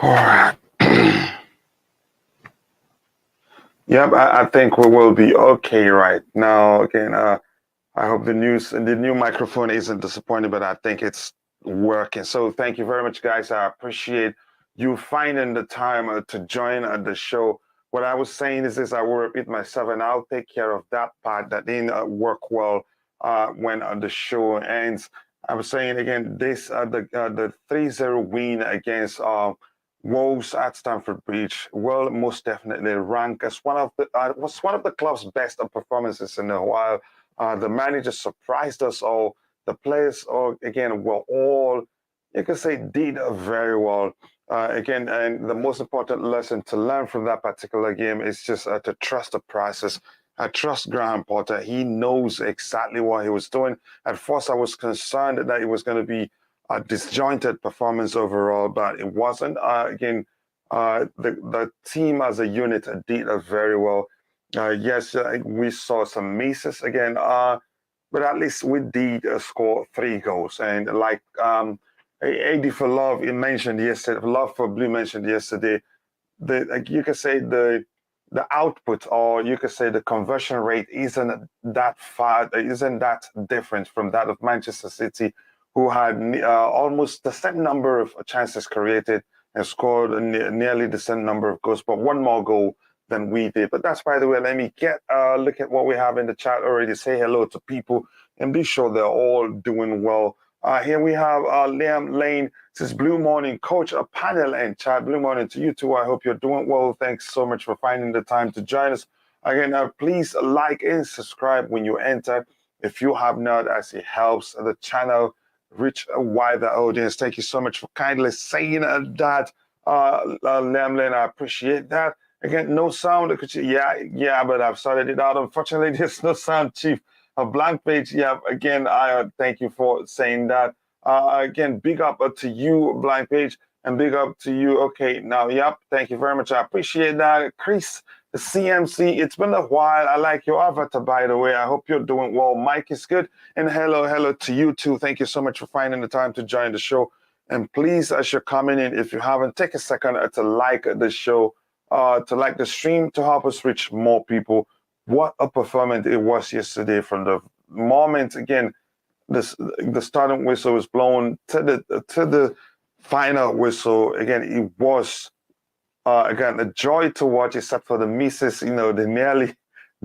All right. Yep, I think we will be okay right now. Again, I hope the new microphone isn't disappointing, but I think it's working. So thank you very much, guys. I appreciate you finding the time to join the show. What I was saying is this: I will repeat myself, and I'll take care of that part that didn't work well when the show ends. I was saying again, the 3-0 win against Wolves at Stamford Bridge will most definitely rank as was one of the club's best performances in a while. The manager surprised us all. The players, again, were all, you could say, did very well. Again, and the most important lesson to learn from that particular game is just to trust the process. I trust Graham Potter. He knows exactly what he was doing. At first, I was concerned that it was going to be a disjointed performance overall, but it wasn't. Again, the team as a unit did very well. Yes, we saw some misses again, but at least we did score 3 goals. And like AD for Love, you mentioned yesterday, Love for Blue mentioned yesterday, you could say the output, or you could say the conversion rate, isn't that different from that of Manchester City, who had almost the same number of chances created and scored nearly the same number of goals, but one more goal than we did. But that's, by the way, let me get look at what we have in the chat already. Say hello to people and be sure they're all doing well. Here we have Liam Lane. Says Blue Morning, Coach, a panel and chat. Blue Morning to you too. I hope you're doing well. Thanks so much for finding the time to join us. Again, please like and subscribe when you enter. If you have not, as it helps the channel reach a wider audience. Thank you so much for kindly saying that, Liam Lane. I appreciate that. Again, no sound. Yeah, but I've started it out. Unfortunately, there's no sound, Chief. A blank page. Yeah, again, I thank you for saying that. Again, big up to you, blank page, and big up to you. Okay, now, yep, thank you very much. I appreciate that. Chris, the CMC, it's been a while. I like your avatar, by the way. I hope you're doing well. Mike is good. And hello to you too. Thank you so much for finding the time to join the show. And please, as you're coming in, if you haven't, take a second to like the show, to like the stream, to help us reach more people. What a performance it was yesterday. From the moment, again, the starting whistle was blown to the final whistle. Again, it was again a joy to watch, except for the misses. They nearly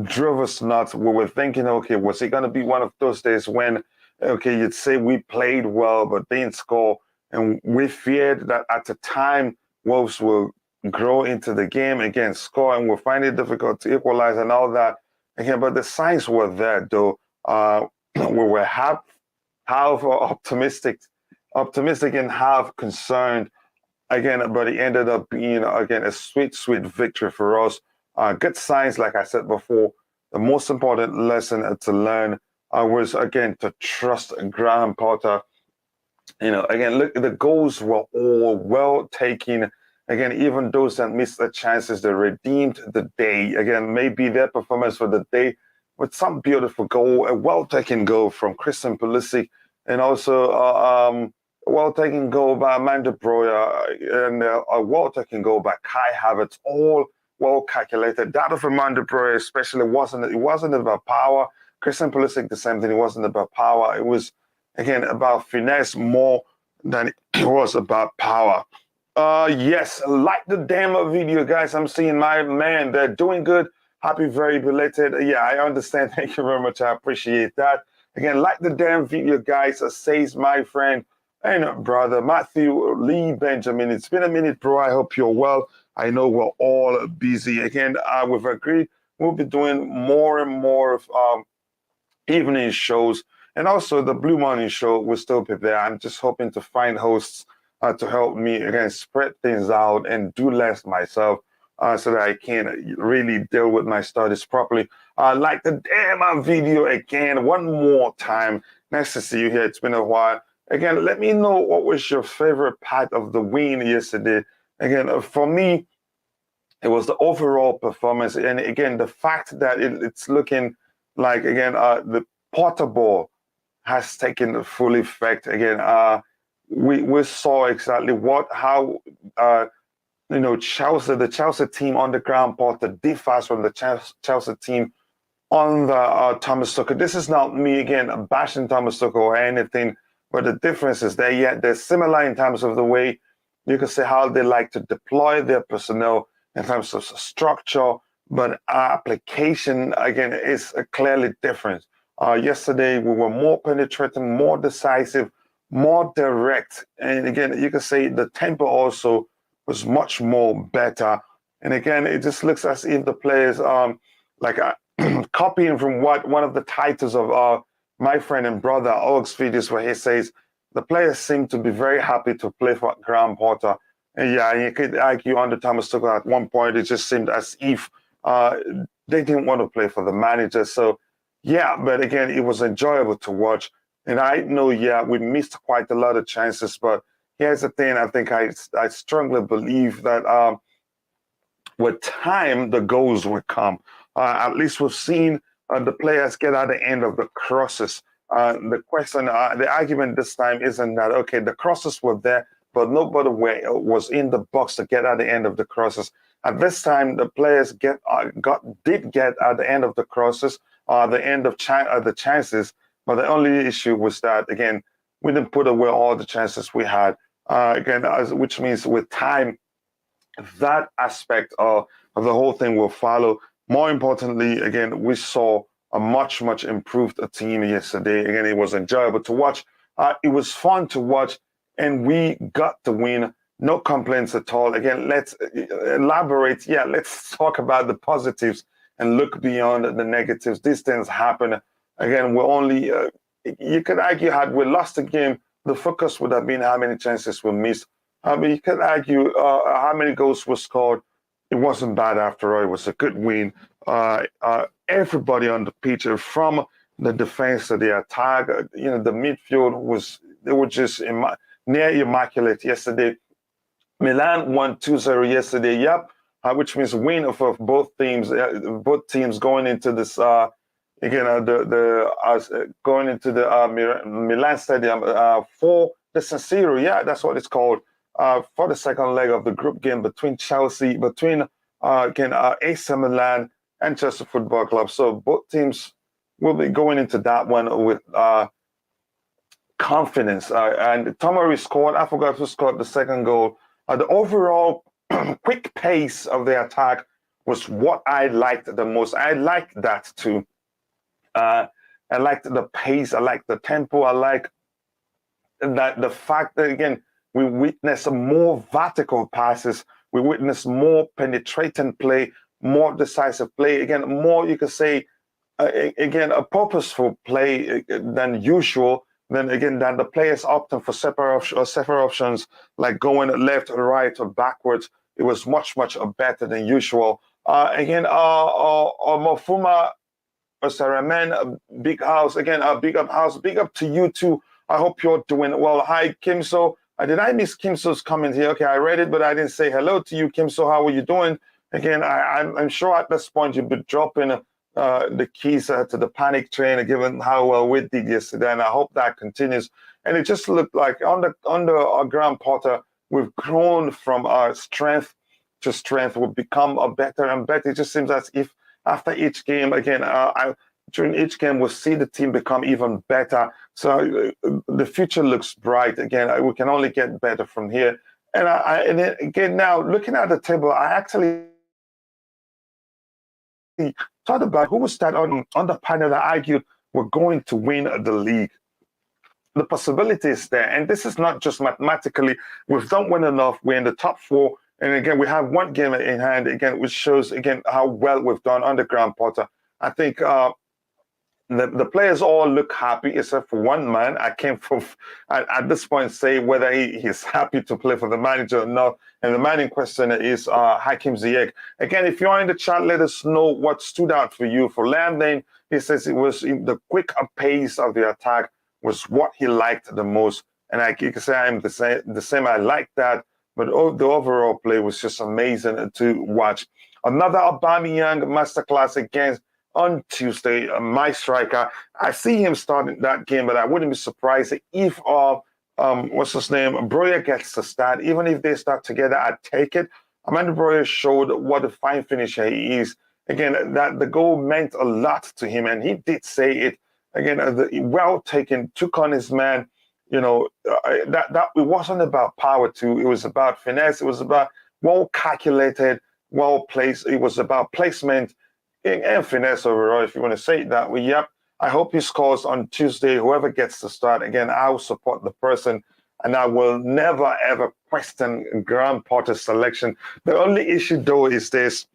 drove us nuts. We were thinking, okay, was it going to be one of those days when, okay, you'd say we played well but didn't score, and we feared that at the time Wolves will grow into the game again, score, and we'll find it difficult to equalize and all that. Again, but the signs were there, though. We were half optimistic and half concerned again, but it ended up being again a sweet victory for us. Good signs, like I said before. The most important lesson to learn was again to trust Graham Potter. Again, look, the goals were all well taken. Again, even those that missed the chances, they redeemed the day. Again, maybe their performance for the day with some beautiful goal, a well-taken goal from Christian Pulisic, and also well-taken goal by Armando Broja, and a well-taken goal by Kai Havertz, all well calculated. That of Armando Broja especially wasn't about power. Christian Pulisic, the same thing. It wasn't about power. It was, again, about finesse more than it was about power. Yes, like the damn video, guys. I'm seeing my man. They're doing good. Happy, very belated. Yeah, I understand. Thank you very much. I appreciate that. Again, like the damn video, guys. Says my friend and brother Matthew Lee Benjamin. It's been a minute, bro. I hope you're well. I know we're all busy. Again, we've agreed we'll be doing more and more of evening shows, and also the Blue Morning Show will still be there. I'm just hoping to find hosts to help me again spread things out and do less myself, so that I can really deal with my studies properly. Like the damn video again, one more time. Nice to see you here. It's been a while. Again, let me know what was your favorite part of the win yesterday. Again, for me, it was the overall performance, and again, the fact that it's looking like, again, the portable has taken full effect. Again, we saw exactly how Chelsea, the Chelsea team on the ground Porter differs from the Chelsea team on the Thomas Tuchel. This is not me again bashing Thomas Tuchel or anything, but the difference is there. Yet they're similar in terms of the way you can say how they like to deploy their personnel in terms of structure, but application again is clearly different. Yesterday we were more penetrating, more decisive, more direct, and again you can say the tempo also was much more better. And again, it just looks as if the players copying from what one of the titles of my friend and brother Og's videos, where he says the players seem to be very happy to play for Graham Potter. And yeah, you could argue under Thomas Tuchel at one point it just seemed as if they didn't want to play for the manager. So yeah, but again, it was enjoyable to watch. And I know, yeah, we missed quite a lot of chances, but here's the thing. I think I strongly believe that with time, the goals will come. At least we've seen the players get at the end of the crosses. The question, the argument this time isn't that, okay, the crosses were there, but nobody was in the box to get at the end of the crosses. At this time, the players did get at the end of the crosses, the end of the chances, but the only issue was that, again, we didn't put away all the chances we had. Which means with time, that aspect of the whole thing will follow. More importantly, again, we saw a much, much improved team yesterday. Again, it was enjoyable to watch. It was fun to watch, and we got the win. No complaints at all. Again, let's elaborate. Yeah, let's talk about the positives and look beyond the negatives. These things happen. Again, we're only, you could argue, had we lost the game, the focus would have been how many chances we missed. But you could argue how many goals were scored. It wasn't bad after all. It was a good win. Everybody on the pitch, from the defense to the attack, the midfield they were just near immaculate yesterday. Milan won 2-0 yesterday. Yep, which means win for both teams. Both teams going into this. Going into the Milan Stadium for the San Siro. Yeah, that's what it's called. For the second leg of the group game between AC Milan and Chelsea Football Club. So both teams will be going into that one with confidence. And Tomori scored. I forgot who scored the second goal. The overall quick pace of the attack was what I liked the most. I liked that too. I liked the pace. I liked the tempo. I like that the fact that, again, we witnessed more vertical passes. We witnessed more penetrating play, more decisive play. Again, more, you could say, again, a purposeful play than usual. Then again, than the players opting for separate options, like going left or right or backwards. It was much, much better than usual. Mofuma Saraman, big house. Again, big up house. Big up to you too. I hope you're doing well. Hi, Kimso. Did I miss Kimso's comment here? Okay, I read it, but I didn't say hello to you, Kimso. How are you doing? Again, I'm sure at this point you'll be dropping the keys to the panic train, given how well we did yesterday, and I hope that continues. And it just looked like under our Graham Potter, we've grown from our strength to strength. We've become a better and better. It just seems as if after each game, again, during each game, we'll see the team become even better. So the future looks bright. Again, we can only get better from here. And then again, now looking at the table, I actually thought about who was that on the panel that argued we're going to win the league. The possibility is there, and this is not just mathematically. We've done well enough. We're in the top four, and again, we have one game in hand again, which shows again how well we've done under Graham Potter. I think the players all look happy except for one man. I can't at this point say whether he's happy to play for the manager or not. And the man in question is Hakim Ziyech. Again, if you're in the chat, let us know what stood out for you. For Landon, he says it was the quick pace of the attack was what he liked the most. And I can say I'm the same. I like that. But the overall play was just amazing to watch. Another Aubameyang masterclass against on Tuesday, my striker. I see him starting that game, but I wouldn't be surprised if what's his name, Broja gets to start. Even if they start together, I'd take it. Armando Broja showed what a fine finisher he is. Again, that the goal meant a lot to him, and he did say it. Again, well taken, took on his man. You know, that it wasn't about power too. It was about finesse. It was about well calculated, well placed. It was about placement and finesse overall, if you want to say it that way. Yep. I hope he scores on Tuesday. Whoever gets to start, again, I'll support the person, and I will never ever question Graham Potter's selection. The only issue though is this: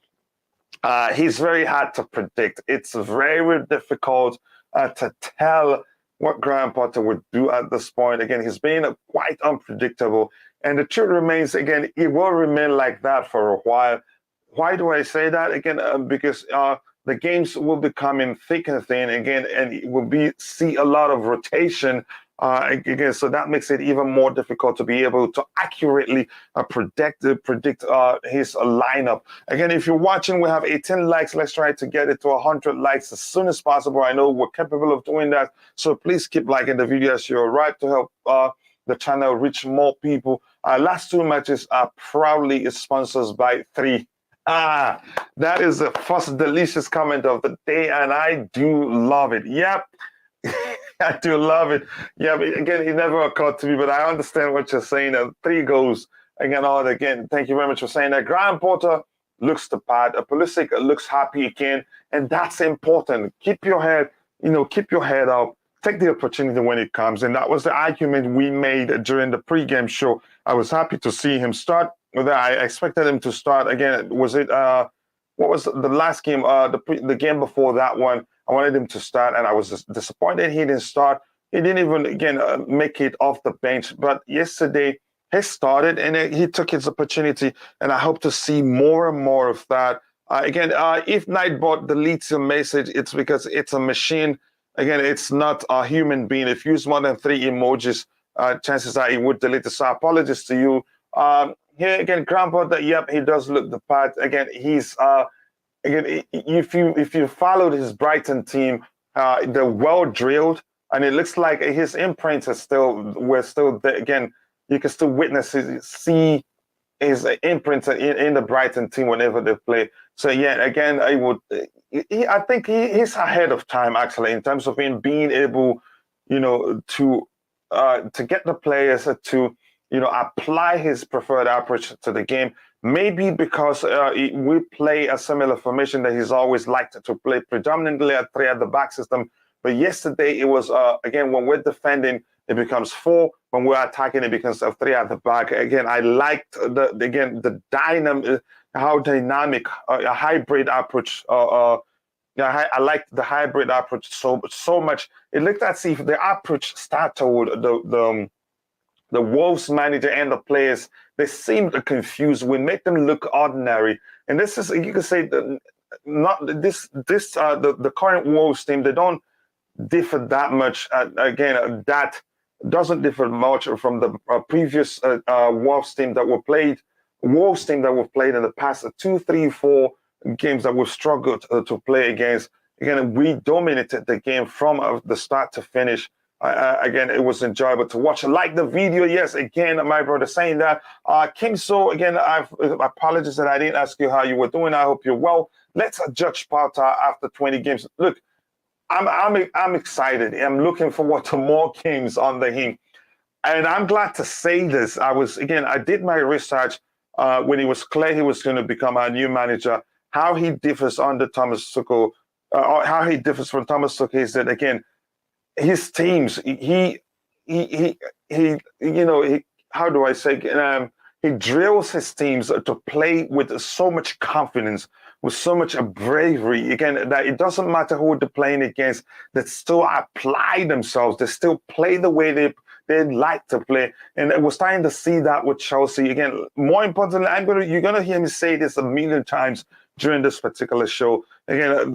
he's very hard to predict. It's very difficult to tell what Graham Potter would do at this point. Again, he's been quite unpredictable. And the truth remains, again, it will remain like that for a while. Why do I say that? Again, because the games will be coming thick and thin again, and it will see a lot of rotation again. So that makes it even more difficult to be able to accurately predict his lineup. Again, if you're watching, we have 18 likes. Let's try to get it to 100 likes as soon as possible. I know we're capable of doing that. So please keep liking the video as you're right to help the channel reach more people. Last two matches are proudly sponsored by 3. That is the first delicious comment of the day, and I do love it. Yep. I do love it. Yeah, but again, it never occurred to me, but I understand what you're saying. 3 goals again. Thank you very much for saying that. Graham Potter looks the part. Pulisic looks happy again, and that's important. Keep your head up. Take the opportunity when it comes, and that was the argument we made during the pre-game show. I was happy to see him start. I expected him to start again. Was it what was the last game? The game before that one. I wanted him to start, and I was disappointed he didn't start. He didn't even, again, make it off the bench. But yesterday, he started, and he took his opportunity, and I hope to see more and more of that. Again, if Nightbot deletes your message, it's because it's a machine. Again, it's not a human being. If you use more than 3 emojis, chances are it would delete it. So apologies to you. Here again, Graham Potter, yep, he does look the part. Again, he's... Again, if you followed his Brighton team, they're well drilled, and it looks like his imprints were still there. Again, you can still see his imprints in the Brighton team whenever they play. So yeah, again, I think he's ahead of time actually in terms of him being able, to get the players to apply his preferred approach to the game. Maybe because we play a similar formation that he's always liked to play, predominantly a 3 at the back system. But yesterday it was, again, when we're defending, it becomes 4. When we're attacking, it becomes a 3 at the back. Again, I liked how dynamic a hybrid approach. I liked the hybrid approach so much. It looked as if the approach started the Wolves manager and the players, they seemed confused. We made them look ordinary. And this is, you could say, the current Wolves team, they don't differ that much. That doesn't differ much from the previous Wolves team that we've played in the past 2, 3, 4 games that we've struggled to play against. again, we dominated the game from the start to finish. Again, it was enjoyable to watch. Like the video, yes, again, my brother saying that. King So, again, I apologize that I didn't ask you how you were doing. I hope you're well. Let's judge Sparta after 20 games. Look, I'm excited. I'm looking forward to more games on the him. And I'm glad to say this. I did my research when it was clear he was going to become our new manager. How he differs under Thomas Tuchel, how he differs from Thomas Tuchel is that, again, his teams, how do I say, he drills his teams to play with so much confidence, with so much bravery. Again, that it doesn't matter who they're playing against, they still apply themselves. They still play the way they like to play. And we're starting to see that with Chelsea. Again, more importantly, you're gonna hear me say this a million times during this particular show. Again,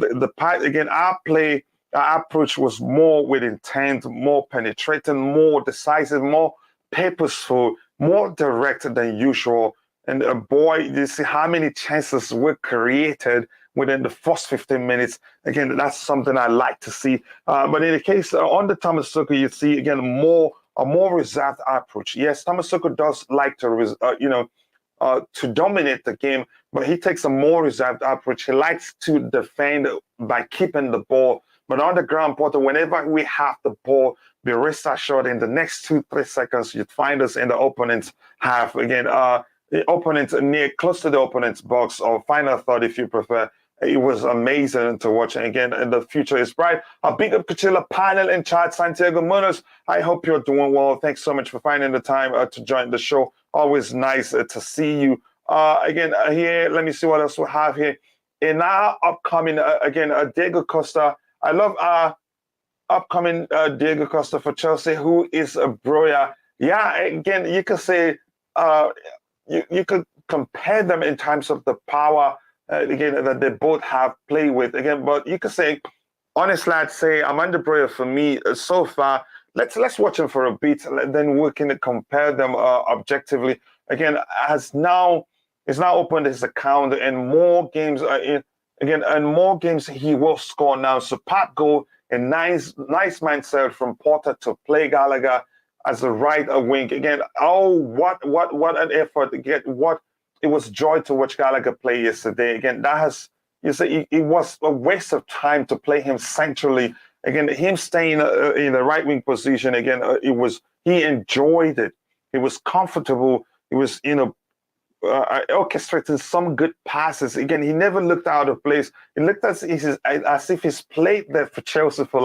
our approach was more with intent, more penetrating, more decisive, more purposeful, more direct than usual. And boy, you see how many chances were created within the first 15 minutes. Again, that's something I like to see. But in the case under Thomas Tuchel, you see again a more reserved approach. Yes, Thomas Tuchel does like to dominate the game, but he takes a more reserved approach. He likes to defend by keeping the ball. But on the ground, Porter, whenever we have the ball, be rest assured in the next 2-3 seconds, you'd find us in the opponent's half. Again, the opponent close to the opponent's box, or final third if you prefer. It was amazing to watch. And again, the future is bright. A big up Kachila panel in chat, Santiago Munoz. I hope you're doing well. Thanks so much for finding the time to join the show. Always nice to see you. Again, here, let me see what else we have here. In our upcoming, Diego Costa. I love our upcoming Diego Costa for Chelsea, who is a Broja. Yeah, again, you could say you could compare them in terms of the power again that they both have played with. Again, but you could say, honestly, I'd say Armando Broja for me so far. Let's watch him for a bit, then we can compare them objectively. Again, he's now opened his account, and more games and more games he will score now. Superb goal, a nice mindset from Porter to play Gallagher as a right wing. Again, what an effort! It was joy to watch Gallagher play yesterday. Again, it was a waste of time to play him centrally. Again, him staying in the right wing position. Again, he enjoyed it. He was comfortable. He was orchestrating some good passes. Again, he never looked out of place. It looked as if he's played there for Chelsea for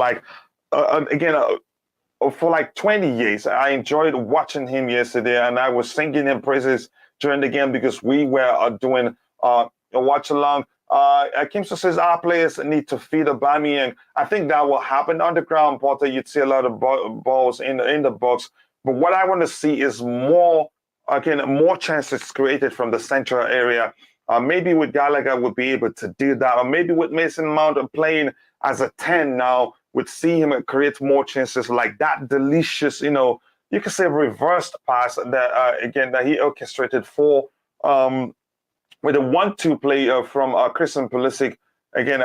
for like 20 years. I enjoyed watching him yesterday, and I was singing him praises during the game because we were doing a watch along. Kimso says our players need to feed Aubameyang. I think that will happen on the ground, Potter. You'd see a lot of balls in the box. But what I want to see is more chances created from the central area. Maybe with Gallagher would be able to do that, or maybe with Mason Mount playing as a 10 now, would see him create more chances like that delicious, you could say reversed pass that he orchestrated for with a 1-2 play from Christian Pulisic. Again,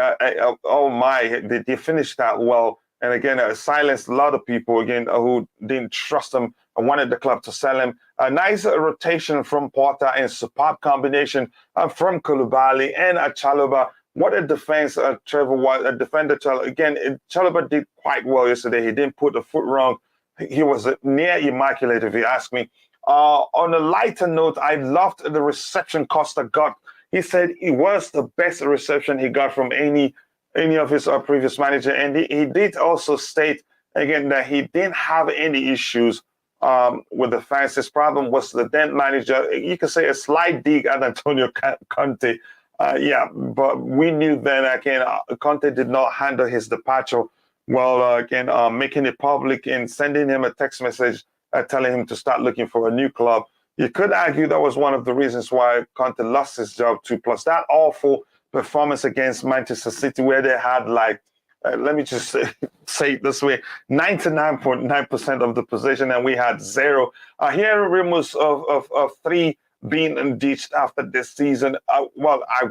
they finished that well. And again, silenced a lot of people who didn't trust him and wanted the club to sell him. A nice rotation from Porter and superb combination from Koulibaly and Chalobah. What a defense Trevor was, a defender. Chalobah did quite well yesterday. He didn't put the foot wrong. He was near immaculate, if you ask me. On a lighter note, I loved the reception Costa got. He said it was the best reception he got from any of his previous manager. And he did also state, again, that he didn't have any issues with the fans. His problem was the then manager. You could say a slight dig at Antonio Conte. But we knew then, Conte did not handle his departure well, making it public and sending him a text message telling him to start looking for a new club. You could argue that was one of the reasons why Conte lost his job too. Plus that awful performance against Manchester City, where they had let me just say it this way, 99.9% of the possession, and we had 0. Here are rumors of 3 being ditched after this season. I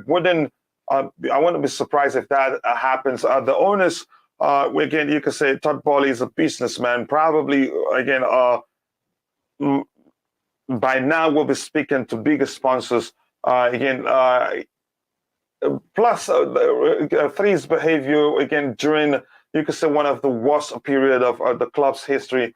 wouldn't I wouldn't be surprised if that happens. The owners, again, you could say Todd Boehly is a businessman. Probably, again, by now we'll be speaking to bigger sponsors. Plus, Three's behavior, again, during, you could say, one of the worst period of the club's history,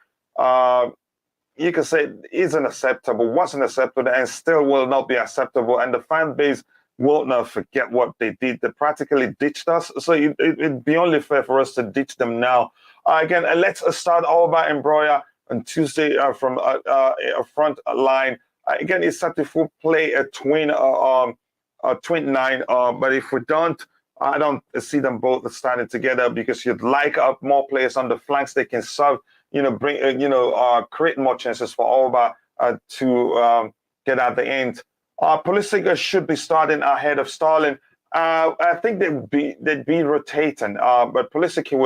you could say isn't acceptable, wasn't acceptable, and still will not be acceptable. And the fan base will not forget what they did. They practically ditched us. So it'd be only fair for us to ditch them now. Again, let's start Alba and Broja on Tuesday from a front line. Again, it's set to play a twin nine. But if we don't, I don't see them both starting together, because you'd like more players on the flanks. They can serve, create more chances for Alba to get at the end. Pulisic should be starting ahead of Sterling. I think they'd be rotating. But Pulisic, he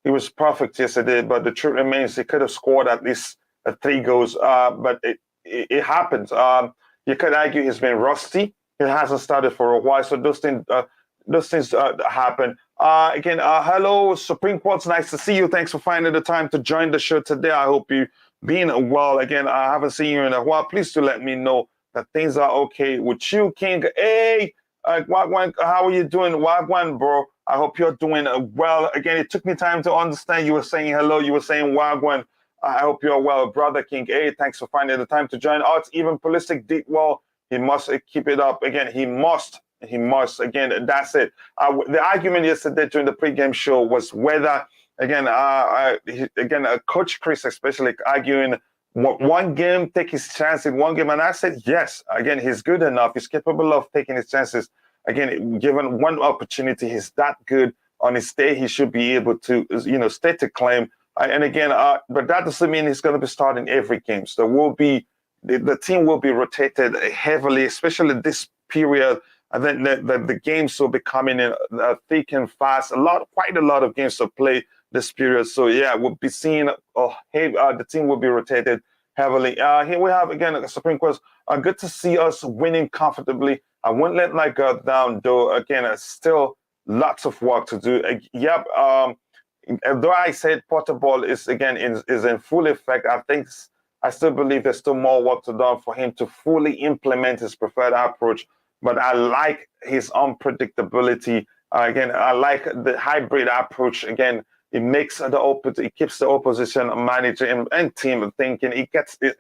was perfect yesterday. But the truth remains, he could have scored at least 3 goals. But it happens. You could argue he's been rusty. He hasn't started for a while, so those things happen. Again, hello, Supreme Court's nice to see you. Thanks for finding the time to join the show today. I hope you've been well. Again, I haven't seen you in a while. Please do let me know that things are okay with you, King. Hey, Wagwan, how are you doing? Wagwan, bro. I hope you're doing well. Again, it took me time to understand. You were saying hello. You were saying Wagwan. I hope you're well, brother King. Hey, thanks for finding the time to join us. Even Pulisic did well. He must keep it up. Again, he must. Again, that's it. The argument yesterday during the pregame show was whether, again, Coach Chris especially arguing one game, take his chance in one game. And I said, yes, again, he's good enough. He's capable of taking his chances. Again, given one opportunity, he's that good. On his day, he should be able to, stay to claim. And again, but that doesn't mean he's going to be starting every game. So the team will be rotated heavily, especially this period. And then the games will be coming in thick and fast. Quite a lot of games to play this period. So yeah, we'll be seeing. The team will be rotated heavily. Here we have again Supreme Court. Good to see us winning comfortably. I won't let my guard down, though. Again, still lots of work to do. Yep. Though I said Portable is in full effect, I still believe there's still more work to do for him to fully implement his preferred approach. But I like his unpredictability. Again, I like the hybrid approach. Again, it keeps the opposition manager and team thinking. It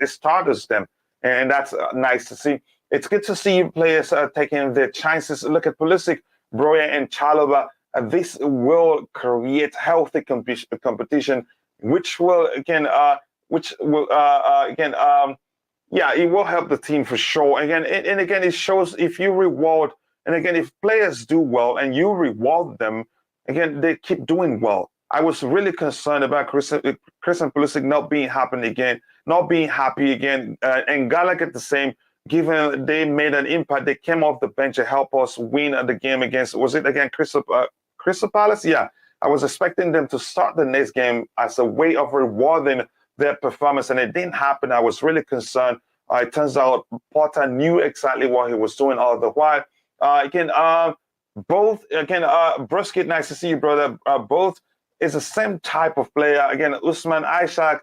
starters them, and that's nice to see. It's good to see players taking their chances. Look at Pulisic, Broja, and Chalobah. This will create healthy competition, which will it will help the team for sure. Again, and again, it shows if you reward, and again, if players do well and you reward them, again, they keep doing well. I was really concerned about Chris and Pulisic not being happy again, and Gallagher the same. Given they made an impact, they came off the bench to help us win the game against, was it again Crystal Palace? Yeah, I was expecting them to start the next game as a way of rewarding their performance, and it didn't happen. I was really concerned. It turns out Potter knew exactly what he was doing all the while. Brusket, nice to see you, brother. Both is the same type of player. Again, Usman Ishak,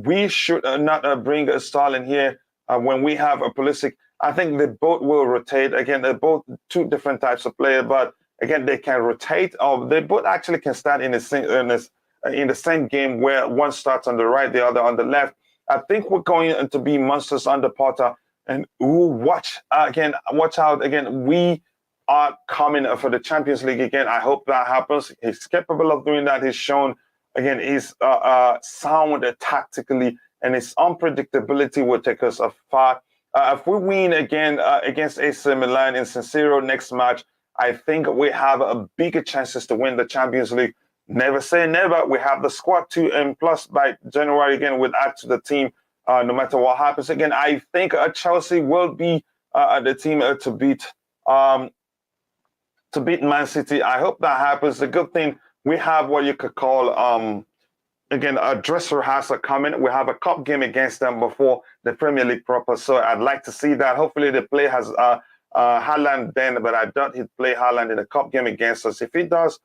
we should not bring Stalin here when we have a Pulisic. I think they both will rotate. Again, they're both two different types of player, but again, they can rotate. They both actually can start in the same game where one starts on the right, the other on the left. I think we're going to be monsters under Potter. And watch out. Again, we are coming for the Champions League again. I hope that happens. He's capable of doing that. He's shown, again, he's sound tactically, and his unpredictability will take us far. If we win again against AC Milan in San Siro next match, I think we have a bigger chances to win the Champions League. Never say never. We have the squad too, and plus by January again, we'll add to the team no matter what happens. Again, I think Chelsea will be the team to beat Man City. I hope that happens. The good thing, we have what you could call a dress rehearsal coming. We have a cup game against them before the Premier League proper, so I'd like to see that. Hopefully the play has Haaland then, but I doubt he'd play Haaland in a cup game against us. If he does,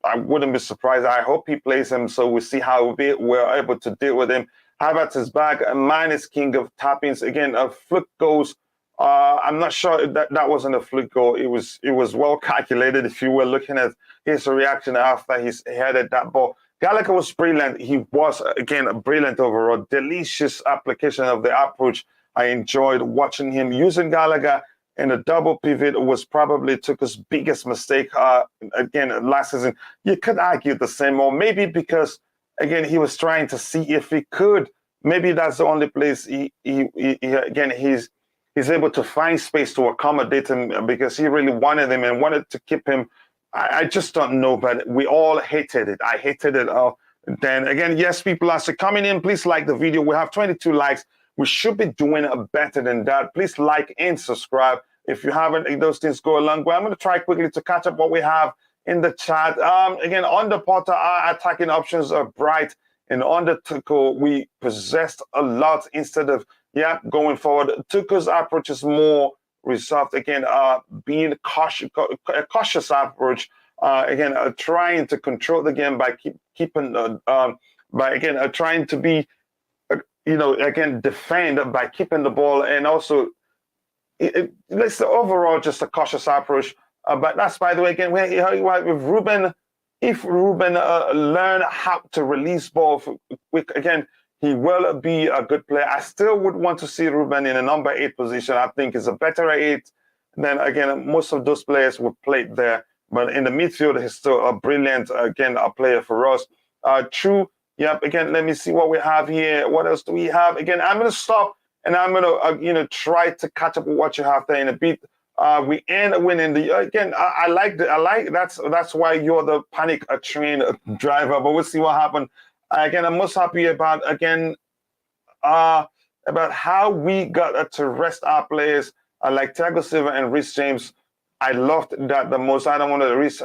I wouldn't be surprised. I hope he plays him so we see how we're able to deal with him. Havertz is back. Man is king of tappings. Again, fluke goals. I'm not sure that wasn't a fluke goal. It was well calculated. If you were looking at his reaction after he headed that ball, Gallagher was brilliant. He was again brilliant overall. Delicious application of the approach. I enjoyed watching him using Gallagher in a double pivot. Was probably Tuchel's biggest mistake again last season. You could argue the same, or maybe because again he was trying to see if he could. Maybe that's the only place he again he's able to find space to accommodate him because he really wanted him and wanted to keep him. I just don't know, but we all hated it. I hated it. Then again, yes, people are coming in. Please like the video. We have 22 likes. We should be doing better than that. Please like and subscribe. If you haven't, those things go a long way. I'm going to try quickly to catch up what we have in the chat. Again, on the Potter, our attacking options are bright. And on the Tuchel, we possessed a lot instead of, going forward. Tuchel's approach is more reserved. Again, being cautious, a cautious approach. Again, trying to control the game by keeping, trying to be, again, defend by keeping the ball, and also it's overall just a cautious approach. But that's, by the way, again, with Ruben. If Ruben learn how to release ball quick, again, he will be a good player. I still would want to see Ruben in a number 8 position. I think he's a better 8 than, again, most of those players who played there. But in the midfield, he's still a brilliant, again, a player for us. True. Yep. Again, let me see what we have here. What else do we have? Again, I'm going to stop and I'm going to, try to catch up with what you have there in a bit. We end up winning again. I like that's why you're the panic train driver. But we'll see what happened. Again, I'm most happy about how we got to rest our players like Thiago Silva and Reece James. I loved that the most. I don't want Reece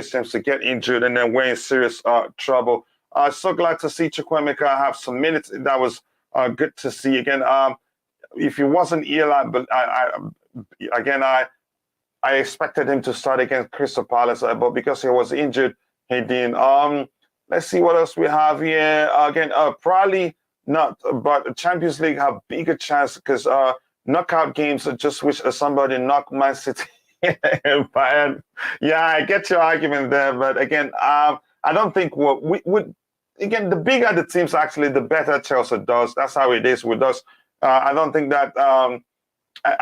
James to get injured and then we're in serious trouble. So glad to see Chukwuemeka have some minutes. That was good to see again. If he wasn't ill, I expected him to start against Crystal Palace, but because he was injured, he didn't. Let's see what else we have here. Again, probably not, but Champions League have bigger chance because knockout games just wish somebody knocked Man City and Bayern. Yeah, I get your argument there, but again, I don't think we would. Again, the bigger the teams, actually, the better Chelsea does. That's how it is with us. I don't think that. I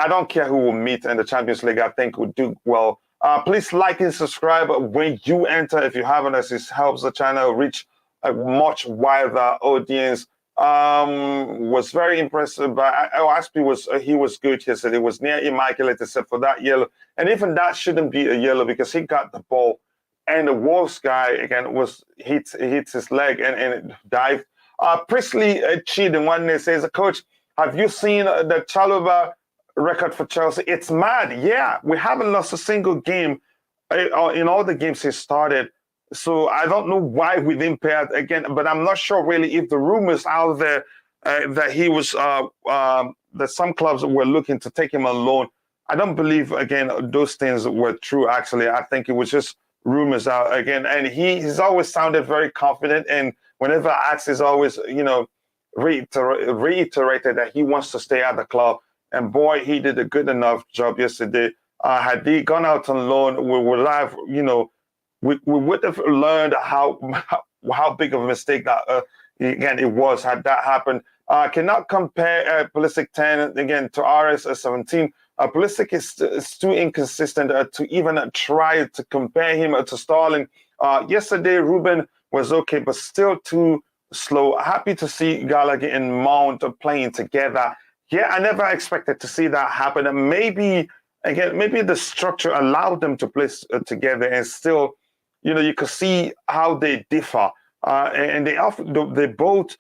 don't care who will meet in the Champions League. I think we'll do well. Please like and subscribe when you enter. If you haven't, as it helps the channel reach a much wider audience. Was very impressed by Aspi. He was good. He said it was near immaculate except for that yellow, and even that shouldn't be a yellow because he got the ball, and the Wolves guy again hits his leg and it dived. Priestley cheated one day says, "Coach, have you seen the Chalobah record for Chelsea? It's mad. Yeah, we haven't lost a single game in all the games he started. So I don't know why we didn't pay out again, but I'm not sure really if the rumors out there that he was that some clubs were looking to take him on loan. I don't believe again those things were true. Actually, I think it was just rumors out again. And he's always sounded very confident, and whenever asked, he's always reiterated that he wants to stay at the club. And boy, he did a good enough job yesterday. Had he gone out on loan, we would have, we would have learned how big of a mistake that again it was had that happened. Cannot compare Pulisic 10 again to RS 17. Pulisic is too inconsistent to even try to compare him to Sterling. Yesterday, Ruben was okay, but still too slow. Happy to see Gallagher and Mount playing together. Yeah, I never expected to see that happen. And maybe the structure allowed them to play together, and still, you could see how they differ. And they both,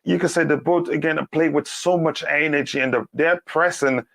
you could say, they both again play with so much energy, and their pressing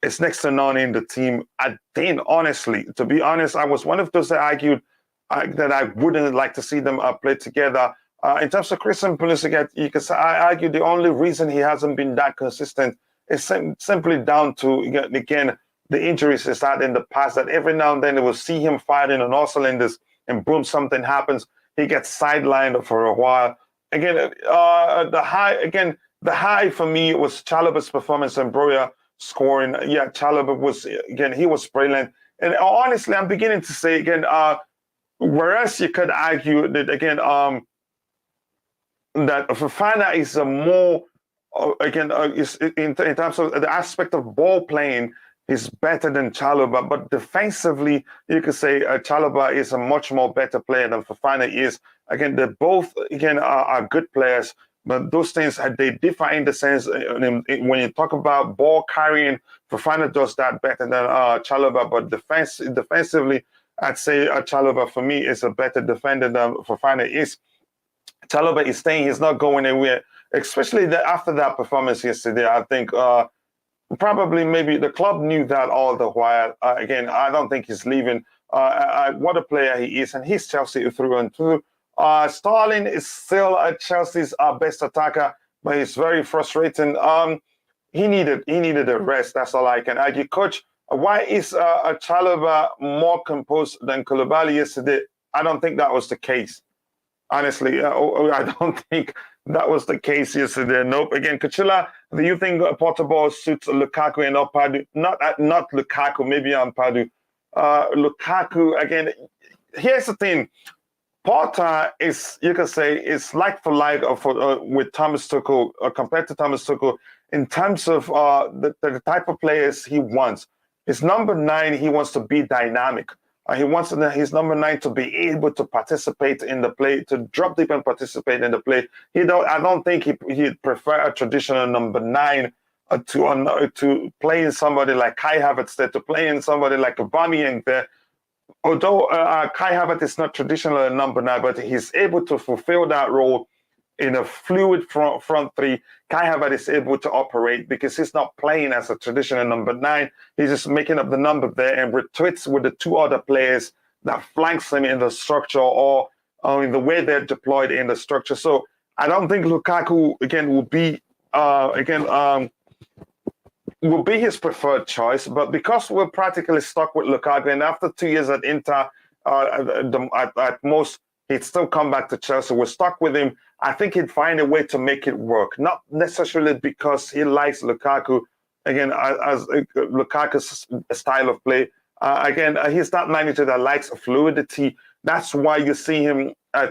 is next to none in the team. I think, honestly, to be honest, I was one of those that argued that I wouldn't like to see them play together. In terms of Christian Pulisic, you could say I argue the only reason he hasn't been that consistent is simply down to, again, the injuries he's had in the past, that every now and then they will see him firing on all cylinders, and boom, something happens. He gets sidelined for a while. Again, the high for me was Chalobah's performance and Broja scoring. Yeah, Chalobah was, again, he was brilliant. And honestly, I'm beginning to say again, whereas you could argue that again, that Fofana is a more is in terms of the aspect of ball playing is better than Chalobah, but defensively you could say Chalobah is a much more better player than Fofana is. Again, they both are good players, but those things they differ in the sense when you talk about ball carrying, Fofana does that better than Chalobah, but defensively, I'd say Chalobah for me is a better defender than Fofana is. Chalobah is staying; he's not going anywhere. Especially after that performance yesterday, I think probably maybe the club knew that all the while. Again, I don't think he's leaving. What a player he is, and he's Chelsea through and through. Sterling is still Chelsea's best attacker, but he's very frustrating. He needed a rest. That's all I can argue. Coach, why is Chalobah more composed than Koulibaly yesterday? I don't think that was the case. Honestly, I don't think that was the case yesterday. Nope. Again, Kachila, do you think Portable suits Lukaku and not Padu? Not Lukaku, maybe Padu. Lukaku, again, here's the thing. Porter is, you could say, is like for like with Thomas Tuchel, compared to Thomas Tuchel, in terms of the type of players he wants. His number 9, he wants to be dynamic. He wants his number 9 to be able to participate in the play, to drop deep and participate in the play. I don't think he'd prefer a traditional number 9 to playing somebody like Kai Havertz there, to playing somebody like Aubameyang there. Although Kai Havertz is not traditional number 9, but he's able to fulfill that role in a fluid front three. Kai Havertz is able to operate because he's not playing as a traditional number 9. He's just making up the number there and retweets with the 2 other players that flanks him in the structure or in the way they're deployed in the structure. So I don't think Lukaku again will be his preferred choice. But because we're practically stuck with Lukaku, and after 2 years at Inter, at most he'd still come back to Chelsea. We're stuck with him. I think he'd find a way to make it work, not necessarily because he likes Lukaku. Again, as Lukaku's style of play. He's that manager that likes fluidity. That's why you see him at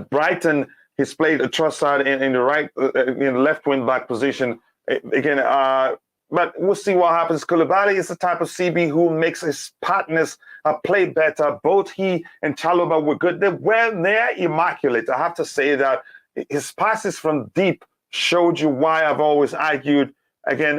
Brighton. He's played a Trossard in the right, in the left wing back position. But we'll see what happens. Koulibaly is the type of CB who makes his partners play better. Both he and Chalobah were good. They're immaculate. I have to say that his passes from deep showed you why I've always argued. He should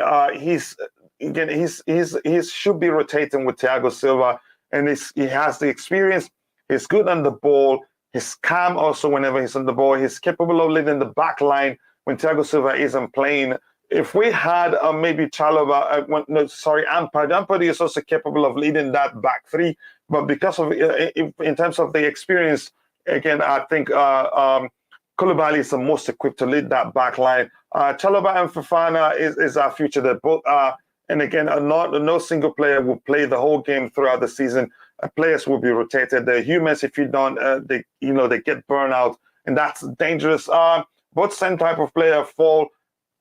be rotating with Thiago Silva, and he has the experience. He's good on the ball. He's calm also whenever he's on the ball. He's capable of leading the back line when Thiago Silva isn't playing. If we had maybe Chalobah, Ampadu is also capable of leading that back three, but because of in terms of the experience, again, I think Koulibaly is the most equipped to lead that back line. Chalobah and Fofana is our future. They both are, and again, no single player will play the whole game throughout the season. Players will be rotated. They're humans. If you don't, they get burned out, and that's dangerous. Both same type of player fall.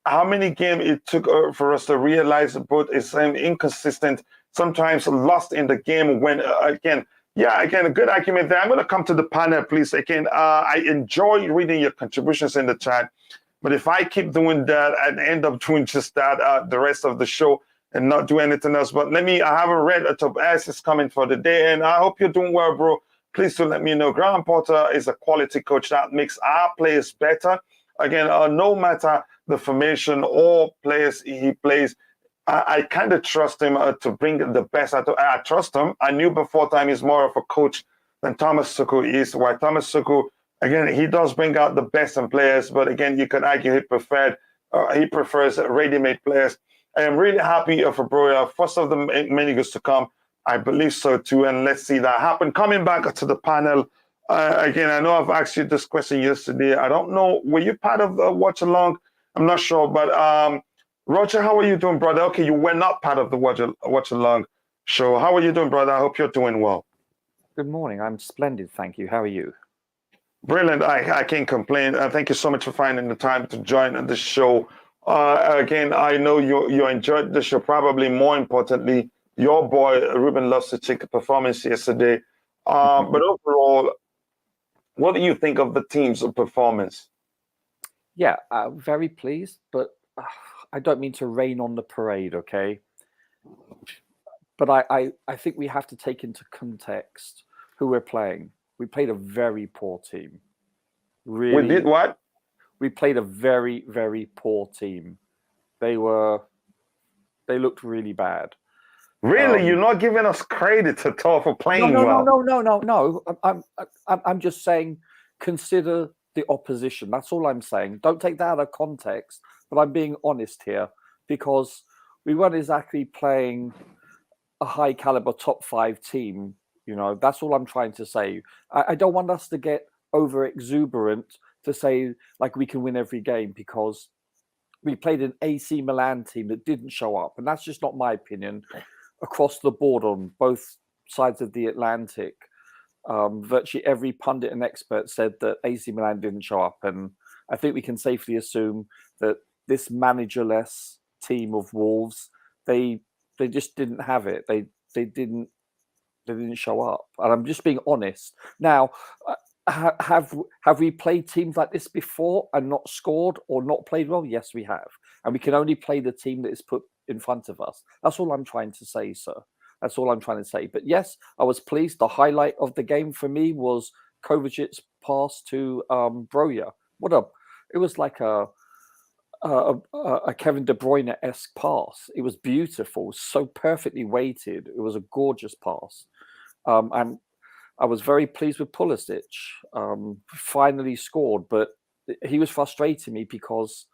How many games it took for us to realize both is inconsistent, sometimes lost in the game when, a good argument there. I'm going to come to the panel, please. Again, I enjoy reading your contributions in the chat, but if I keep doing that and end up doing just that the rest of the show and not do anything else, but I haven't read Tobias is coming for the day, and I hope you're doing well, bro. Please do let me know. Graham Potter is a quality coach that makes our players better. Again, no matter the formation or players he plays, I kind of trust him to bring the best out of. I trust him. I knew before time he's more of a coach than Thomas Tuchel is. Why Thomas Tuchel, again, he does bring out the best in players, but again, you can argue he prefers ready-made players. I am really happy for Broja. First of the many goods to come. I believe so too, and let's see that happen. Coming back to the panel. Again, I know I've asked you this question yesterday. I don't know, were you part of the watch along? I'm not sure, but Roger, how are you doing, brother? Okay, you were not part of the Watch Along show. How are you doing, brother? I hope you're doing well. Good morning. I'm splendid, thank you. How are you? Brilliant. I can't complain. Thank you so much for finding the time to join the show. Again, I know you enjoyed the show. Probably more importantly, your boy Ruben Loftus-Cheek performance yesterday. But overall, what do you think of the team's performance? Yeah, very pleased, but I don't mean to rain on the parade, okay? But I think we have to take into context who we're playing. We played a very poor team. We did Really, what? we played a very, very poor team. They looked really bad. Really, you're not giving us credit at all for playing well. No. I'm just saying, consider the opposition. That's all I'm saying. Don't take that out of context. But I'm being honest here because we weren't exactly playing a high caliber top 5 team. That's all I'm trying to say. I don't want us to get over exuberant to say like we can win every game because we played an AC Milan team that didn't show up, and that's just not my opinion. Across the board on both sides of the Atlantic, virtually every pundit and expert said that AC Milan didn't show up, and I think we can safely assume that this managerless team of Wolves, they just didn't have it. They didn't show up, and I'm just being honest. Now, have we played teams like this before and not scored or not played well? Yes, we have, and we can only play the team that is put in front of us. That's all I'm trying to say, sir. That's all I'm trying to say. But yes, I was pleased. The highlight of the game for me was Kovacic's pass to Broja. It was like a Kevin De Bruyne-esque pass. It was beautiful, so perfectly weighted. It was a gorgeous pass. And I was very pleased with Pulisic. Finally scored, but he was frustrating me because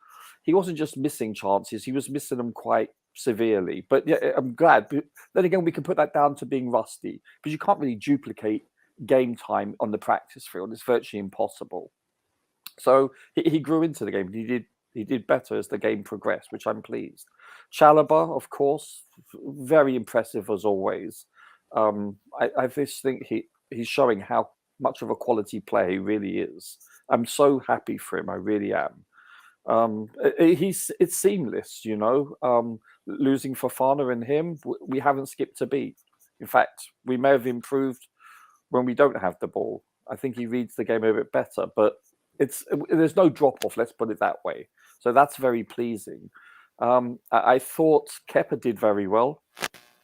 he wasn't just missing chances; he was missing them quite severely. But yeah, I'm glad. But then again, we can put that down to being rusty because you can't really duplicate game time on the practice field. It's virtually impossible. So he grew into the game. He did better as the game progressed, which I'm pleased. Chalobah, of course, very impressive as always. I just think he's showing how much of a quality player he really is. I'm so happy for him. I really am. It's seamless, losing Fofana and him. We haven't skipped a beat. In fact, we may have improved when we don't have the ball. I think he reads the game a bit better, but there's no drop off. Let's put it that way. So that's very pleasing. I thought Kepa did very well.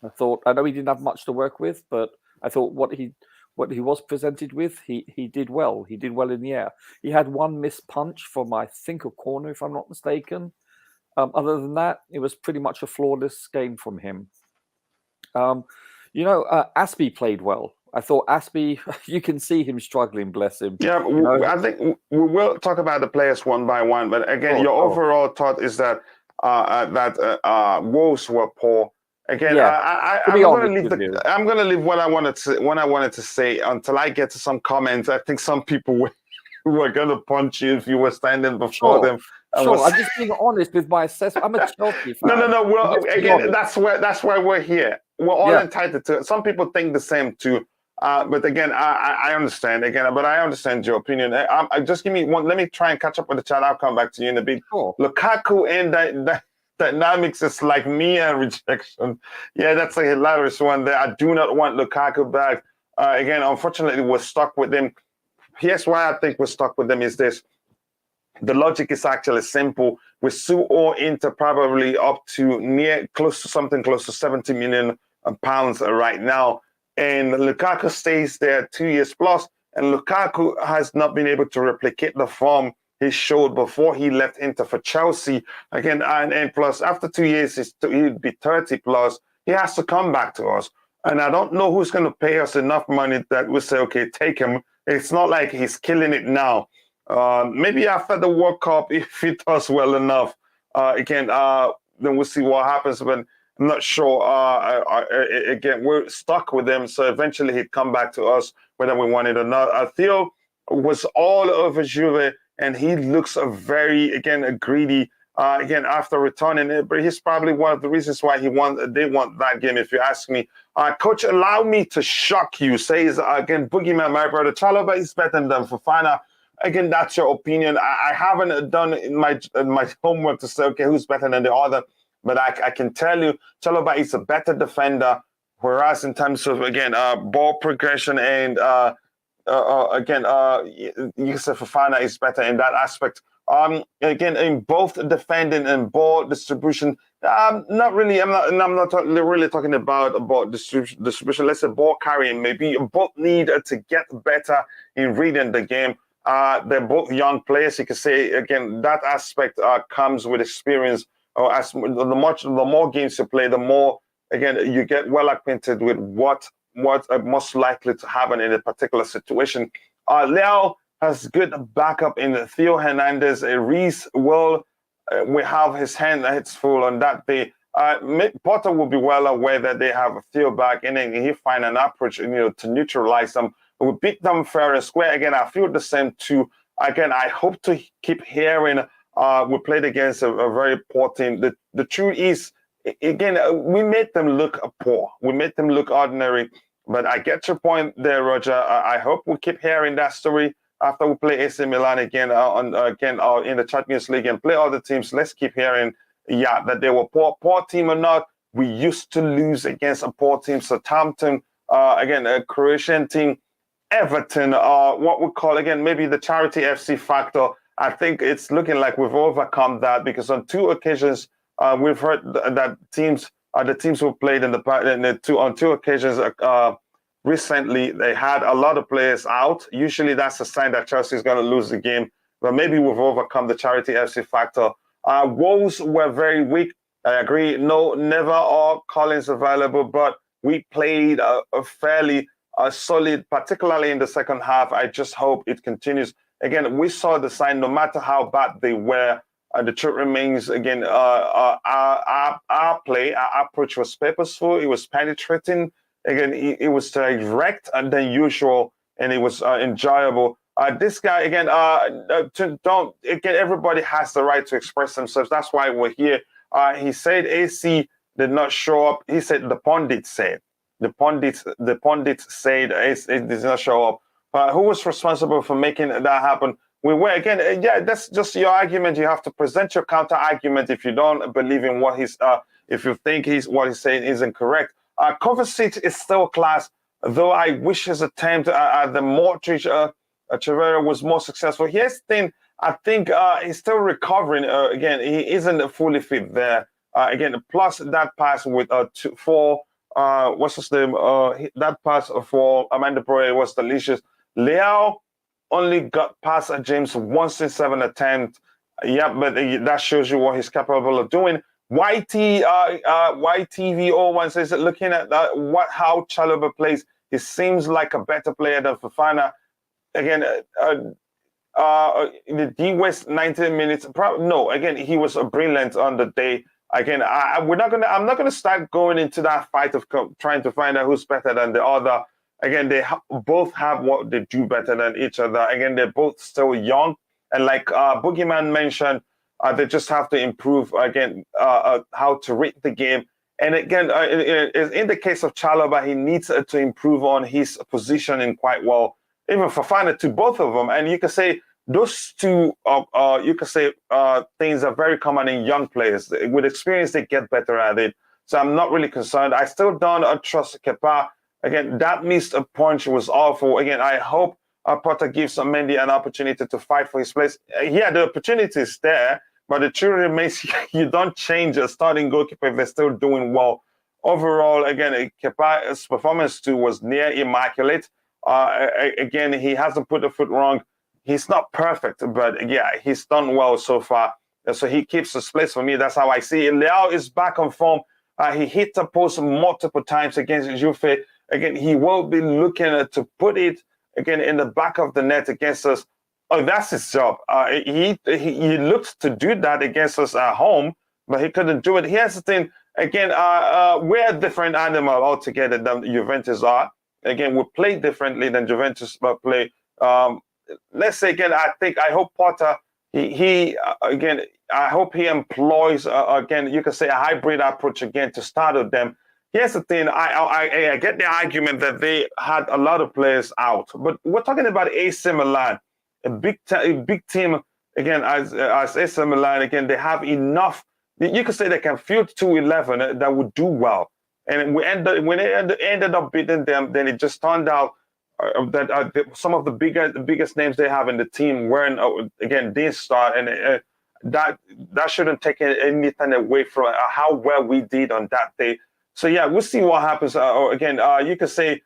I know he didn't have much to work with, but I thought what he was presented with, he did well. He did well in the air. He had one missed punch from, I think, a corner, if I'm not mistaken. Other than that, it was pretty much a flawless game from him. Aspie played well. I thought Aspie, you can see him struggling, bless him. Yeah, I think we will talk about the players one by one. But again, your overall thought is that Wolves were poor. Again, yeah. I'm going to leave what I wanted to say until I get to some comments. I think some people were going to punch you if you were standing before them. Sure, I'm just being honest with my assessment. I'm a Chelsea fan. No. Well, again, that's why we're here. We're all entitled to it. Some people think the same too. But again, I understand. But I understand your opinion. Just give me one. Let me try and catch up with the chat. I'll come back to you in a bit. Sure. Lukaku and that dynamics is like me and rejection. Yeah, that's a hilarious one there. I do not want Lukaku back. Again, unfortunately, we're stuck with him. Here's why I think we're stuck with them is this. The logic is actually simple. We still owe Inter probably up to close to 70 million pounds right now. And Lukaku stays there 2 years plus, and Lukaku has not been able to replicate the form he showed before he left Inter for Chelsea. Again, and plus after 2 years, he'd be 30 plus. He has to come back to us. And I don't know who's going to pay us enough money that we say, okay, take him. It's not like he's killing it now. Maybe after the World Cup, if he does well enough, then we'll see what happens. But I'm not sure. Again, we're stuck with him. So eventually he'd come back to us, whether we want it or not. Theo was all over Juve, and he looks a greedy again, after returning it, but he's probably one of the reasons why they won that game, if you ask me. Coach, allow me to shock you. Says, again, Boogeyman, my brother, Chalobah is better than Fofana. Again, that's your opinion. I haven't done my homework to say, okay, who's better than the other, but I can tell you, Chalobah is a better defender, whereas in terms of, again, ball progression and, again, you can say Fofana is better in that aspect. Again, in both defending and ball distribution, not really. I'm not really talking about distribution. Let's say ball carrying. Maybe both need to get better in reading the game. They're both young players. You can say again that aspect comes with experience. Or as the more games you play, the more again you get well acquainted with what most likely to happen in a particular situation. Leo has good backup in Theo Hernandez. Reese will have his hands full on that day. Potter will be well aware that they have Theo back, and then he find an approach, to neutralize them. We beat them fair and square. Again, I feel the same too. Again, I hope to keep hearing. We played against a very poor team. The truth is, again, we made them look poor. We made them look ordinary. But I get your point there, Roger. I hope we keep hearing that story after we play AC Milan again in the Champions League and play other teams. Let's keep hearing, that they were poor team or not. We used to lose against a poor team. Southampton, again, a Croatian team, Everton, what we call again maybe the charity FC factor. I think it's looking like we've overcome that because on two occasions we've heard that the teams who played on two occasions recently, they had a lot of players out. Usually that's a sign that Chelsea is going to lose the game, but maybe we've overcome the charity FC factor. Wolves were very weak. I agree. No, never all Collins available, but we played a fairly solid, particularly in the second half. I just hope it continues. Again, we saw the sign, no matter how bad they were, the truth remains, again, our approach was purposeful. It was penetrating. Again, it was direct and than usual, and it was enjoyable. This guy, again, everybody has the right to express themselves. That's why we're here. He said AC did not show up. He said the pundits said. The pundits said AC did not show up. Who was responsible for making that happen? We were, again, that's just your argument. You have to present your counter argument if you don't believe in what if you think what he's saying isn't correct. Kovacic is still class, though I wish his attempt at the Modric Chivera was more successful. Here's the thing, I think he's still recovering. Again, he isn't fully fit there. Again, plus that pass with what's his name? That pass for Armando Broja was delicious. Leao only got past James once in 7 attempts. But that shows you what he's capable of doing. YTV01 says that looking at how Chalobah plays, he seems like a better player than Fofana. Again, the D West 90 minutes. No, again, he was brilliant on the day. Again, I'm not gonna start going into that fight of trying to find out who's better than the other. Again, they both have what they do better than each other. Again, they're both still young, and like Boogeyman mentioned, they just have to improve again how to read the game. And again, in the case of Chalobah, he needs to improve on his positioning quite well. Even Fofana, to both of them, and you can say those two, things are very common in young players. With experience, they get better at it. So I'm not really concerned. I still don't trust Kepa. Again, that missed a punch was awful. Again, I hope Potter gives Mendy an opportunity to fight for his place. The opportunity is there, but the truth remains you don't change a starting goalkeeper if they're still doing well. Overall, again, Kepa's performance too was near immaculate. Again, he hasn't put the foot wrong. He's not perfect, but he's done well so far. So he keeps his place for me. That's how I see it. Leao is back on form. He hit the post multiple times against Juve. Again, he will be looking to put it again in the back of the net against us. Oh, that's his job. He looked to do that against us at home, but he couldn't do it. Here's the thing. Again, we're a different animal altogether than Juventus are. Again, we play differently than Juventus play. Let's say again, I hope Potter he again, I hope he employs again, you could say a hybrid approach again to start with them. Here's the thing: I get the argument that they had a lot of players out, but we're talking about AC Milan, a big team again. As AC Milan again, they have enough. You could say they can field 2-11 that would do well, and when they ended up beating them, then it just turned out that some of the biggest names they have in the team weren't again didn't start, and that shouldn't take anything away from how well we did on that day. So yeah, we'll see what happens. You could say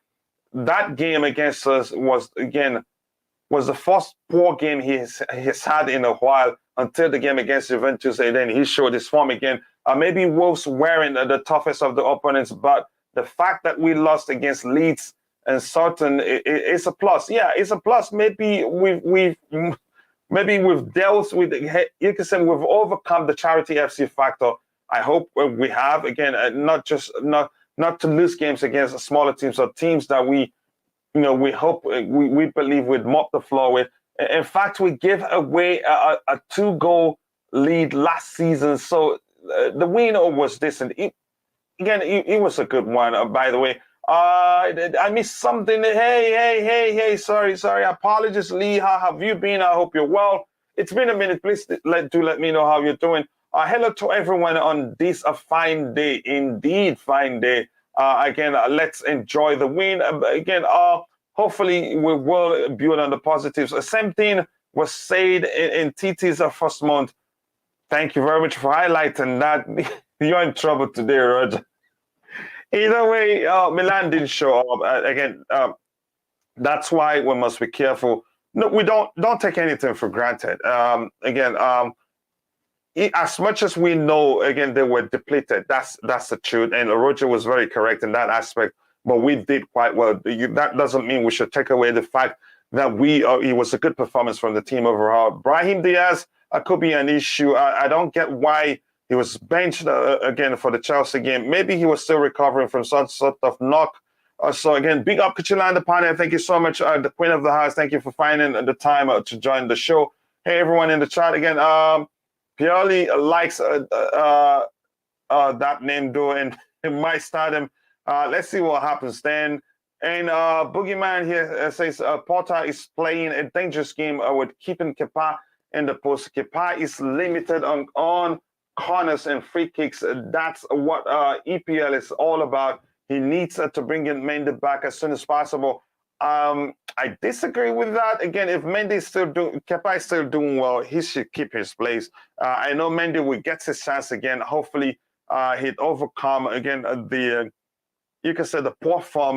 that game against us was the first poor game he's had in a while until the game against Juventus, and then he showed his form again. Maybe Wolves wearing the toughest of the opponents, but the fact that we lost against Leeds and Sutton it's a plus. Yeah, it's a plus. Maybe we've dealt with, you can say we've overcome the charity FC factor. I hope we have again, not to lose games against smaller teams or teams that we hope we believe we'd mop the floor with. In fact, we gave away a 2-goal lead last season, so the win was decent. It was a good one, by the way. I missed something. Hey, sorry. Apologies, Lee. How have you been? I hope you're well. It's been a minute. Please let me know how you're doing. Hello to everyone on this fine day. Indeed, fine day. Let's enjoy the win. Hopefully we will build on the positives. The same thing was said in TT's first month. Thank you very much for highlighting that. You're in trouble today, Roger. Either way, Milan didn't show up. That's why we must be careful. No, we don't take anything for granted. As much as we know, again, they were depleted. That's the truth, and Roger was very correct in that aspect. But we did quite well. That doesn't mean we should take away the fact that it was a good performance from the team overall. Brahim Diaz could be an issue. I don't get why he was benched again for the Chelsea game. Maybe he was still recovering from some sort of knock. So again, big up Kuchilanda Pane. Thank you so much, the Queen of the House. Thank you for finding the time to join the show. Hey, everyone in the chat again. Pioli likes that name though, and it might start him. Let's see what happens then. And Boogeyman here says Porter is playing a dangerous game with keeping Kepa in the post. Kepa is limited on corners and free kicks. That's what EPL is all about. He needs to bring in Mendy back as soon as possible. I disagree with that. Again, if Kepa is still doing well, he should keep his place. I know Mendy will get his chance again. Hopefully, he'd overcome again you can say the poor form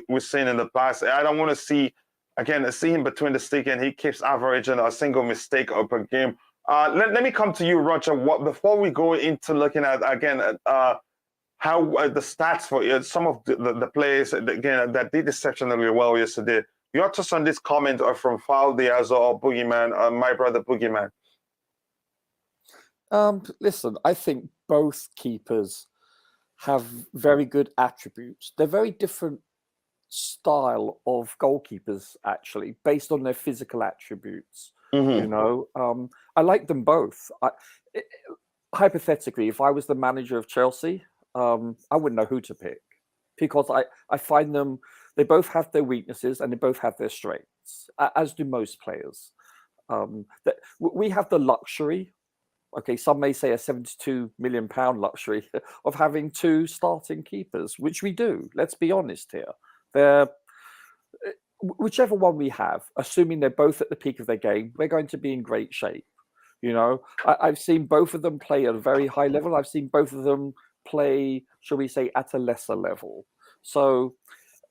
we've seen in the past. I don't want to see him between the stick and he keeps averaging a single mistake per game. Let me come to you, Roger. Before we go into looking at again how the stats for some of the players again that did exceptionally well yesterday. Your thoughts on this comment from Foul Diaz or Boogeyman, my brother Boogeyman? Listen, I think both keepers have very good attributes. They're very different style of goalkeepers, actually, based on their physical attributes. Mm-hmm. I like them both. Hypothetically, if I was the manager of Chelsea, I wouldn't know who to pick because I find them, they both have their weaknesses and they both have their strengths, as do most players. We have the luxury, okay, some may say a £72 million luxury of having two starting keepers, which we do. Let's be honest here. Whichever one we have, assuming they're both at the peak of their game, we're going to be in great shape. I've seen both of them play at a very high level. I've seen both of them play, shall we say, at a lesser level. So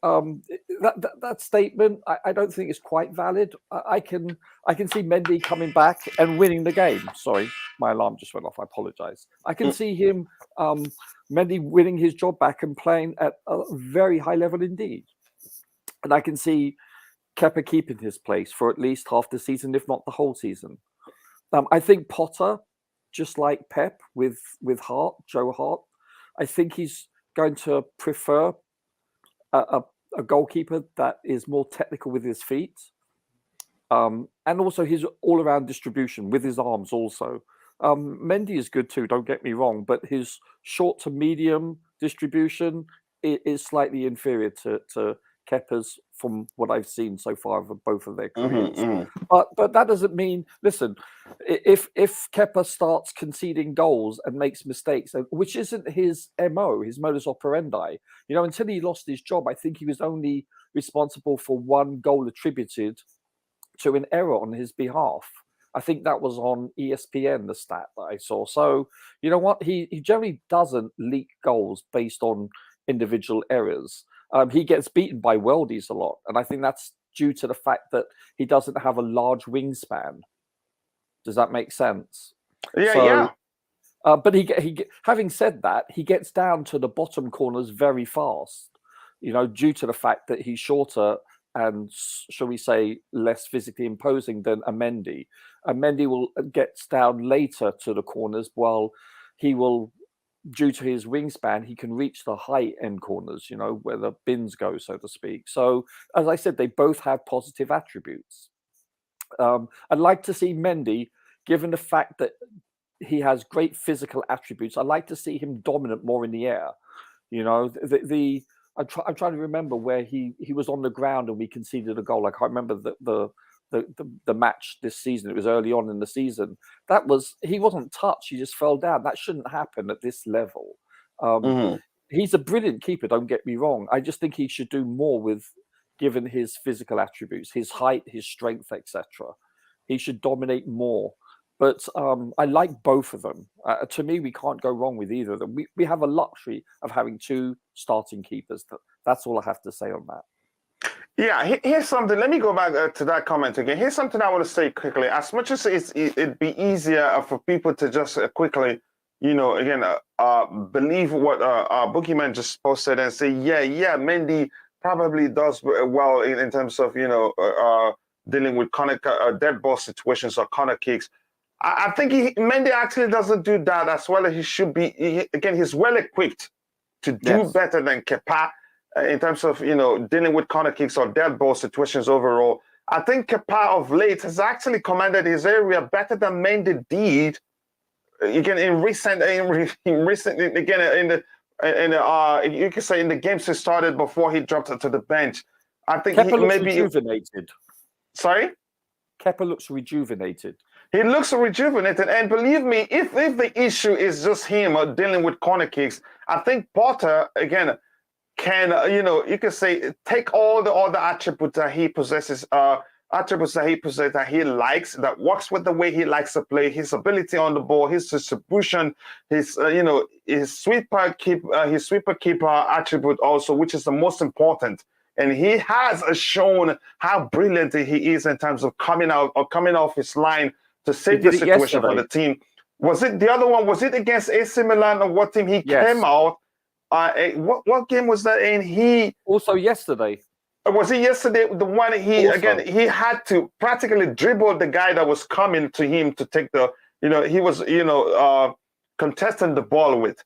that statement, I don't think is quite valid. I can see Mendy coming back and winning the game. Sorry, my alarm just went off. I apologize. I can see him, Mendy, winning his job back and playing at a very high level indeed. And I can see Kepa keeping his place for at least half the season, if not the whole season. I think Potter, just like Pep with Joe Hart, I think he's going to prefer a goalkeeper that is more technical with his feet. And also his all-around distribution with his arms also. Mendy is good too, don't get me wrong, but his short to medium distribution is slightly inferior to Kepa's from what I've seen so far of both of their careers. But that doesn't mean, listen, if Kepa starts conceding goals and makes mistakes, which isn't his MO, his modus operandi, until he lost his job, I think he was only responsible for one goal attributed to an error on his behalf. I think that was on ESPN, the stat that I saw. So, you know what? He generally doesn't leak goals based on individual errors. He gets beaten by worldies a lot. And I think that's due to the fact that he doesn't have a large wingspan. Does that make sense? Yeah. But he having said that, he gets down to the bottom corners very fast, due to the fact that he's shorter and, shall we say, less physically imposing than a Mendy. A Mendy will gets down later to the corners, while he will, due to his wingspan, he can reach the high end corners, where the bins go, so to speak. So, as I said, they both have positive attributes. I'd like to see Mendy, given the fact that he has great physical attributes, I'd like to see him dominant more in the air. I'm trying to remember where he was on the ground and we conceded a goal. I can't remember the match this season. It was early on in the season. He wasn't touched. He just fell down. That shouldn't happen at this level. He's a brilliant keeper. Don't get me wrong. I just think he should do more given his physical attributes, his height, his strength, etc. He should dominate more. But I like both of them. To me, we can't go wrong with either of them. We have a luxury of having two starting keepers. That's all I have to say on that. Yeah, here's something. Let me go back to that comment again. Here's something I want to say quickly. As much as it'd be easier for people to just quickly, believe what our boogeyman just posted and say, yeah, Mendy probably does well in terms of, dealing with dead ball situations or corner kicks. I think Mendy actually doesn't do that as well as he should be. He's well equipped to do better than Kepa in terms of, dealing with corner kicks or dead ball situations overall. I think Kepa of late has actually commanded his area better than Mendy did. Again, you could say in the games he started before he dropped to the bench. I think Kepa looks rejuvenated. Sorry? Kepa looks rejuvenated. He looks rejuvenated, and believe me, if the issue is just him dealing with corner kicks, I think Potter again can you could say take all the other attributes that he possesses, that he likes, that works with the way he likes to play, his ability on the ball, his distribution, his sweeper keeper attribute also, which is the most important. And he has shown how brilliant he is in terms of coming off his line to save the situation for the team. Was it the other one? Was it against AC Milan or what team he came out? What game was that in? He also yesterday. Was it yesterday? The one he had to practically dribble the guy that was coming to him to take the he was contesting the ball with.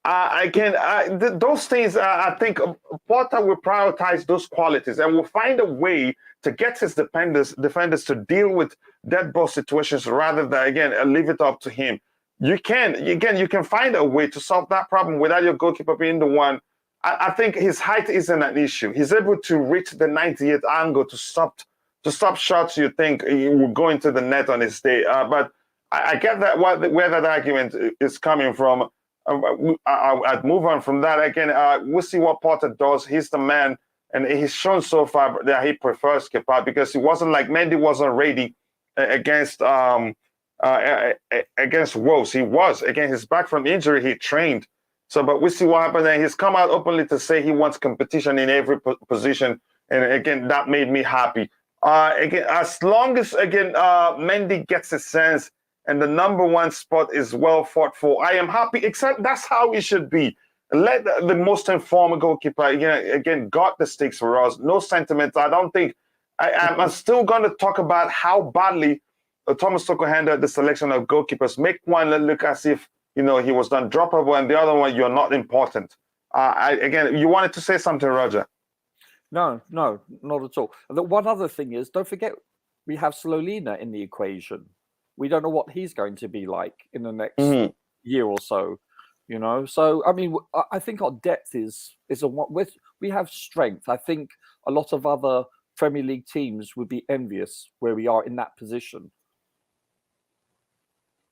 Those things, I think Potter will prioritize those qualities and will find a way to get his defenders to deal with dead ball situations rather than, leave it up to him. You can find a way to solve that problem without your goalkeeper being the one. I think his height isn't an issue. He's able to reach the 98th angle to stop shots you think will go into the net on his day. But I get that where that argument is coming from. I'd move on from that. Again, we'll see what Potter does. He's the man, and he's shown so far that he prefers Kepa because it wasn't like Mendy wasn't ready against Wolves. He was. Again, he's back from injury. He trained. So, but we'll see what happens. And he's come out openly to say he wants competition in every position. And again, that made me happy. Again, as long as Mendy gets a sense and the number one spot is well fought for, I am happy, except that's how it should be. Let the most informed goalkeeper, again, got the stakes for us. No sentiments. I don't think, I'm still going to talk about how badly Thomas Tuchel handled the selection of goalkeepers. Make one look as if, he was done droppable, and the other one, you're not important. Again, you wanted to say something, Roger? No, not at all. And the one other thing is, don't forget, we have Slolina in the equation. We don't know what he's going to be like in the next year or so, you know. So I mean, I think our depth is we have strength. I think a lot of other Premier League teams would be envious where we are in that position.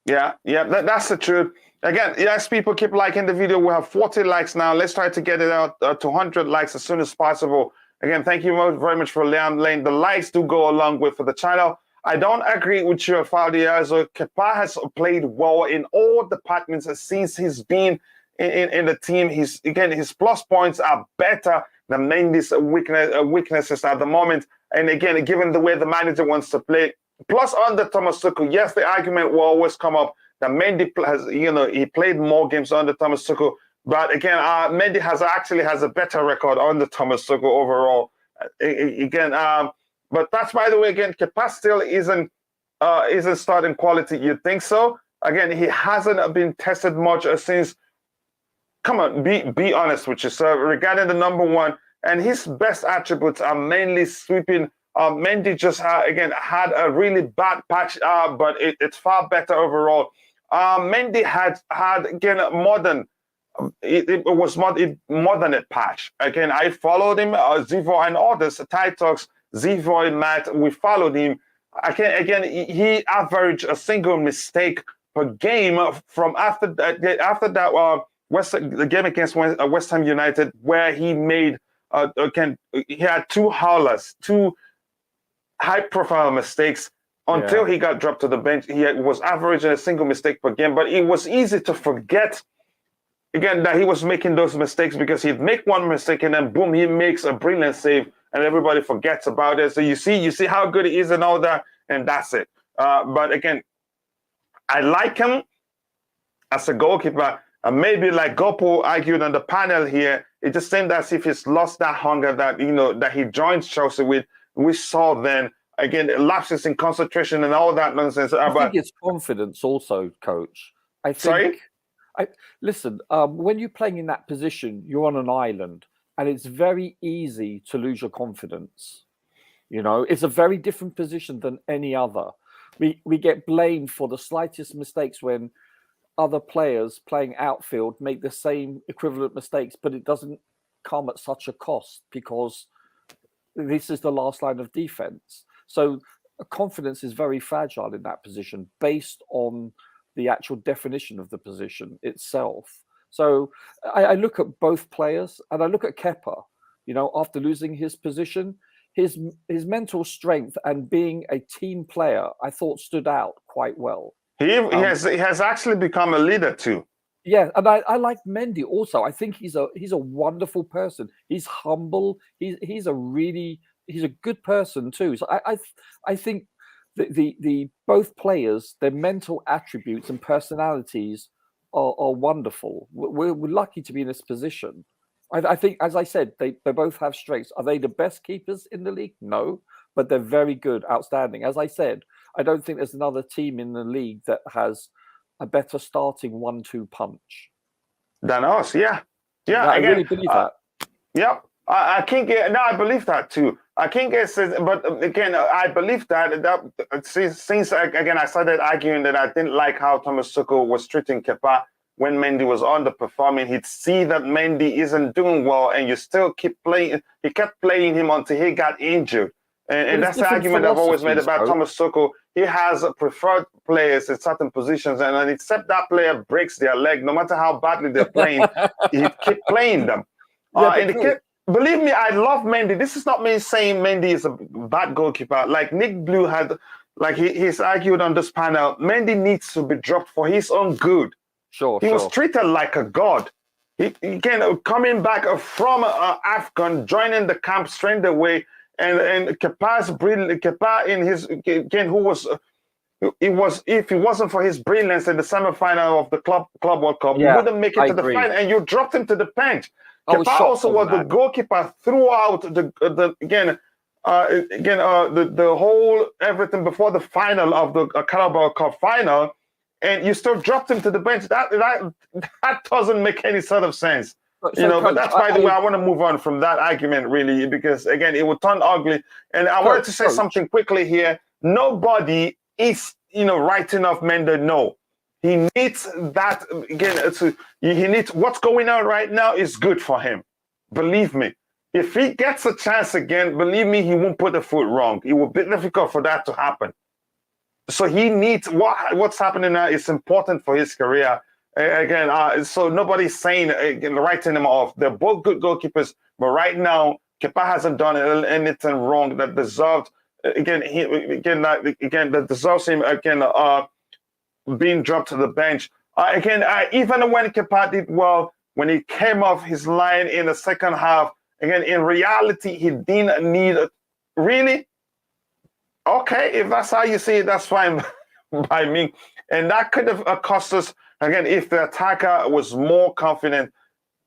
Yeah, that's the truth. Again, yes, people keep liking the video. We have 40 likes now. Let's try to get it out to 100 likes as soon as possible. Again, thank you very much for Liam. The likes do go along with for the channel. I don't agree with you, Faldiazo. Kepa has played well in all departments since he's been in the team. His plus points are better than Mendy's weaknesses at the moment. And again, given the way the manager wants to play, plus under Thomas Tuchel, yes, the argument will always come up that Mendy has, he played more games under Thomas Tuchel. But again, Mendy actually has a better record under Thomas Tuchel overall. But that's, by the way, again, Kepa still isn't starting quality. You think so? Again, he hasn't been tested much since. Come on, be honest with yourself regarding the number one. And his best attributes are mainly sweeping. Mendy just had a really bad patch, but it's far better overall. Mendy had again more than it was more than a patch. Again, I followed him, Zivo and others, Titox, Zivo and Matt. We followed him. He averaged a single mistake per game from after that the game against West Ham United, where he made he had two howlers, two high-profile mistakes until he got dropped to the bench. He was averaging a single mistake per game, but it was easy to forget again that he was making those mistakes because he'd make one mistake and then boom, he makes a brilliant save and everybody forgets about it. So you see how good he is and all that, and that's it. But again, I like him as a goalkeeper. Maybe like Gopo argued on the panel here, it just seemed as if he's lost that hunger that that he joined Chelsea with. We saw then again lapses in concentration and all that nonsense. I think it's confidence also, Coach. I think. Listen, when you're playing in that position, you're on an island, and it's very easy to lose your confidence. It's a very different position than any other. We get blamed for the slightest mistakes when other players playing outfield make the same equivalent mistakes, but it doesn't come at such a cost because this is the last line of defense. So confidence is very fragile in that position based on the actual definition of the position itself. So I look at both players and I look at Kepa, after losing his position, his mental strength and being a team player, I thought stood out quite well. He has actually become a leader too. Yeah, and I like Mendy also. I think he's a wonderful person. He's humble. He's a good person too. So I think the both players, their mental attributes and personalities are wonderful. We're lucky to be in this position. I think, as I said, they both have strengths. Are they the best keepers in the league? No, but they're very good, outstanding. As I said, I don't think there's another team in the league that has a better starting 1-2 punch than us. Yeah. I really believe that. Yep. I can't get. No, I believe that too. I can't get. But again, I believe that since again I started arguing that I didn't like how Thomas Tuchel was treating Kepa when Mendy was underperforming. He'd see that Mendy isn't doing well, and you still keep playing. He kept playing him until he got injured. And that's the argument I've always made about Thomas Tuchel. He has preferred players in certain positions, and except that player breaks their leg, no matter how badly they're playing, he keep playing them. Believe me, I love Mendy. This is not me saying Mendy is a bad goalkeeper. Like Nick Blue had, he's argued on this panel, Mendy needs to be dropped for his own good. He was treated like a god. He coming back from Afghan, joining the camp straight away. And Kepa's brilliant. Kepa in his if it wasn't for his brilliance in the semi-final of the Club World Cup, he wouldn't make it to the final, and you dropped him to the bench. Kepa also was the goalkeeper throughout the whole everything before the final of the Carabao Cup final, and you still dropped him to the bench. That doesn't make any sort of sense. But that's by the way, I want to move on from that argument, really, because again, it would turn ugly. And I wanted to say something quickly here. nobody is, writing off Mendy. No, he needs that again. He needs what's going on right now is good for him. Believe me. If he gets a chance again, believe me, he won't put the foot wrong. It will be difficult for that to happen. So he needs what's happening now is important for his career. Again, so nobody's saying writing him off. They're both good goalkeepers, but right now Kepa hasn't done anything wrong that deserved that deserves him being dropped to the bench. Even when Kepa did well, when he came off his line in the second half, again, in reality, he didn't need it. Really? Okay, if that's how you see it, that's fine by me. And that could have cost us, again, if the attacker was more confident.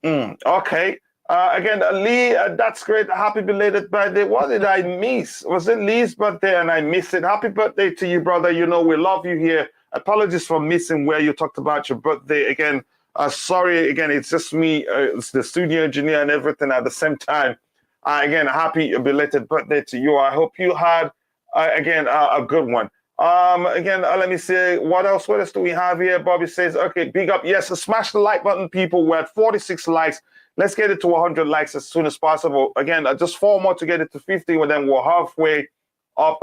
Okay. Again, Lee, that's great. Happy belated birthday. What did I miss? Was it Lee's birthday and I missed it? Happy birthday to you, brother. We love you here. Apologies for missing where you talked about your birthday. Again, sorry, again, it's just me, it's the studio engineer and everything at the same time. Again, happy belated birthday to you. I hope you had, a good one. Let me see, what else do we have here? Bobby says, okay, big up. Yes, smash the like button, people. We're at 46 likes. Let's get it to 100 likes as soon as possible. Again, just 4 more to get it to 50, and then we're halfway up,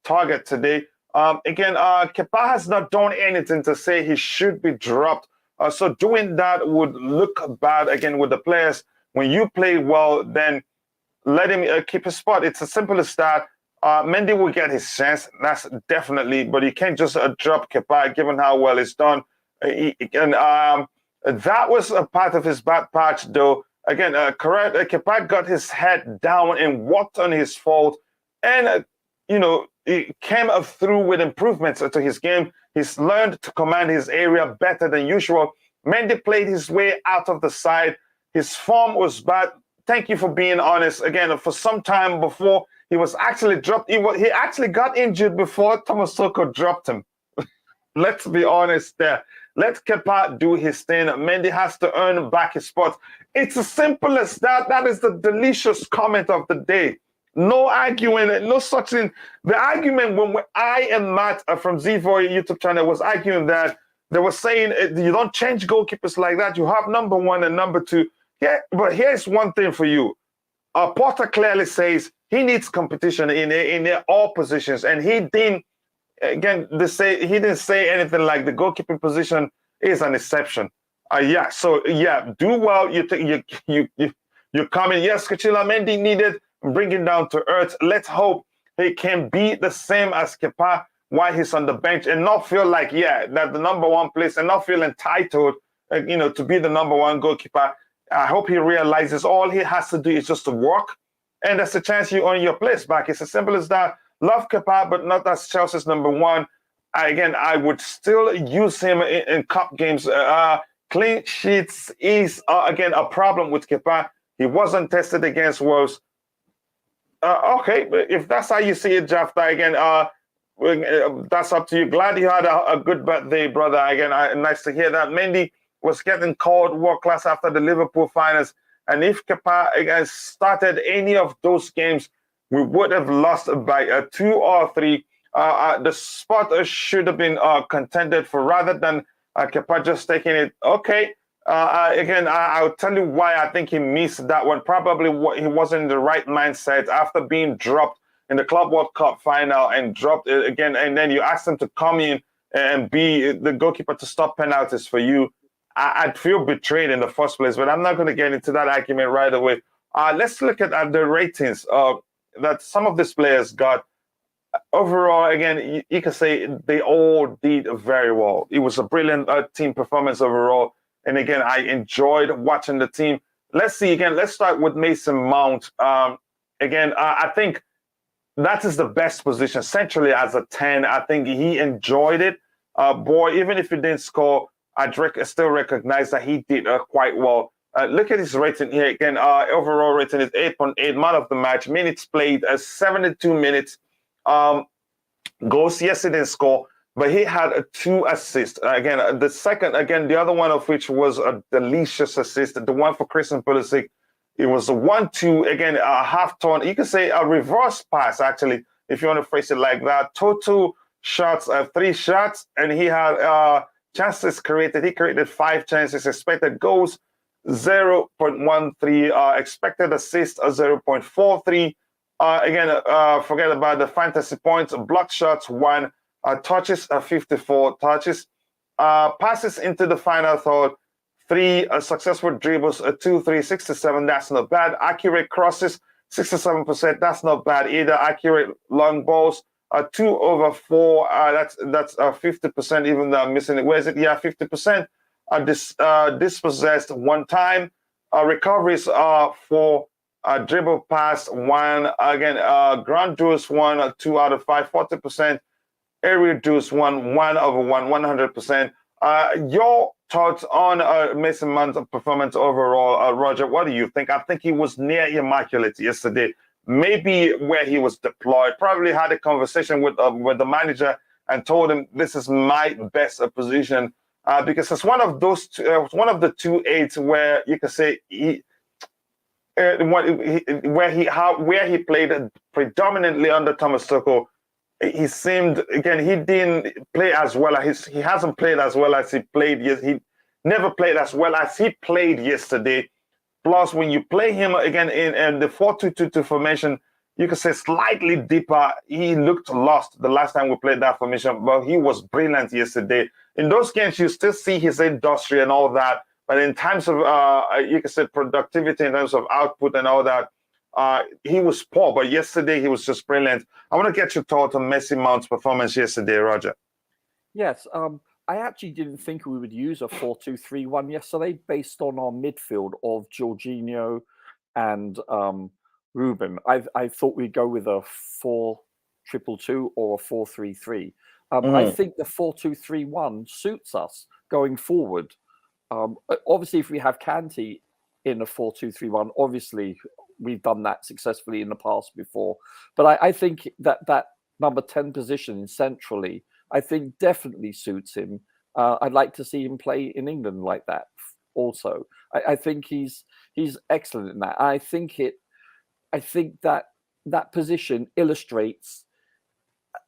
target today. Kepa has not done anything to say he should be dropped. So doing that would look bad, again, with the players. When you play well, then let him keep his spot. It's as simple as that. Mendy will get his chance, that's definitely, but you can't just drop Kepa given how well it's done. That was a part of his bad patch, though. Again, correct. Kepa got his head down and worked on his fault, and he came through with improvements to his game. He's learned to command his area better than usual. Mendy played his way out of the side. His form was bad. Thank you for being honest. Again, for some time before he was actually dropped, he actually got injured before Thomas Tuchel dropped him. Let's be honest there. Let Kepa do his thing. Mendy has to earn back his spot. It's as simple as that. That is the delicious comment of the day. No arguing, no such thing. The argument when I and Matt from Z4 YouTube channel was arguing that they were saying you don't change goalkeepers like that. You have number 1 and number 2. Yeah, but here's one thing for you. Porter clearly says he needs competition in all positions, and he didn't. Again, he didn't say anything like the goalkeeping position is an exception. Do well. You come in. Yes, Kachila Mendy needed bringing down to earth. Let's hope he can be the same as Kepa while he's on the bench and not feel like that the number 1 place and not feel entitled, to be the number 1 goalkeeper. I hope he realizes all he has to do is just to work, and there's a chance you earn your place back. It's as simple as that. Love Kepa, but not as Chelsea's number 1. I would still use him in cup games. Clean sheets is, again, a problem with Kepa. He wasn't tested against Wolves. Okay, but if that's how you see it, Jafta, again, that's up to you. Glad you had a good birthday, brother. Again, nice to hear that. Mendy was getting called world class after the Liverpool finals. And if Kepa again started any of those games, we would have lost by 2 or 3. The spot should have been contended for rather than Kepa just taking it. Okay. I'll tell you why I think he missed that one. Probably he wasn't in the right mindset after being dropped in the Club World Cup final and dropped it again. And then you asked him to come in and be the goalkeeper to stop penalties for you. I'd feel betrayed in the first place, but I'm not going to get into that argument right away. Let's look at the ratings that some of these players got. Overall, again, you can say they all did very well. It was a brilliant team performance overall. And again, I enjoyed watching the team. Let's see, again, let's start with Mason Mount. I think that is the best position, centrally as a 10. I think he enjoyed it. Even if he didn't score, I still recognize that he did quite well. Look at his rating here. Again, overall rating is 8.8. Man of the match. Minutes played, 72 minutes. Goals, yes, he didn't score, but he had 2 assists. The other one of which was a delicious assist. The one for Christian Pulisic, it was a 1-2, again, a half turn. You could say a reverse pass, actually. if you want to phrase it like that. Total shots, 3 shots, and he had chances created. He created 5 chances. Expected goals 0.13. Expected assists 0.43. Forget about the fantasy points. Blocked shots 1. Touches 54 touches. Passes into the final third 3. Successful dribbles 2, 3, 67. That's not bad. Accurate crosses 67%. That's not bad either. Accurate long balls 2 over 4. That's 50%. Even though I'm missing it. Where is it? Yeah, 50%. Dispossessed 1 time. Recoveries 4. Dribble pass 1. Again, ground duels 1. 2 out of 5. 40%. Aerial duels 1. 1 over 1. 100%. Your thoughts on Mason Mount's performance overall, Roger? What do you think? I think he was near immaculate yesterday. Maybe where he was deployed. Probably had a conversation with the manager and told him this is my best position because it's one of those one of the 2 8s where you can say where he played predominantly under Thomas Tuchel. He seemed, again, he didn't play as well as he hasn't played as well as he played. He never played as well as he played yesterday. Plus, when you play him again in the 4-2-2-2 formation, you can say slightly deeper. He looked lost the last time we played that formation, but he was brilliant yesterday. In those games, you still see his industry and all that. But in terms of, you can say productivity, in terms of output and all that, he was poor. But yesterday, he was just brilliant. I want to get your thoughts on Mason Mount's performance yesterday, Roger. Yes, I actually didn't think we would use a 4-2-3-1 yesterday based on our midfield of Jorginho and Ruben. I thought we'd go with a 4-2-2-2 or a 4-3-3. I think the 4-2-3-1 suits us going forward. Obviously, if we have Kanté in a 4-2-3-1, obviously we've done that successfully in the past before. But I think that number 10 position centrally, I think definitely suits him. I'd like to see him play in England like that also. I think he's excellent in that. I think that position illustrates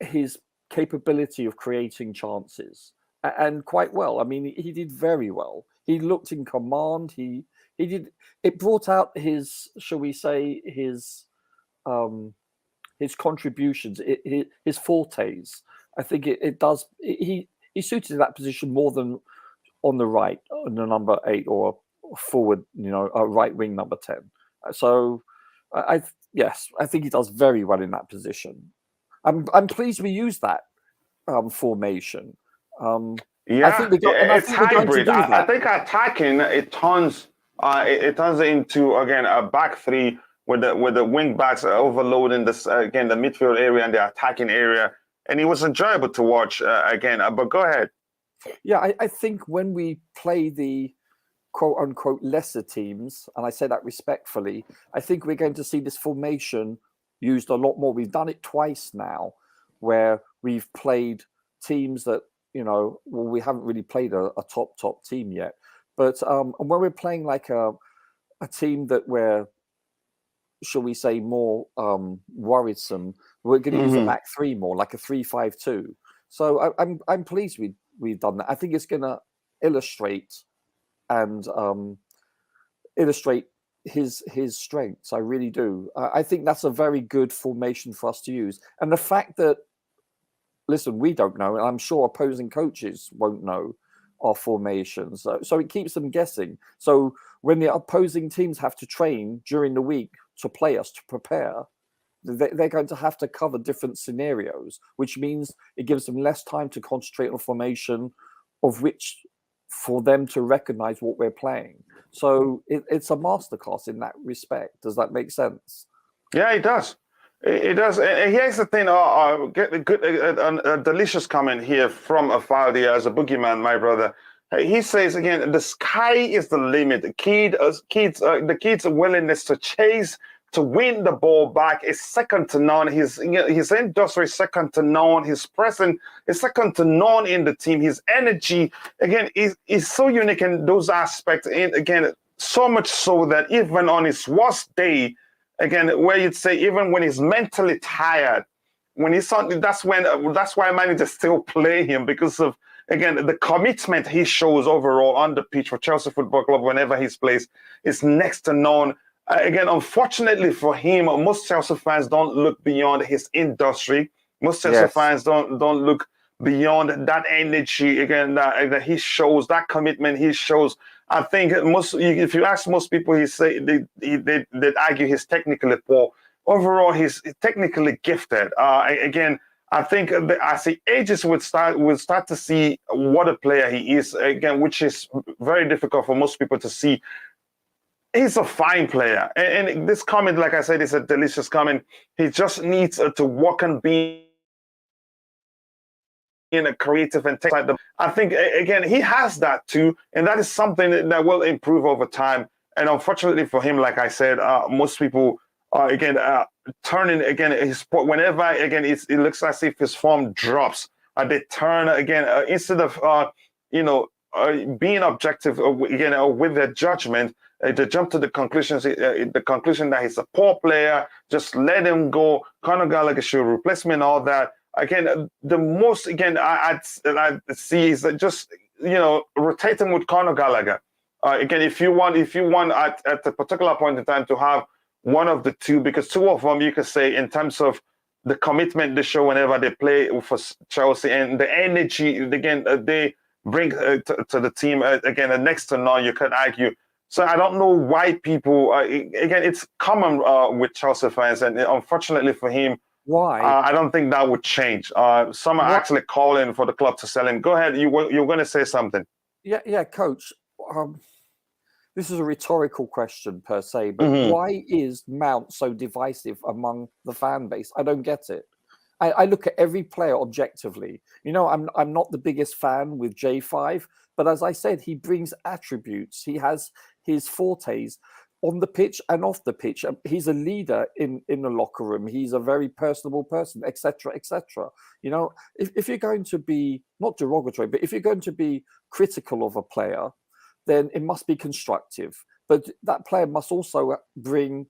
his capability of creating chances, and quite well. I mean, he did very well. He looked in command. He did. It brought out his, shall we say, his contributions, his fortes. I think it does. He suited that position more than on the right, on the number 8 or forward, a right wing number 10. So I think he does very well in that position. I'm pleased we used that formation. I think it's hybrid. I think attacking it turns into again a back 3 with the wing backs overloading this again the midfield area and the attacking area, and it was enjoyable to watch again. But go ahead. Yeah, I think when we play the quote unquote lesser teams, and I say that respectfully, I think we're going to see this formation used a lot more. We've done it twice now, where we've played teams that we haven't really played a top team yet. But when we're playing like a team that we're, shall we say, more worrisome, we're going to use a back 3 more, like a 3-5-2. So I'm pleased we've done that. I think it's going to illustrate his strengths. I really do. I think that's a very good formation for us to use. And the fact that, listen, we don't know, and I'm sure opposing coaches won't know our formations. So it keeps them guessing. So when the opposing teams have to train during the week to play us, to prepare, they're going to have to cover different scenarios, which means it gives them less time to concentrate on formation, of which for them to recognize what we're playing. So it's a masterclass in that respect. Does that make sense? Yeah, it does. It does. And here's the thing. Get a delicious comment here from Afaldi as a boogeyman, my brother. He says again, the sky is the limit. The kid's willingness to chase, to win the ball back is second to none. His industry is second to none. His presence is second to none in the team. His energy, again, is so unique in those aspects. And again, so much so that even on his worst day, again, where you'd say even when he's mentally tired, when he's on, that's why managers still play him, because of, again, the commitment he shows overall on the pitch for Chelsea Football Club whenever he's plays is next to none. Again, unfortunately for him, most Chelsea fans don't look beyond his industry. Most Chelsea fans don't look beyond that energy, again, that he shows, that commitment he shows. I think if you ask most people, they'd argue he's technically poor. Overall, he's technically gifted. Again, I think as he ages, we'll start to see what a player he is, again, which is very difficult for most people to see. He's a fine player. And this comment, like I said, is a delicious comment. He just needs to work on being a creative and tech. I think, again, he has that too. And that is something that will improve over time. And unfortunately for him, like I said, most people, turning, again, whenever, again, it looks as if his form drops, they turn, again, instead of, being objective, again, with their judgment, to jump to the conclusion that he's a poor player, just let him go. Conor Gallagher should replace me and all that. Again, the most, again, I'd see is that just, rotate him with Conor Gallagher. Again, if you want at a particular point in time to have one of the two, because two of them, you could say, in terms of the commitment they show whenever they play for Chelsea and the energy, again, they bring to the team, again, next to none, you could argue. So I don't know why people, again, it's common with Chelsea fans, and unfortunately for him, why? I don't think that would change. Some are actually calling for the club to sell him. Go ahead, you're going to say something. Yeah, Coach. This is a rhetorical question per se, but why is Mount so divisive among the fan base? I don't get it. I look at every player objectively. I'm not the biggest fan with J5, but as I said, he brings attributes. He has his fortes on the pitch and off the pitch. He's a leader in the locker room. He's a very personable person, etc., etc. If you're going to be not derogatory, but if you're going to be critical of a player, then it must be constructive. But that player must also bring.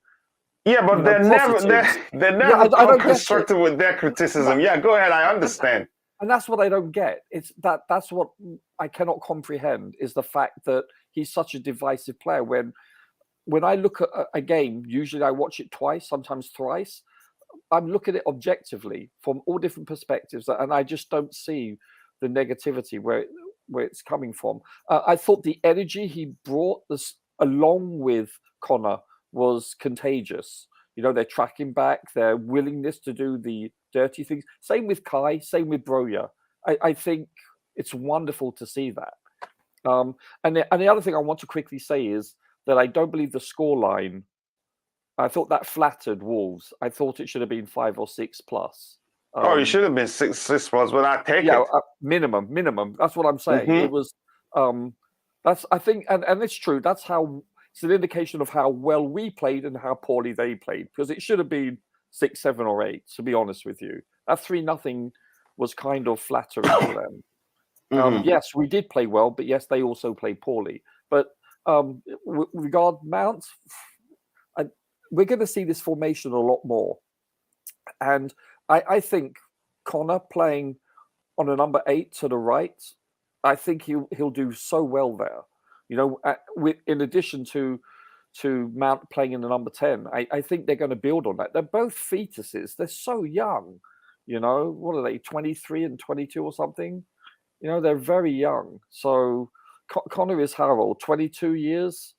Yeah, but they're never constructive with their criticism. Yeah, go ahead. I understand. And that's what I don't get. That's what I cannot comprehend, is the fact that he's such a divisive player. When I look at a game, usually I watch it twice, sometimes thrice. I'm looking at it objectively from all different perspectives, and I just don't see the negativity where it's coming from. I thought the energy he brought this along with Connor was contagious. They're tracking back, their willingness to do the dirty things. Same with Kai, same with Broja. I think it's wonderful to see that. And the other thing I want to quickly say is that I don't believe the scoreline. I thought that flattered Wolves. I thought it should have been 5 or 6 plus. It should have been 6 plus, but I take it. Minimum. That's what I'm saying. It was. That's, I think, and it's true. That's how. It's an indication of how well we played and how poorly they played, because it should have been 6, 7, or 8. To be honest with you, that 3-0 was kind of flattering to them. Yes, we did play well, but yes, they also played poorly. But regard Mount, we're going to see this formation a lot more, and I think Connor playing on a number 8 to the right, I think he'll do so well there. In addition to Mount playing in the number 10, I think they're going to build on that. They're both fetuses. They're so young. What are they, 23 and 22 or something? They're very young. So Connor is how old? 22 years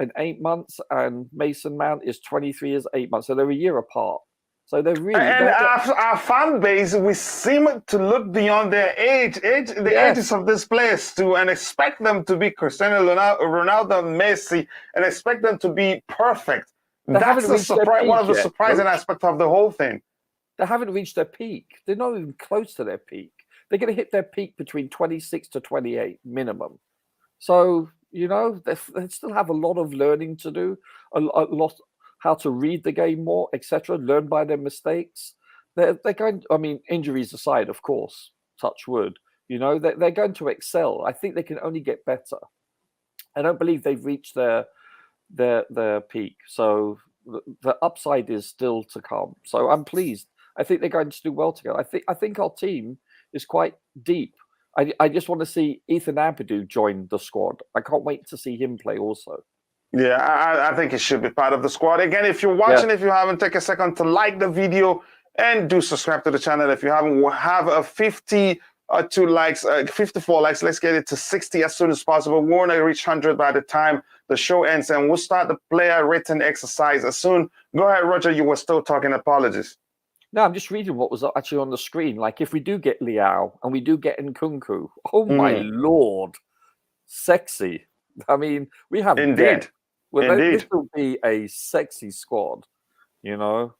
and 8 months, and Mason Mount is 23 years, 8 months. So they're a year apart. So they're really. And our fan base, we seem to look beyond their ages of these players too, and expect them to be Cristiano Ronaldo and Messi, and expect them to be perfect. That's the surprise. One of the surprising aspects of the whole thing. They haven't reached their peak. They're not even close to their peak. They're going to hit their peak between 26 to 28 minimum. So they still have a lot of learning to do. A lot. How to read the game more, etc. Learn by their mistakes. They're going. Injuries aside, of course, touch wood. They're going to excel. I think they can only get better. I don't believe they've reached their peak. So the upside is still to come. So I'm pleased. I think they're going to do well together. I think our team is quite deep. I just want to see Ethan Ampadu join the squad. I can't wait to see him play also. Yeah, I think he should be part of the squad. Again, if you're watching, if you haven't, take a second to like the video and do subscribe to the channel. If you haven't, we'll have a 52 likes, 54 likes. Let's get it to 60 as soon as possible. We want to reach 100 by the time the show ends, and we'll start the player rating exercise as soon. Go ahead, Roger. You were still talking. Apologies. No, I'm just reading what was actually on the screen. Like, if we do get Liao and we do get Nkunku, oh my Lord, sexy. I mean, we have Indeed. Well, this will be a sexy squad, you know.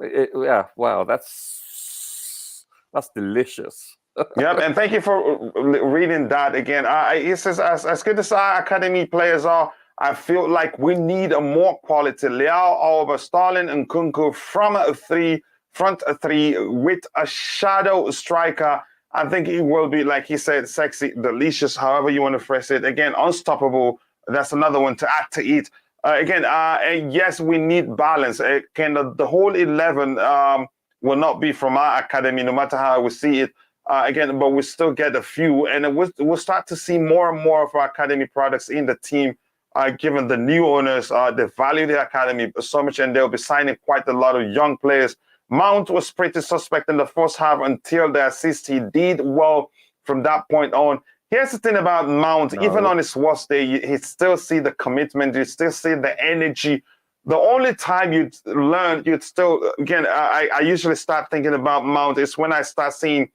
Yeah, wow, that's delicious. Yep, and thank you for reading that again. It says, as good as our academy players are, I feel like we need a more quality Liao over Sterling and Nkunku from front three with a shadow striker. I think it will be, like he said, sexy, delicious, however you want to phrase it. Again, unstoppable. That's another one to add to it. Again, yes, we need balance. The whole 11 will not be from our academy, no matter how we see it. Again, but we still get a few, and we'll start to see more and more of our academy products in the team, given the new owners. They value the academy so much, and they'll be signing quite a lot of young players. Mount was pretty suspect in the first half until the assist. He did well from that point on. Here's the thing about Mount. Even on his worst day, you still see the commitment. You still see the energy. The only time you'd still, again, I usually start thinking about Mount is when I start seeing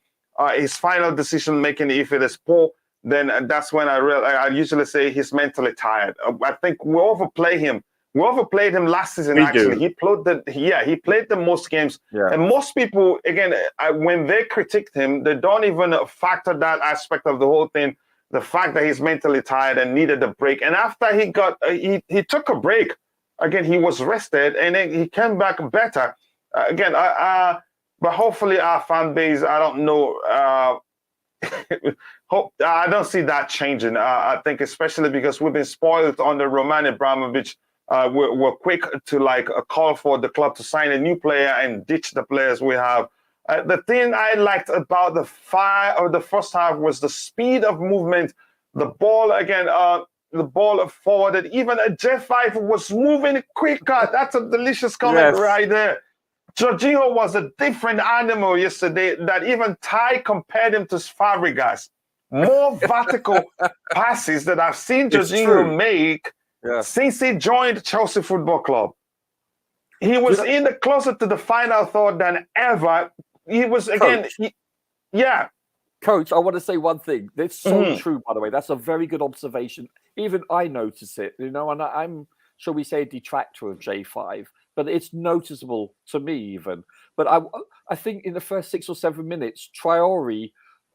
his final decision making. If it is poor, then that's when I usually say he's mentally tired. I think we overplay him. We overplayed him last season. He played the most games. Yeah. And most people, again, when they critique him, they don't even factor that aspect of the whole thing. The fact that he's mentally tired and needed a break. And after he got, he took a break. Again, he was rested and then he came back better. But hopefully our fan base, I don't know. I don't see that changing. I think especially because we've been spoiled under Roman Abramovich. We're quick to call for the club to sign a new player and ditch the players we have. The thing I liked about the first half was the speed of movement. The ball again, the ball forwarded. Even a J5 was moving quicker. That's a delicious comment right there. Jorginho was a different animal yesterday. That even Ty compared him to Fabregas. More vertical passes that I've seen Jorginho make. Yeah. Since he joined Chelsea Football Club, he was closer to the final third than ever. He was again, Coach, I want to say one thing. That's so true, by the way. That's a very good observation. Even I notice it, you know, and I'm, shall we say, a detractor of J5, but it's noticeable to me even. But I think in the first 6 or 7 minutes, Traore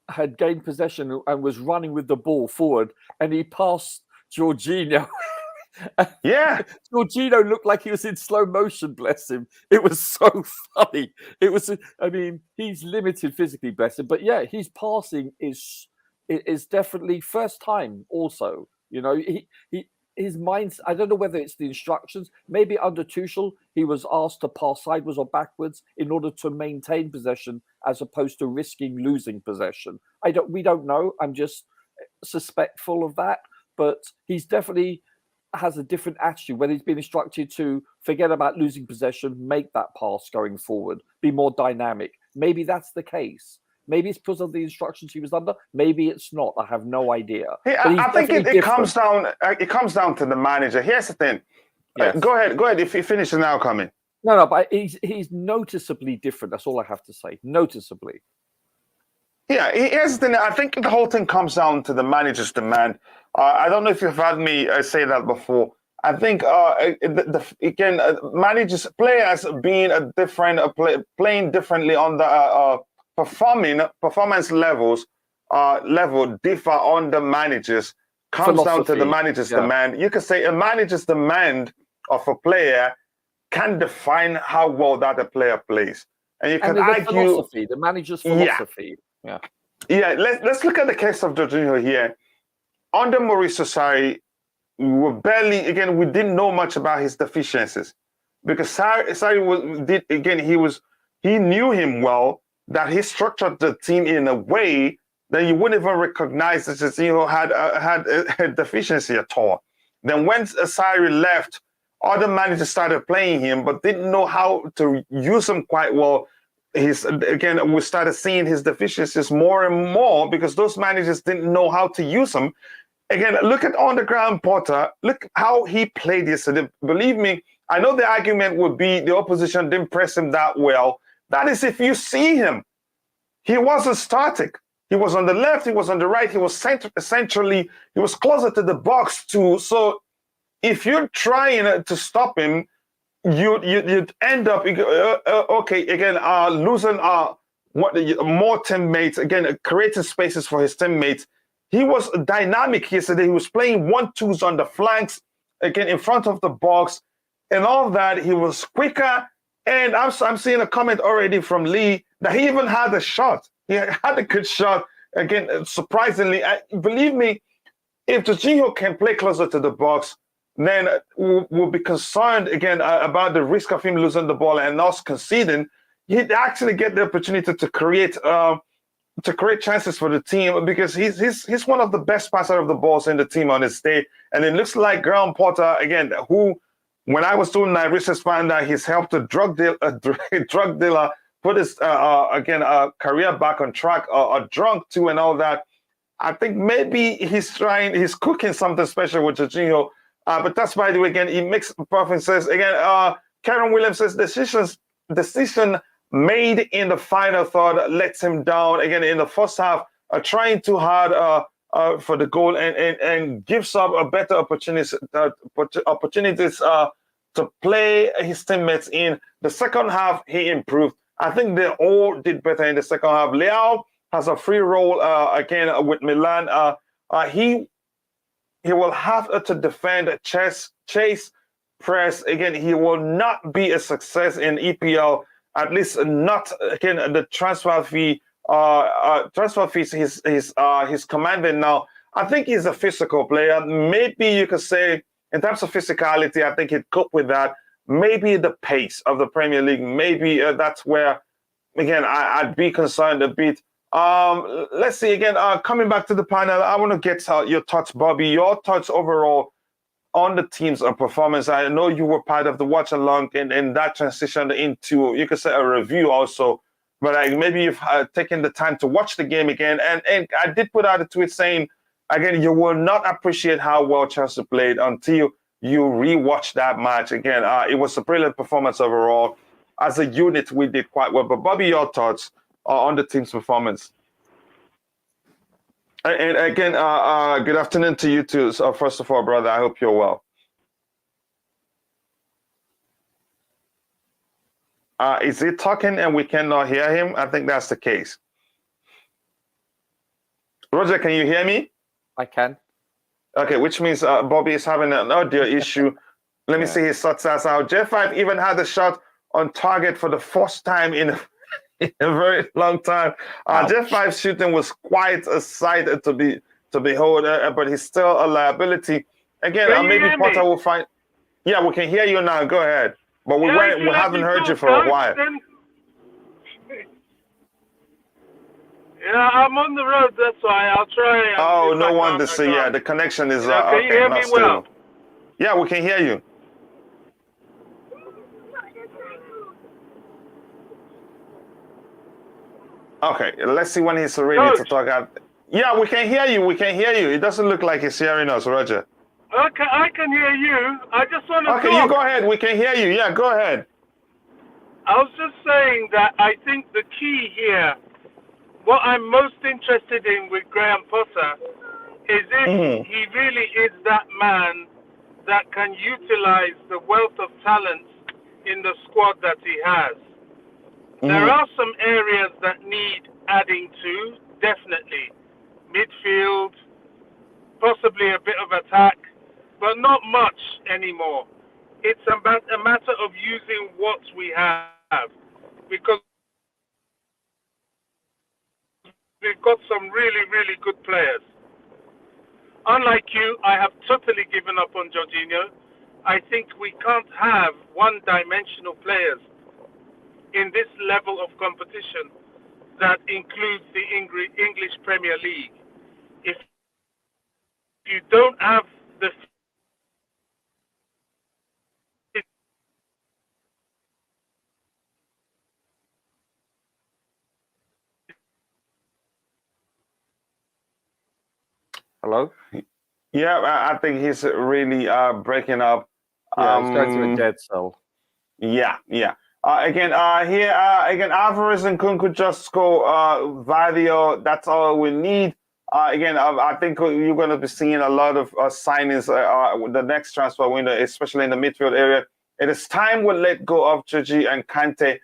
had gained possession and was running with the ball forward, and he passed Jorginho. Yeah, Jorginho looked like he was in slow motion. Bless him. It was so funny. It was. I mean, he's limited physically, bless him. But yeah, his passing is definitely first time. Also, you know, his mindset. I don't know whether it's the instructions. Maybe under Tuchel, he was asked to pass sideways or backwards in order to maintain possession, as opposed to risking losing possession. We don't know. I'm just suspectful of that. But he's definitely has a different attitude when he's been instructed to forget about losing possession, make that pass going forward, be more dynamic. Maybe that's the case. Maybe it's because of the instructions he was under. Maybe it's not. I have no idea. Yeah, I think it comes down. It comes down to the manager. Here's the thing. Yes. Go ahead. If you finish now, coming. No, but he's noticeably different. That's all I have to say. Noticeably. Yeah, here's the thing. I think the whole thing comes down to the manager's demand. I don't know if you've heard me say that before. I think managers, players being a different, playing differently on the performance levels level differ on the managers. Comes down to the manager's demand. You could say a manager's demand of a player can define how well that a player plays, and you can argue the manager's philosophy. Yeah. Let's look at the case of Jorginho here. Under Mauricio Sarri, we didn't know much about his deficiencies because Sarri he was he knew him well, that he structured the team in a way that you wouldn't even recognize that Jorginho had a deficiency at all. Then when Sarri left, other managers started playing him, but didn't know how to use him quite well. Again, we started seeing his deficiencies more and more because those managers didn't know how to use him. Again, look at on the ground Potter. Look how he played yesterday. Believe me, I know the argument would be the opposition didn't press him that well. That is if you see him. He wasn't static. He was on the left, he was on the right, he was centrally, he was closer to the box too. So if you're trying to stop him, you'd end up losing more teammates, again creating spaces for his teammates. He was dynamic yesterday. He was playing 1-2s on the flanks, again in front of the box, and all that. He was quicker, and I'm seeing a comment already from Lee that he even had a shot. He had a good shot. Again, surprisingly, believe me, if Jorginho can play closer to the box, then we'll be concerned again about the risk of him losing the ball and us conceding. He'd actually get the opportunity to create chances for the team because he's one of the best passer of the balls in the team on his day. And it looks like Graham Potter, again, who, when I was doing my research, found that he's helped a drug dealer put his career back on track, or drunk too, and all that. I think maybe he's cooking something special with Jorginho. But that's, by the way, again, he makes perfect sense. Again, Karen Williams says decision made in the final third lets him down. Again, in the first half, trying too hard for the goal and gives up a better opportunities to play his teammates in. The second half, he improved. I think they all did better in the second half. Leao has a free role again with Milan. He will have to defend, chase, press. Again, he will not be a success in EPL. At least not again the transfer fee. Transfer fees he's commanding now. I think he's a physical player. Maybe you could say in terms of physicality, I think he'd cope with that. Maybe the pace of the Premier League. Maybe that's where again I'd be concerned a bit. Let's see again. Coming back to the panel, I want to get your thoughts, Bobby. Your thoughts overall on the team's performance. I know you were part of the watch along and that transitioned into, you could say, a review also. But maybe you've taken the time to watch the game again. And I did put out a tweet saying, again, you will not appreciate how well Chelsea played until you rewatch that match again. It was a brilliant performance overall. As a unit, we did quite well. But Bobby, your thoughts on the team's performance? And again, good afternoon to you too. So first of all, brother, I hope you're well. Is he talking and we cannot hear him? I think that's the case. Roger, can you hear me? I can. Okay, which means Bobby is having an audio issue. Let me see his thoughts out. J5 even had a shot on target for the first time in a very long time. J5's shooting was quite a sight to behold, but he's still a liability. Again, maybe Potter will find. Yeah, we can hear you now. Go ahead. But we haven't heard you for a while. Yeah, I'm on the road. That's why I'll try. Oh, no wonder. So yeah, the connection is. Can you hear me well? Yeah, we can hear you. Okay, let's see when he's ready to talk. Yeah, we can hear you. We can hear you. It doesn't look like he's hearing us, Roger. Okay, I can hear you. I just want to. Okay, you go ahead. We can hear you. Yeah, go ahead. I was just saying that I think the key here, what I'm most interested in with Graham Potter, is if he really is that man that can utilize the wealth of talent in the squad that he has. There are some areas that need adding to, definitely. Midfield, possibly a bit of attack, but not much anymore. It's a matter of using what we have, because we've got some really, really good players. Unlike you, I have totally given up on Jorginho. I think we can't have one-dimensional players. in this level of competition that includes the English Premier League. If you don't have the Hello? Yeah, I think he's really breaking up. Yeah, he's going through a dead cell. Yeah. Again, Alvarez and Kunku just go Vadio. That's all we need. Again, I think you're going to be seeing a lot of signings with the next transfer window, especially in the midfield area. It is time we let go of Joji and Kante.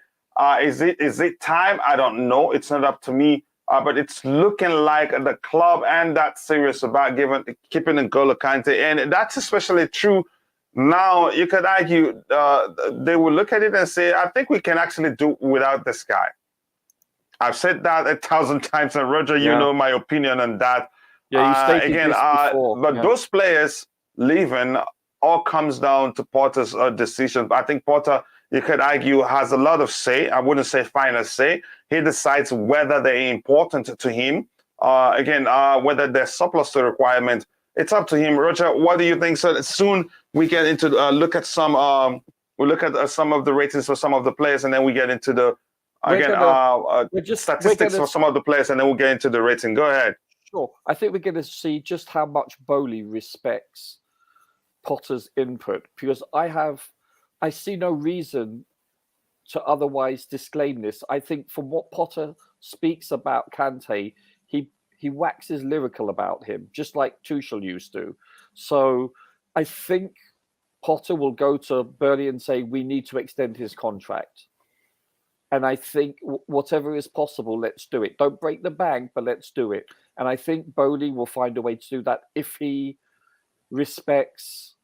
Is it time? I don't know. It's not up to me. But it's looking like the club and that serious about keeping N'Golo Kante, and that's especially true. Now, you could argue they will look at it and say, I think we can actually do without this guy. I've said that 1,000 times, and Roger, you know my opinion on that. Yeah, you stated again, this before. But those players leaving all comes down to Potter's decision. I think Potter, you could argue, has a lot of say. I wouldn't say final say. He decides whether they're important to him. Whether they're surplus to requirement. It's up to him. Roger, what do you think? So soon we get into look at some some of the ratings for some of the players, and then we get into the statistics for some of the players, and then we'll get into the rating. Go ahead. Sure. I think we're going to see just how much Bowley respects Potter's input, because I see no reason to otherwise disclaim this. I think from what Potter speaks about Kante, he waxes lyrical about him, just like Tuchel used to. So I think Potter will go to Burnley and say, we need to extend his contract. And I think whatever is possible, let's do it. Don't break the bank, but let's do it. And I think Bowley will find a way to do that if he respects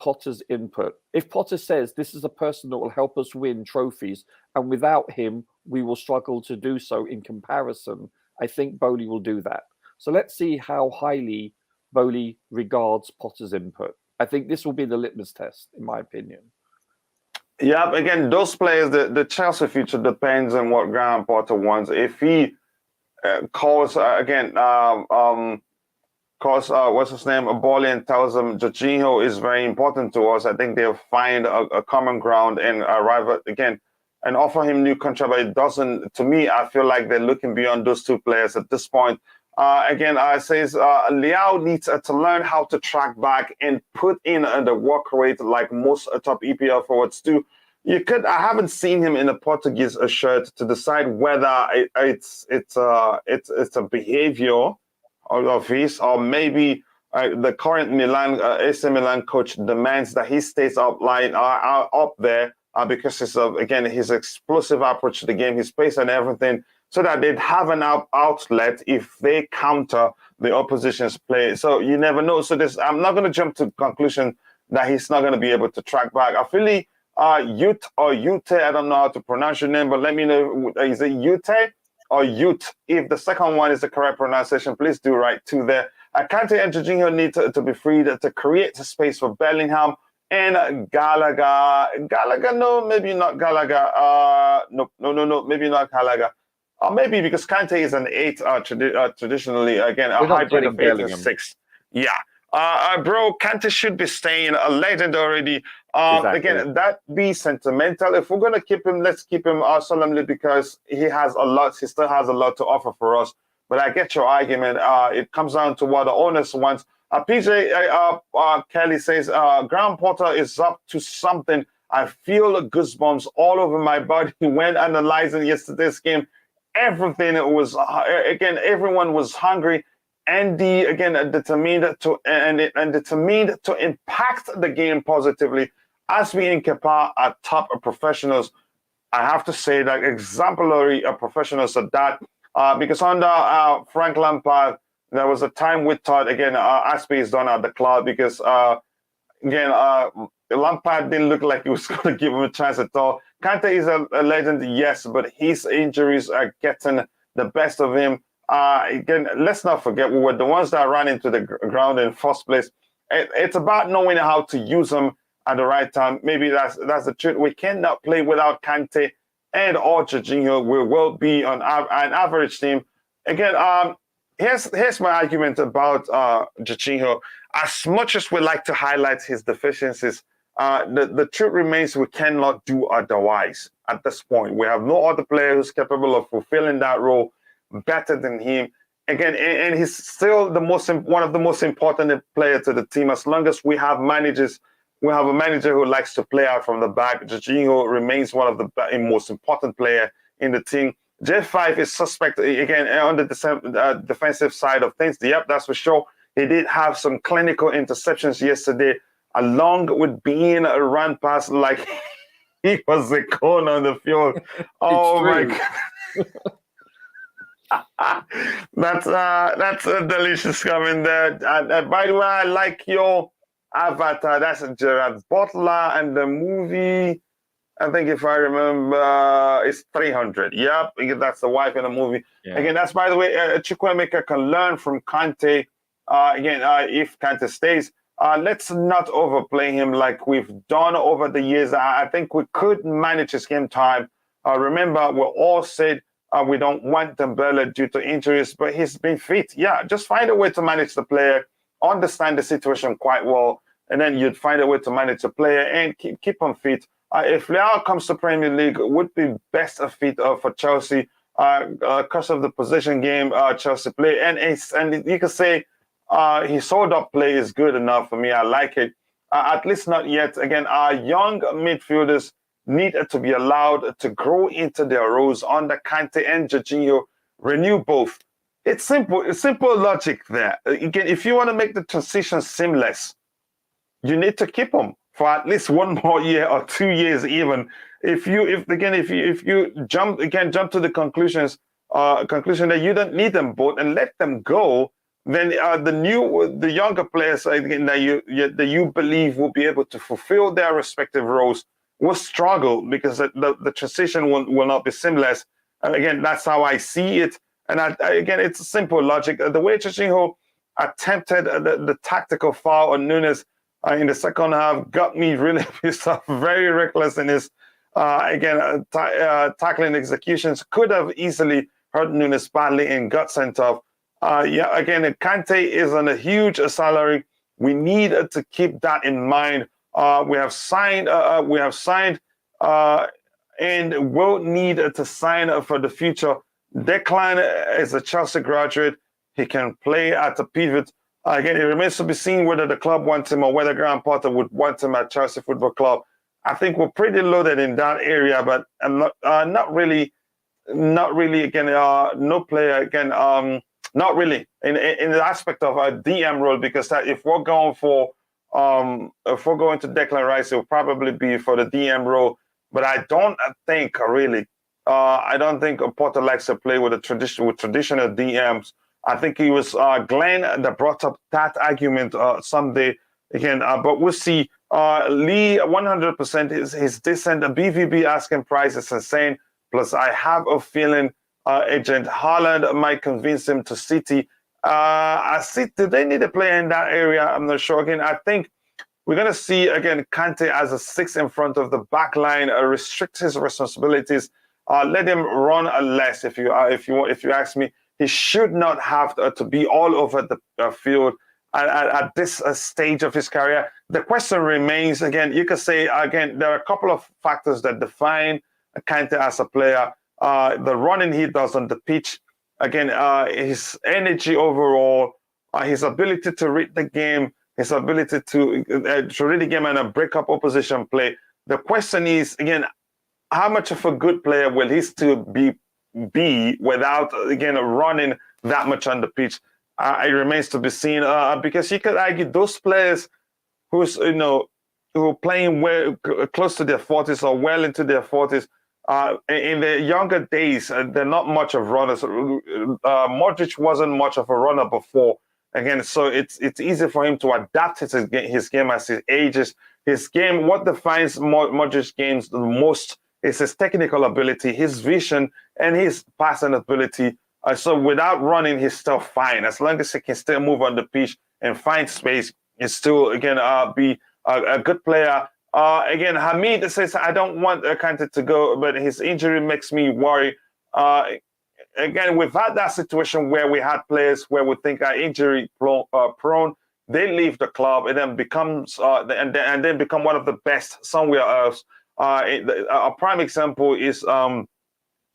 Potter's input. If Potter says this is a person that will help us win trophies, and without him, we will struggle to do so in comparison, I think Bowley will do that. So let's see how highly Bowley regards Potter's input. I think this will be the litmus test, in my opinion. Yeah, again, those players, the Chelsea future depends on what Graham Potter wants. If he calls, what's his name, Bowley, and tells him Jorginho is very important to us, I think they'll find a common ground and arrive at, again, and offer him new contract. But it doesn't, to me, I feel like they're looking beyond those two players at this point. Says Leao needs to learn how to track back and put in the work rate like most top EPL forwards do. I haven't seen him in a Portuguese shirt to decide whether it's a behavior of his, or maybe the current AC Milan coach demands that he stays up there because his explosive approach to the game, his pace and everything, so that they'd have an outlet if they counter the opposition's play. So you never know. So I'm not going to jump to conclusion that he's not going to be able to track back. I feel Ute or Ute, I don't know how to pronounce your name, but let me know, is it Ute or Ute? If the second one is the correct pronunciation, please do write to there. Kante and Jorginho need to be freed to create space for Bellingham and Gallagher. Gallagher, no, maybe not Gallagher. No, maybe not Gallagher. Or maybe because Kante is an 8 traditionally, again, a hybrid of 8 and 6. Yeah. Bro, Kante should be staying, a legend already. Exactly. Again, that be sentimental. If we're going to keep him, let's keep him solemnly, because he still has a lot to offer for us. But I get your argument. It comes down to what the owners want. PJ Kelly says, Graham Potter is up to something. I feel goosebumps all over my body when analyzing yesterday's game. Everything was, everyone was hungry. Andy, determined to impact the game positively. As we in Kepa are top professionals, I have to say that exemplary professionals at that. Because under Frank Lampard, there was a time we thought, Aspi is done at the club because, Lampard didn't look like he was going to give him a chance at all. Kante is a legend, yes, but his injuries are getting the best of him. Let's not forget, we were the ones that ran into the ground in first place. It's about knowing how to use them at the right time. Maybe that's the truth. We cannot play without Kante and or Jorginho will be on an average team. Again, here's my argument about Jorginho. As much as we like to highlight his deficiencies, the truth remains we cannot do otherwise at this point. We have no other player who's capable of fulfilling that role better than him. Again, and he's still one of the most important players to the team. As long as we have managers, we have a manager who likes to play out from the back. Jorginho remains one of the most important player in the team. J5 is suspect again on the defensive side of things. Yep, that's for sure. He did have some clinical interceptions yesterday, along with being a run pass like he was a cone on the field. Oh my God. That's a delicious comment there. By the way, I like your avatar. That's Gerard Butler, and the movie, I think if I remember, it's 300. Yep, that's the wife in the movie. Yeah. Again, that's, by the way, Chukwuemeka can learn from Kante. If Kante stays, let's not overplay him like we've done over the years. I think we could manage his game time. Remember, we all said we don't want Dembele due to injuries, but he's been fit. Yeah, just find a way to manage the player, understand the situation quite well, and then you'd find a way to manage the player and keep him fit. If Leao comes to Premier League, would be best a fit for Chelsea because of the possession game Chelsea play. And you can say his hold-up play is good enough for me. I like it. At least not yet. Again, our young midfielders need to be allowed to grow into their roles under Kante and Jorginho. Renew both. It's simple. It's simple logic there. Again, if you want to make the transition seamless, you need to keep them for at least 1 more year or 2 years even. If you jump to the conclusion that you don't need them both and let them go, then the younger players again, that you believe will be able to fulfill their respective roles will struggle because the transition will not be seamless. And again, that's how I see it. And again, it's a simple logic. The way Jorginho attempted the tactical foul on Nunes in the second half got me really pissed off. Very reckless in his tackling executions. Could have easily hurt Nunes badly and got sent off. Again, Kante is on a huge salary. We need to keep that in mind. We have signed, and will need to sign for the future. Declan is a Chelsea graduate. He can play at the pivot. Again, it remains to be seen whether the club wants him or whether Graham Potter would want him at Chelsea Football Club. I think we're pretty loaded in that area, but not really. Again, no player. Again, not really in the aspect of a DM role, because if we're going to Declan Rice, it will probably be for the DM role. But I don't think really. I don't think Potter likes to play with traditional DMs. I think it was Glenn that brought up that argument someday again. But we'll see. Lee 100% is decent. The BVB asking price is insane. Plus, I have a feeling Agent Haaland might convince him to City. Do they need a player in that area? I'm not sure. Again, I think we're going to see, again, Kante as a 6 in front of the back line, restrict his responsibilities, let him run less, if you ask me. He should not have to be all over the field at this stage of his career. The question remains, again, you could say, again, there are a couple of factors that define Kante as a player. The running he does on the pitch, again, his energy overall, his ability to read the game, his ability to read the game and break up opposition play. The question is, again, how much of a good player will he still be without, again, running that much on the pitch? It remains to be seen, because you could argue those players who are playing close to their 40s or well into their 40s, in their younger days, they're not much of runners. Modric wasn't much of a runner before. Again, so it's easy for him to adapt his game as he ages. His game, what defines Modric's games the most is his technical ability, his vision, and his passing ability. So without running, he's still fine. As long as he can still move on the pitch and find space, he's still, again, be a good player. Again, Hamid says, I don't want Kante to go, but his injury makes me worry. Again, we've had that situation where we had players where we think are injury prone. They leave the club and then becomes and then become one of the best somewhere else. A prime example is I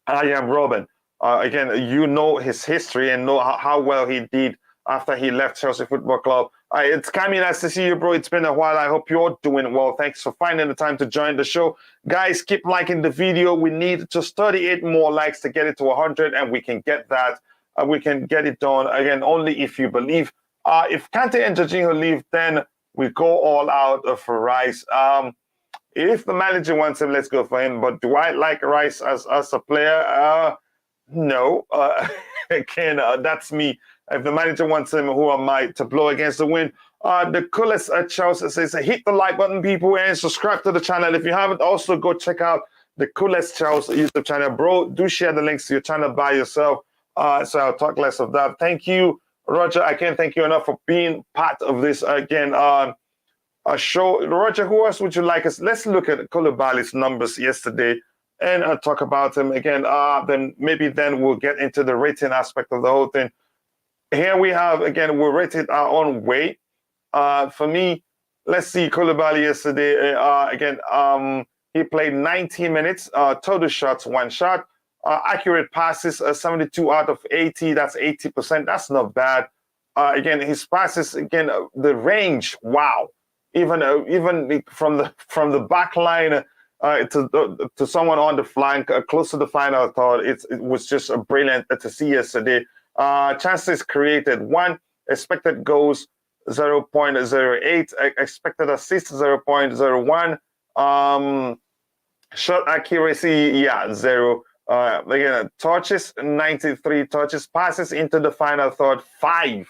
am Robin. Again, you know his history and know how well he did after he left Chelsea Football Club. It's Camille, nice to see you, bro. It's been a while. I hope you're doing well. Thanks for finding the time to join the show. Guys, keep liking the video. We need just 38 more likes to get it to 100, and we can get that. We can get it done, again, only if you believe. If Kante and Jorginho leave, then we go all out for Rice. If the manager wants him, let's go for him. But do I like Rice as a player? No. Again, that's me. If the manager wants him, who am I to blow against the wind? The coolest Chelsea says, hit the like button, people, and subscribe to the channel. If you haven't, also go check out the coolest Chelsea YouTube channel. Bro, do share the links to your channel by yourself. So I'll talk less of that. Thank you, Roger. I can't thank you enough for being part of this again. Show. Roger, who else would you like us? Let's look at Koulibaly's numbers yesterday and talk about him again. Then we'll get into the rating aspect of the whole thing. Here we have, again, we rated our own way. For me, let's see, Koulibaly yesterday, he played 90 minutes, total shots, 1 shot. Accurate passes, 72 out of 80, that's 80%. That's not bad. Again, his passes, again, the range, wow. Even from the back line to someone on the flank, close to the final third, it was just brilliant to see yesterday. Chances created 1, expected goals 0.08, expected assists 0.01, shot accuracy 0. Again, touches 93 touches, passes into the final third 5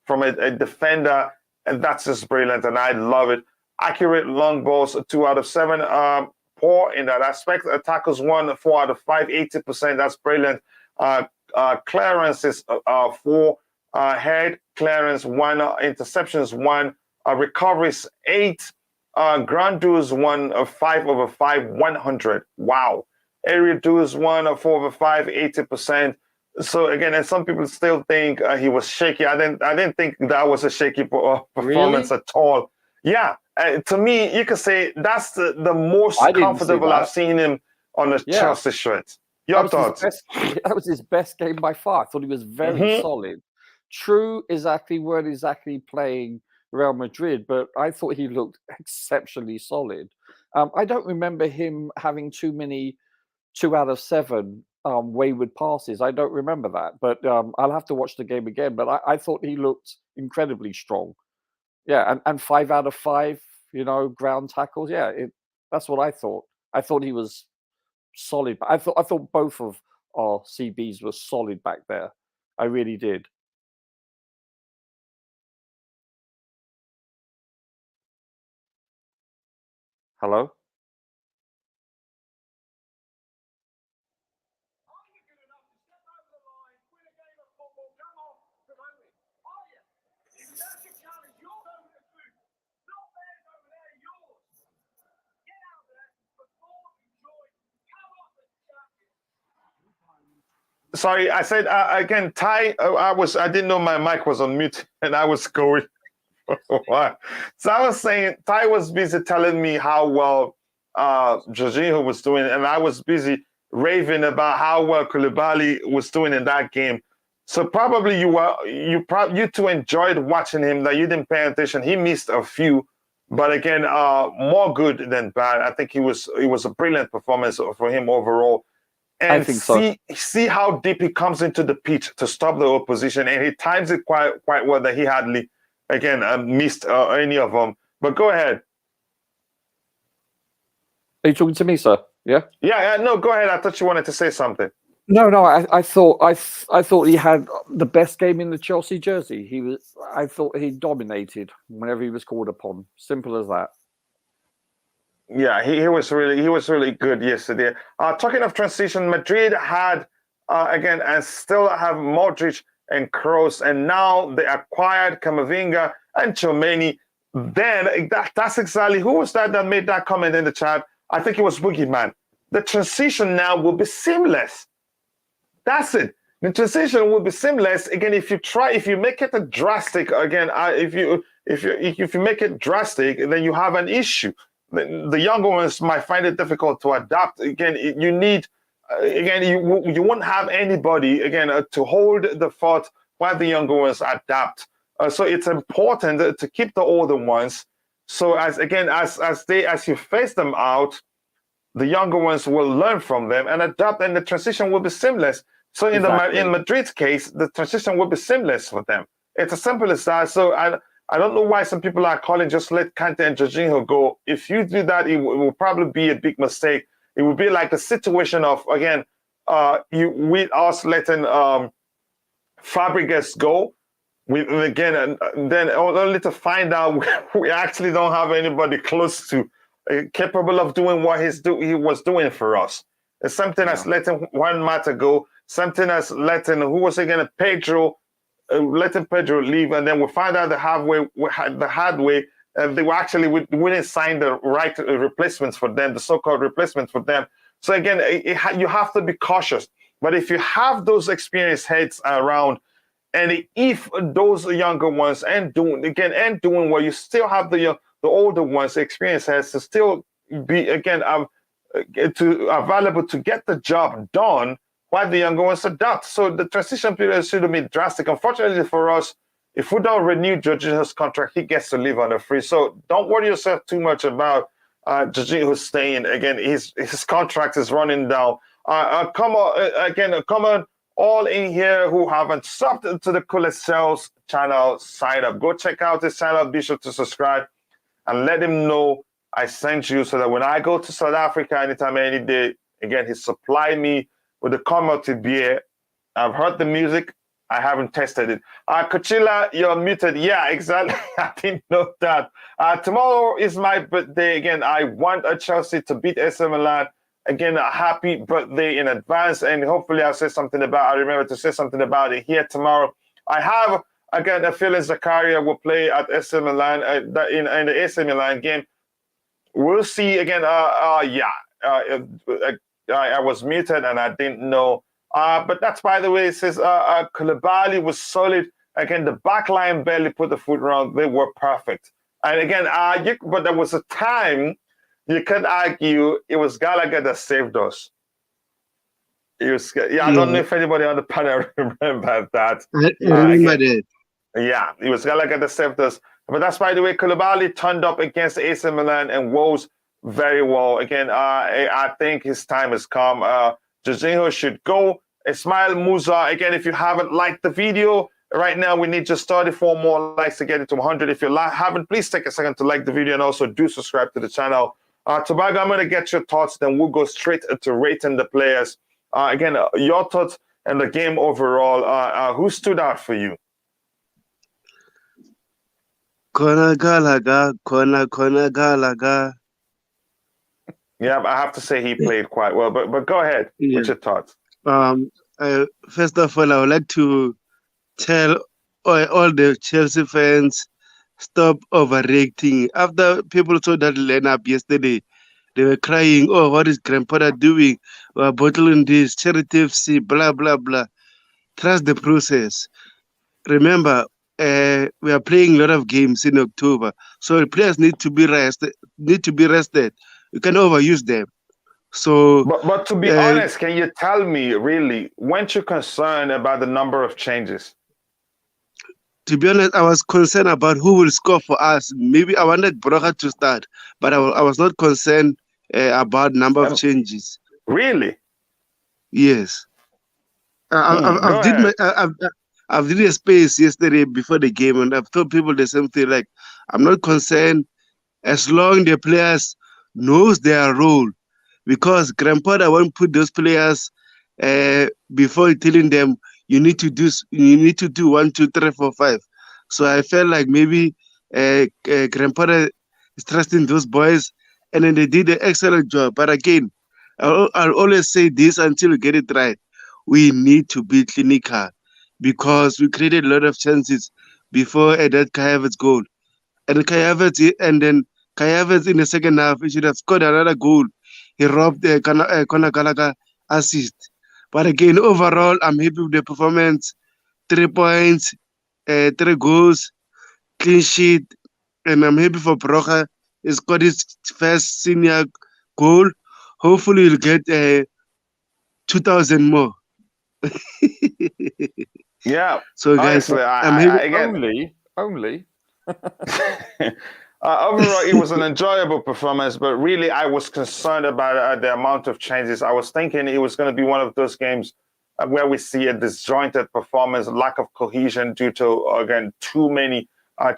from a defender, and that's just brilliant, and I love it. Accurate long balls 2 out of 7, poor in that aspect. Tackles 1, 4 out of 5, 80%. That's brilliant. Clearances 4, head clearance 1, interceptions 1, recoveries 8, ground duels 1, 5 over 5, 100. Wow. Area duels 1, 4 over 5, 80%. So again, and some people still think he was shaky. I didn't think that was a shaky performance at all. Yeah, to me, you could say that's the most comfortable I've seen him on a Chelsea shirt. Your thoughts? That was his best game by far. I thought he was very solid. True, weren't exactly playing Real Madrid, but I thought he looked exceptionally solid. I don't remember him having too many 2 out of 7 wayward passes. I don't remember that, but I'll have to watch the game again. But I thought he looked incredibly strong. Yeah, and 5 out of 5, ground tackles. Yeah, that's what I thought. I thought he was solid. I thought both of our CBs were solid back there. I really did. Hello? Sorry, I said again, Ty. I didn't know my mic was on mute, and I was going. So I was saying, Ty was busy telling me how well Jorginho was doing, and I was busy raving about how well Koulibaly was doing in that game. So probably you two enjoyed watching him. That you didn't pay attention. He missed a few, but again, more good than bad. I think it was a brilliant performance for him overall. And I think see how deep he comes into the pitch to stop the opposition, and he times it quite well that he hardly, again, missed any of them. But go ahead. Are you talking to me, sir? Yeah. Yeah. No, go ahead. I thought you wanted to say something. No. I thought he had the best game in the Chelsea jersey. I thought he dominated whenever he was called upon. Simple as that. Yeah, he was really good yesterday. Talking of transition, Madrid had again and still have Modric and Kroos, and now they acquired Camavinga and Tchouaméni. then that's exactly who was that made that comment in the chat. I think it was Boogeyman. The transition now will be seamless. That's it. The transition will be seamless. Again, if you make it a drastic, again, if you make it drastic, then you have an issue. The younger ones might find it difficult to adapt. Again, you need, again, you won't have anybody, again, to hold the fort while the younger ones adapt. So it's important to keep the older ones. So as you phase them out, the younger ones will learn from them and adapt, and the transition will be seamless. So in Madrid's case, the transition will be seamless for them. It's as simple as that. So I don't know why some people are calling just let Kante and Jorginho go. If you do that, it will probably be a big mistake. It will be like the situation of, again, with us letting Fabregas go. And then only to find out we actually don't have anybody close to capable of doing what he was doing for us. It's something that's letting Juan Mata go, something that's letting, who was again, letting Pedro leave, and then we find out the hard way, they were actually, we didn't sign the right replacements for them, the so-called replacements for them. So again, you have to be cautious. But if you have those experienced heads around, and if those younger ones and doing well, you still have the older ones, experienced heads, to still be again available to get the job done while the younger ones adapt. So the transition period shouldn't be drastic. Unfortunately for us, if we don't renew Jorginho's contract, he gets to leave on a free. So don't worry yourself too much about Jorginho staying. Again, his contract is running down. Come on, all in here who haven't subbed to the Coolest Cells channel, sign up. Go check out his channel, be sure to subscribe, and let him know I sent you, so that when I go to South Africa anytime, any day, again, he supplied me with the commodity beer. I've heard the music. I haven't tested it. Coachella, you're muted. Yeah, exactly. I didn't know that. Tomorrow is my birthday. Again, I want Chelsea to beat AC Milan. Again, a happy birthday in advance, and hopefully I'll remember to say something about it here tomorrow. I have, again, a feeling Zakaria will play at AC Milan in the AC Milan game. We'll see. Again, I was muted and I didn't know. But that's, by the way, it says Koulibaly was solid. Again, the back line barely put the foot wrong. They were perfect. And again, but there was a time you could argue it was Gallagher that saved us. I don't know if anybody on the panel remember that. I remember that. Yeah, it was Gallagher that saved us. But that's, by the way, Koulibaly turned up against AC Milan and was very well. Again, I think his time has come. Jorginho should go. Ismail Musa, again, if you haven't liked the video, right now we need just 34 more likes to get it to 100. If you haven't, please take a second to like the video and also do subscribe to the channel. Tobago, I'm going to get your thoughts, then we'll go straight to rating the players. Again, your thoughts and the game overall. Who stood out for you? Kona Galaga. Yeah, I have to say he played quite well. But go ahead. Yeah. What's your thoughts? First of all, I would like to tell all the Chelsea fans, stop overreacting. After people saw that lineup yesterday, they were crying, "Oh, what is Grandpa doing? We're bottling this, charity FC, blah, blah, blah." Trust the process. Remember, we are playing a lot of games in October, so the players need to be rested. You can overuse them. So, but to be honest, can you tell me, really, weren't you concerned about the number of changes? To be honest, I was concerned about who will score for us. Maybe I wanted Broja to start, but I was not concerned about number of changes. Really? Yes. I've did a space yesterday before the game, and I've told people the same thing. Like, I'm not concerned as long the players knows their role, because Grandpa won't put those players before telling them you need to do 1, 2, 3, 4, 5. So I felt like maybe Grandpa is trusting those boys, and then they did an excellent job. But again, I'll always say this until we get it right: we need to be clinical, because we created a lot of chances before that Havertz goal. and then Kai Havertz in the second half, he should have scored another goal. He robbed the Conor Gallagher assist. But again, overall, I'm happy with the performance. 3 points, 3 goals, clean sheet, and I'm happy for Broja. He's got his first senior goal. Hopefully, he'll get 2,000 more. Yeah. So, guys, Honestly, I'm happy. Only. Overall, it was an enjoyable performance, but really, I was concerned about the amount of changes. I was thinking it was going to be one of those games where we see a disjointed performance, lack of cohesion due to, again, too many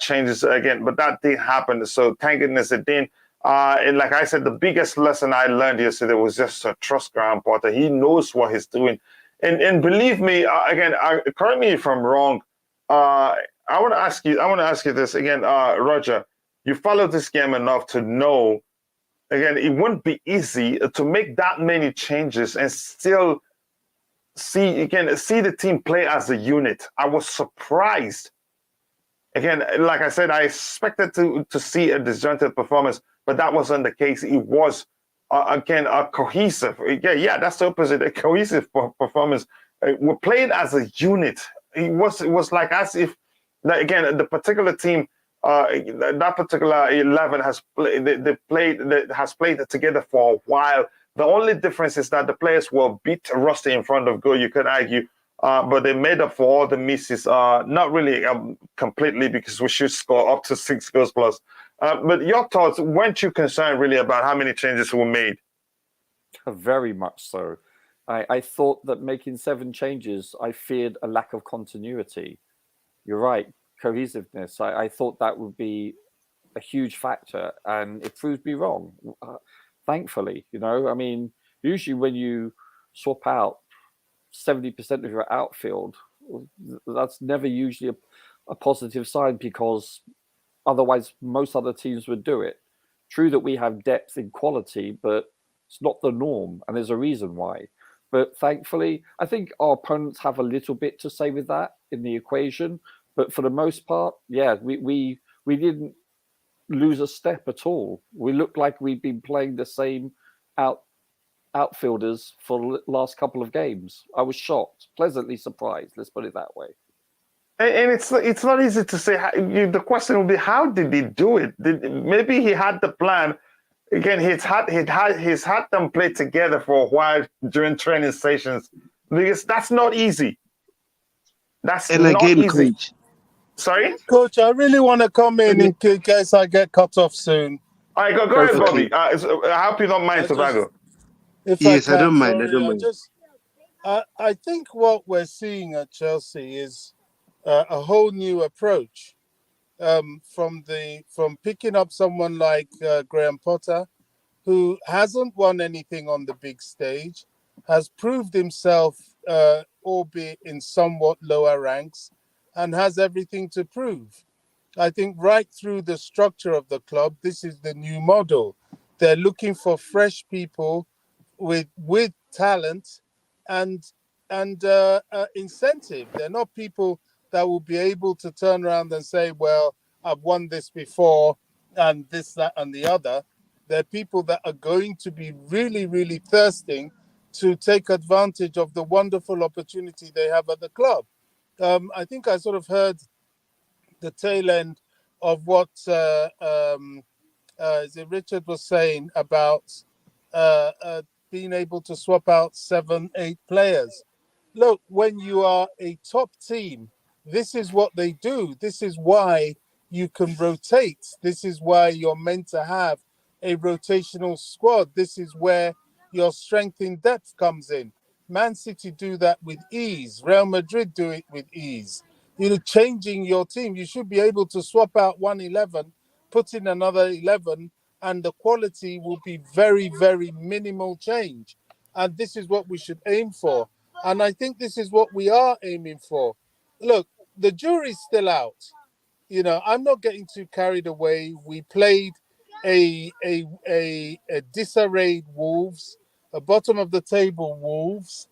changes again. But that didn't happen. So thank goodness it didn't. And like I said, the biggest lesson I learned yesterday was just to trust Graham Potter. He knows what he's doing. And believe me, again, correct me if I'm wrong. I want to ask you this again, Roger. You followed this game enough to know, again, it wouldn't be easy to make that many changes and still see the team play as a unit. I was surprised. Again, like I said, I expected to see a disjointed performance, but that wasn't the case. It was, again, a cohesive. Yeah, that's the opposite. A cohesive performance. We played as a unit. It was like as if, again, the particular team, that particular 11 has played together for a while. The only difference is that the players were a bit rusty in front of goal, you could argue, but they made up for all the misses. Not really completely, because we should score up to 6 goals plus. But your thoughts, weren't you concerned really about how many changes were made? Very much so. I thought that making 7 changes, I feared a lack of continuity. You're right, cohesiveness. I thought that would be a huge factor, and it proved me wrong. Thankfully, I mean, usually when you swap out 70% of your outfield, that's never usually a positive sign, because otherwise most other teams would do it. True that we have depth in quality, but it's not the norm, and there's a reason why. But thankfully, I think our opponents have a little bit to say with that in the equation. But for the most part, yeah, we didn't lose a step at all. We looked like we'd been playing the same outfielders for the last couple of games. I was shocked, pleasantly surprised. Let's put it that way. And it's not easy to say. The question will be, how did he do it? Maybe he had the plan. Again, he's had them play together for a while during training sessions, because that's not easy. That's not easy. Coach. Sorry? Coach, I really want to come in case I get cut off soon. All right, go ahead, Bobby. I hope you don't mind, Tobago. Yes, I don't mind. I don't mind. I think what we're seeing at Chelsea is a whole new approach. From picking up someone like Graham Potter, who hasn't won anything on the big stage, has proved himself, albeit in somewhat lower ranks, and has everything to prove. I think right through the structure of the club, this is the new model. They're looking for fresh people with talent and incentive. They're not people that will be able to turn around and say, well, I've won this before and this, that, and the other. They're people that are going to be really, really thirsting to take advantage of the wonderful opportunity they have at the club. I think I sort of heard the tail end of what Richard was saying about being able to swap out 7-8 players. Look, when you are a top team, this is what they do. This is why you can rotate. This is why you're meant to have a rotational squad. This is where your strength in depth comes in. Man City do that with ease. Real Madrid do it with ease. Changing your team, you should be able to swap out 1-11, put in another 11, and the quality will be very, very minimal change. And this is what we should aim for. And I think this is what we are aiming for. Look, the jury's still out. I'm not getting too carried away. We played a disarrayed Wolves, a bottom of the table Wolves,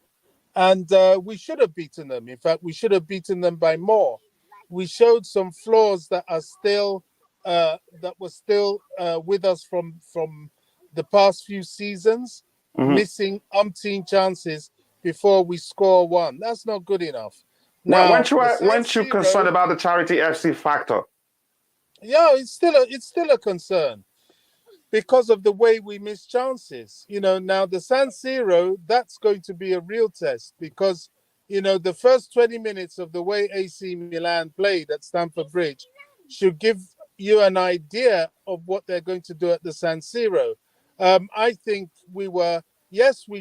and we should have beaten them. In fact, we should have beaten them by more. We showed some flaws that are still that was still with us from the past few seasons, missing umpteen chances before we score one. That's not good enough. Now, weren't you concerned about the Charity FC factor? Yeah, it's still a concern because of the way we miss chances. Now the San Siro, that's going to be a real test because, the first 20 minutes of the way AC Milan played at Stamford Bridge should give you an idea of what they're going to do at the San Siro. I think we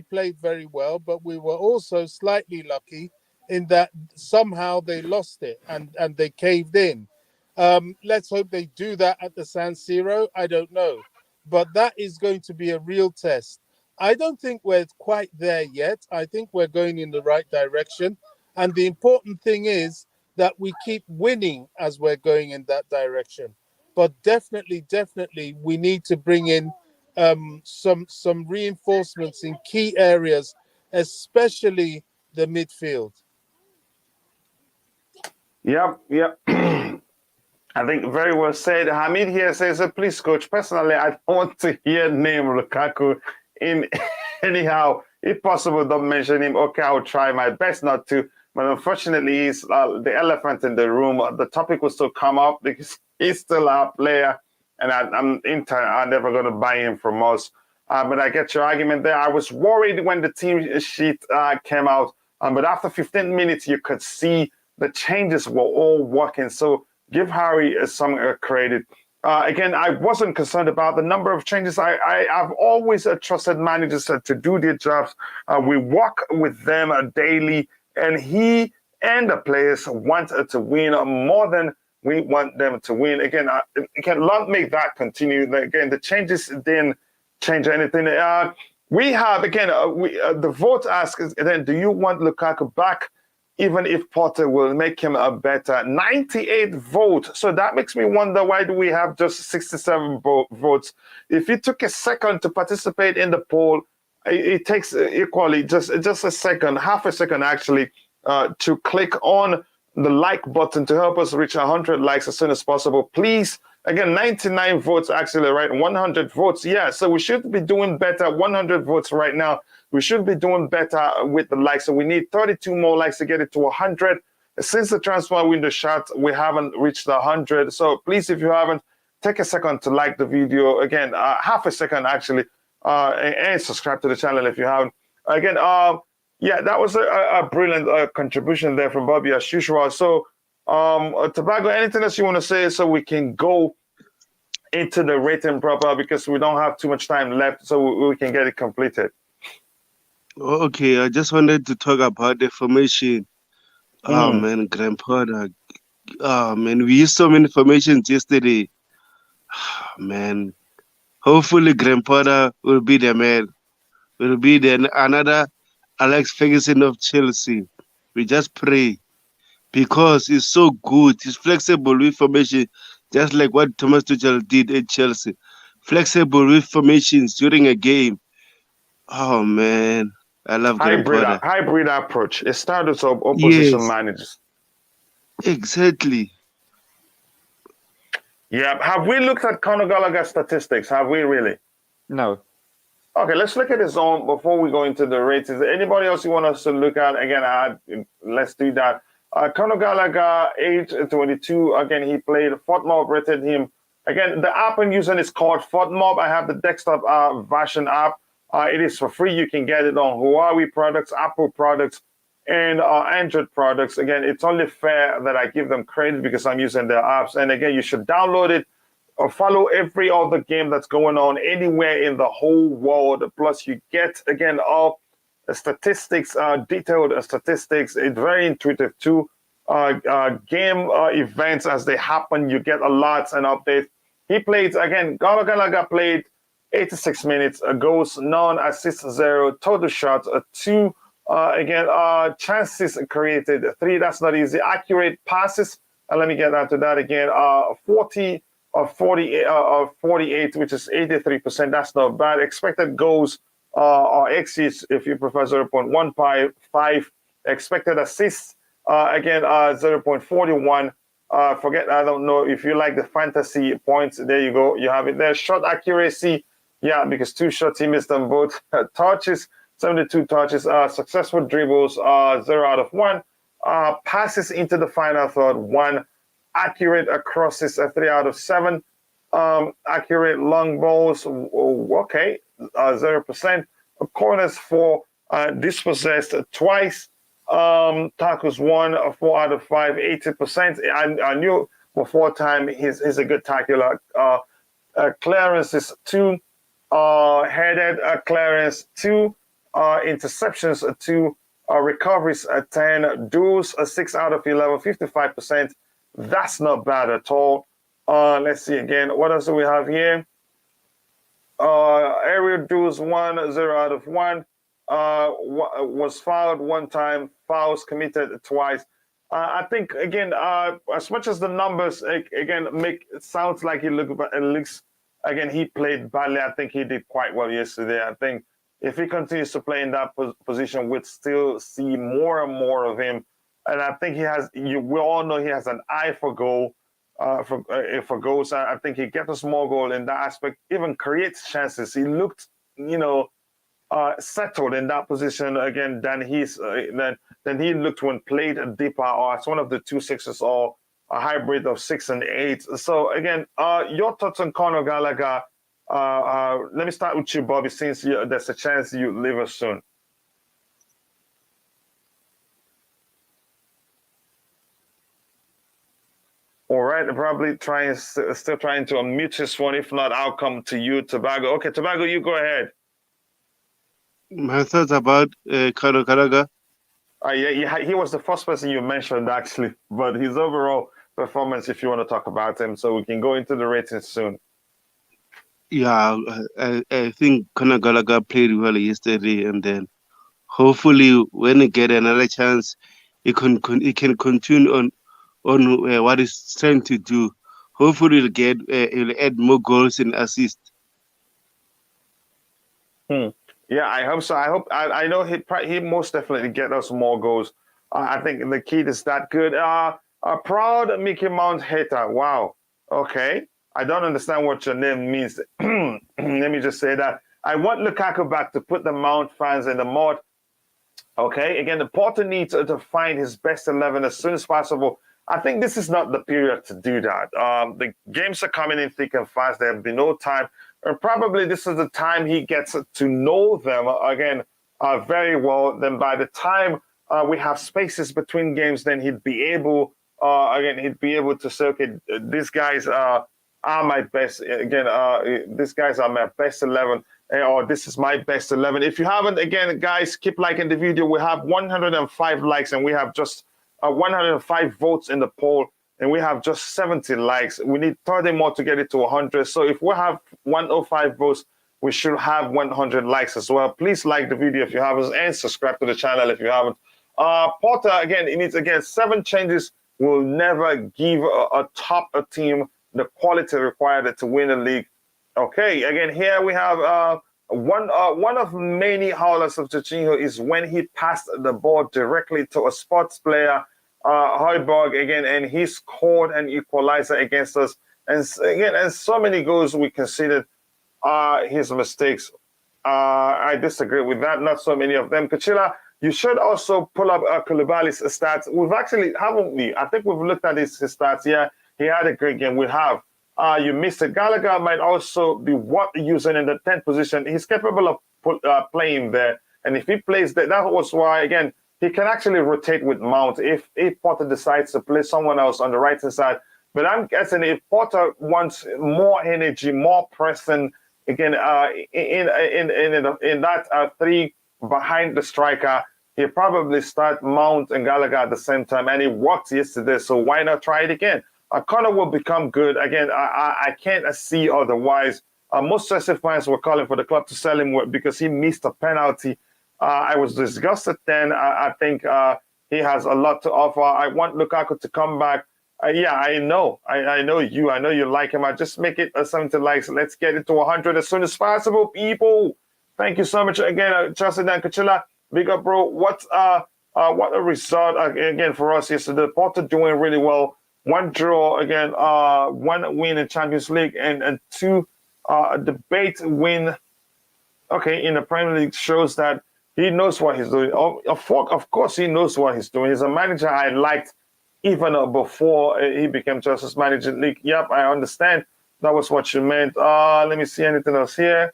played very well, but we were also slightly lucky in that somehow they lost it and they caved in. Let's hope they do that at the San Siro. I don't know. But that is going to be a real test. I don't think we're quite there yet. I think we're going in the right direction. And the important thing is that we keep winning as we're going in that direction. But definitely, we need to bring in some reinforcements in key areas, especially the midfield. Yep. I think very well said. Hamid here says, please, coach, personally, I don't want to hear name Lukaku in anyhow. If possible, don't mention him. Okay, I'll try my best not to. But unfortunately, he's the elephant in the room. The topic will still come up because he's still our player. And I'm never going to buy him from us. But I get your argument there. I was worried when the team sheet came out. But after 15 minutes, you could see the changes were all working. So give Harry some credit. Again, I wasn't concerned about the number of changes. I've always trusted managers to do their jobs. We work with them daily, and he and the players want to win more than we want them to win. Again, not make that continue. Again, the changes didn't change anything. We have, again, the vote asks, then, do you want Lukaku back? Even if Potter will make him a better 98 votes. So that makes me wonder, why do we have just 67 votes? If you took a second to participate in the poll, it takes equally just a second, half a second actually, to click on the like button to help us reach 100 likes as soon as possible. Please, again, 99 votes actually, right? 100 votes. Yeah, so we should be doing better. 100 votes right now. We should be doing better with the likes. So we need 32 more likes to get it to 100. Since the transfer window shut, we haven't reached 100. So please, if you haven't, take a second to like the video. Again, half a second actually, and subscribe to the channel if you haven't. Again, yeah, that was a brilliant contribution there from Bobby as usual. So, Tobago, anything else you want to say so we can go into the rating proper, because we don't have too much time left, so we can get it completed. Okay, I just wanted to talk about the formation. Oh man, Grandpa. Man, we used so many formations yesterday. Man, hopefully Grandpa will be the man. Will be then another Alex Ferguson of Chelsea. We just pray, because he's so good. He's flexible with formation, just like what Thomas Tuchel did at Chelsea. Flexible with formations during a game. Oh man, I love hybrid approach. It started of opposition managers. Exactly. Yeah. Have we looked at Conor Gallagher's statistics? Have we really? No. Okay, let's look at his own before we go into the ratings. Anybody else you want us to look at? Again, let's do that. Conor Gallagher, age 22. Again, he played. FOTMob rated him. Again, the app I'm using is called FOTMob. I have the desktop version app. It is for free. You can get it on Huawei products, Apple products, and Android products. Again, it's only fair that I give them credit because I'm using their apps. And again, you should download it or follow every other game that's going on anywhere in the whole world. Plus, you get, again, all statistics, detailed statistics. It's very intuitive too. Game events as they happen, you get alerts and updates. He played, again, Gallagher played 86 minutes, goals, none, assists, 0, total shots, 2. Again, chances created, 3. That's not easy. Accurate passes, let me get out to that again. 40 of 48, which is 83%. That's not bad. Expected goals or XGs, if you prefer, 0.15. Expected assists, again, 0.41. Forget, I don't know if you like the fantasy points. There you go. You have it there. Shot accuracy. Yeah, because 2 shots, he missed them both. Touches, 72 touches. Successful dribbles, 0 out of 1. Passes into the final third, 1. Accurate crosses, 3 out of 7. Accurate long balls, okay, 0%. Corners 4, dispossessed twice. Tackles 1, 4 out of 5, 80%. I knew before time he's a good tackler. Clearances 2, headed clearance 2, interceptions 2, recoveries 10, duels 6 out of 11, 55%. That's not bad at all. Let's see again. What else do we have here? Aerial duels 1, 0 out of 1. Was fouled 1 time, fouls committed twice. I think again, as much as the numbers again make it sounds like it looks again he played badly. I think he did quite well yesterday. I think if he continues to play in that position, we'd still see more and more of him. And I think he has. We all know he has an eye for goal. For goals, I think he gets us more goal in that aspect. Even creates chances. He looked, settled in that position again than he looked when played deeper or as one of the 2 6s or a hybrid of 6 and 8. So again, your thoughts on Conor Gallagher? Let me start with you, Bobby, since there's a chance you leave us soon. All right, probably still trying to unmute his phone. If not, I'll come to you, Tobago. Okay, Tobago, you go ahead. My thoughts about Conor Gallagher. Yeah, he was the first person you mentioned, actually. But his overall performance, if you want to talk about him, so we can go into the ratings soon. Yeah, I think Conor Gallagher played well yesterday, and then hopefully when he get another chance, he can continue on what he's trying to do. Hopefully he'll add more goals and assists. Yeah, I hope so. I know he most definitely get us more goals. I think the kid is that good. A proud Mickey Mouse hater. Wow. Okay. I don't understand what your name means. Let me just say that. I want Lukaku back to put the Mount fans in the mud. Okay. Again, the Porter needs to find his best 11 as soon as possible. I think this is not the period to do that. The games are coming in thick and fast. There'll be no time. And probably this is the time he gets to know them again very well. Then by the time we have spaces between games, then he'd be able to say, okay, these guys are my best. Again, these guys are my best 11. Or this is my best 11. If you haven't, again, guys, keep liking the video. We have 105 likes and we have just 105 votes in the poll, and we have just 70 likes. We need 30 more to get it to 100. So if we have 105 votes, we should have 100 likes as well. Please like the video if you haven't, and subscribe to the channel if you haven't. Porter, again, it needs, 7 changes will never give a top team the quality required to win the league. Okay, again, here we have one of many howlers of Jorginho is when he passed the ball directly to a sports player, Højbjerg, again, and he scored an equalizer against us. And again, and so many goals we considered his mistakes. I disagree with that. Not so many of them. Kachila, you should also pull up Koulibaly's stats. We've actually, haven't we? I think we've looked at his stats. Yeah, he had a great game. We have. You missed it. Gallagher might also be what using in the 10th position. He's capable of playing there. And if he plays there, that was why, again, he can actually rotate with Mount if Porter decides to play someone else on the right-hand side. But I'm guessing if Porter wants more energy, more pressing, again, in that 3 behind the striker, he'll probably start Mount and Gallagher at the same time. And it worked yesterday, so why not try it again? Connor will become good. Again, I can't see otherwise. Most Chelsea fans were calling for the club to sell him because he missed a penalty. I was disgusted then. I think he has a lot to offer. I want Lukaku to come back. Yeah, I know. I know you. I know you like him. I just make it 70 likes. Let's get it to 100 as soon as possible, people. Thank you so much again, Justin and Kachila. Big up, bro. What a result again for us yesterday. Porter doing really well. 1 draw again, 1 win in Champions League, and 2 debate win. Okay, in the Premier League shows that he knows what he's doing. Of course, he knows what he's doing. He's a manager I liked even before he became Chelsea's manager in league. Yep, I understand. That was what you meant. Let me see anything else here.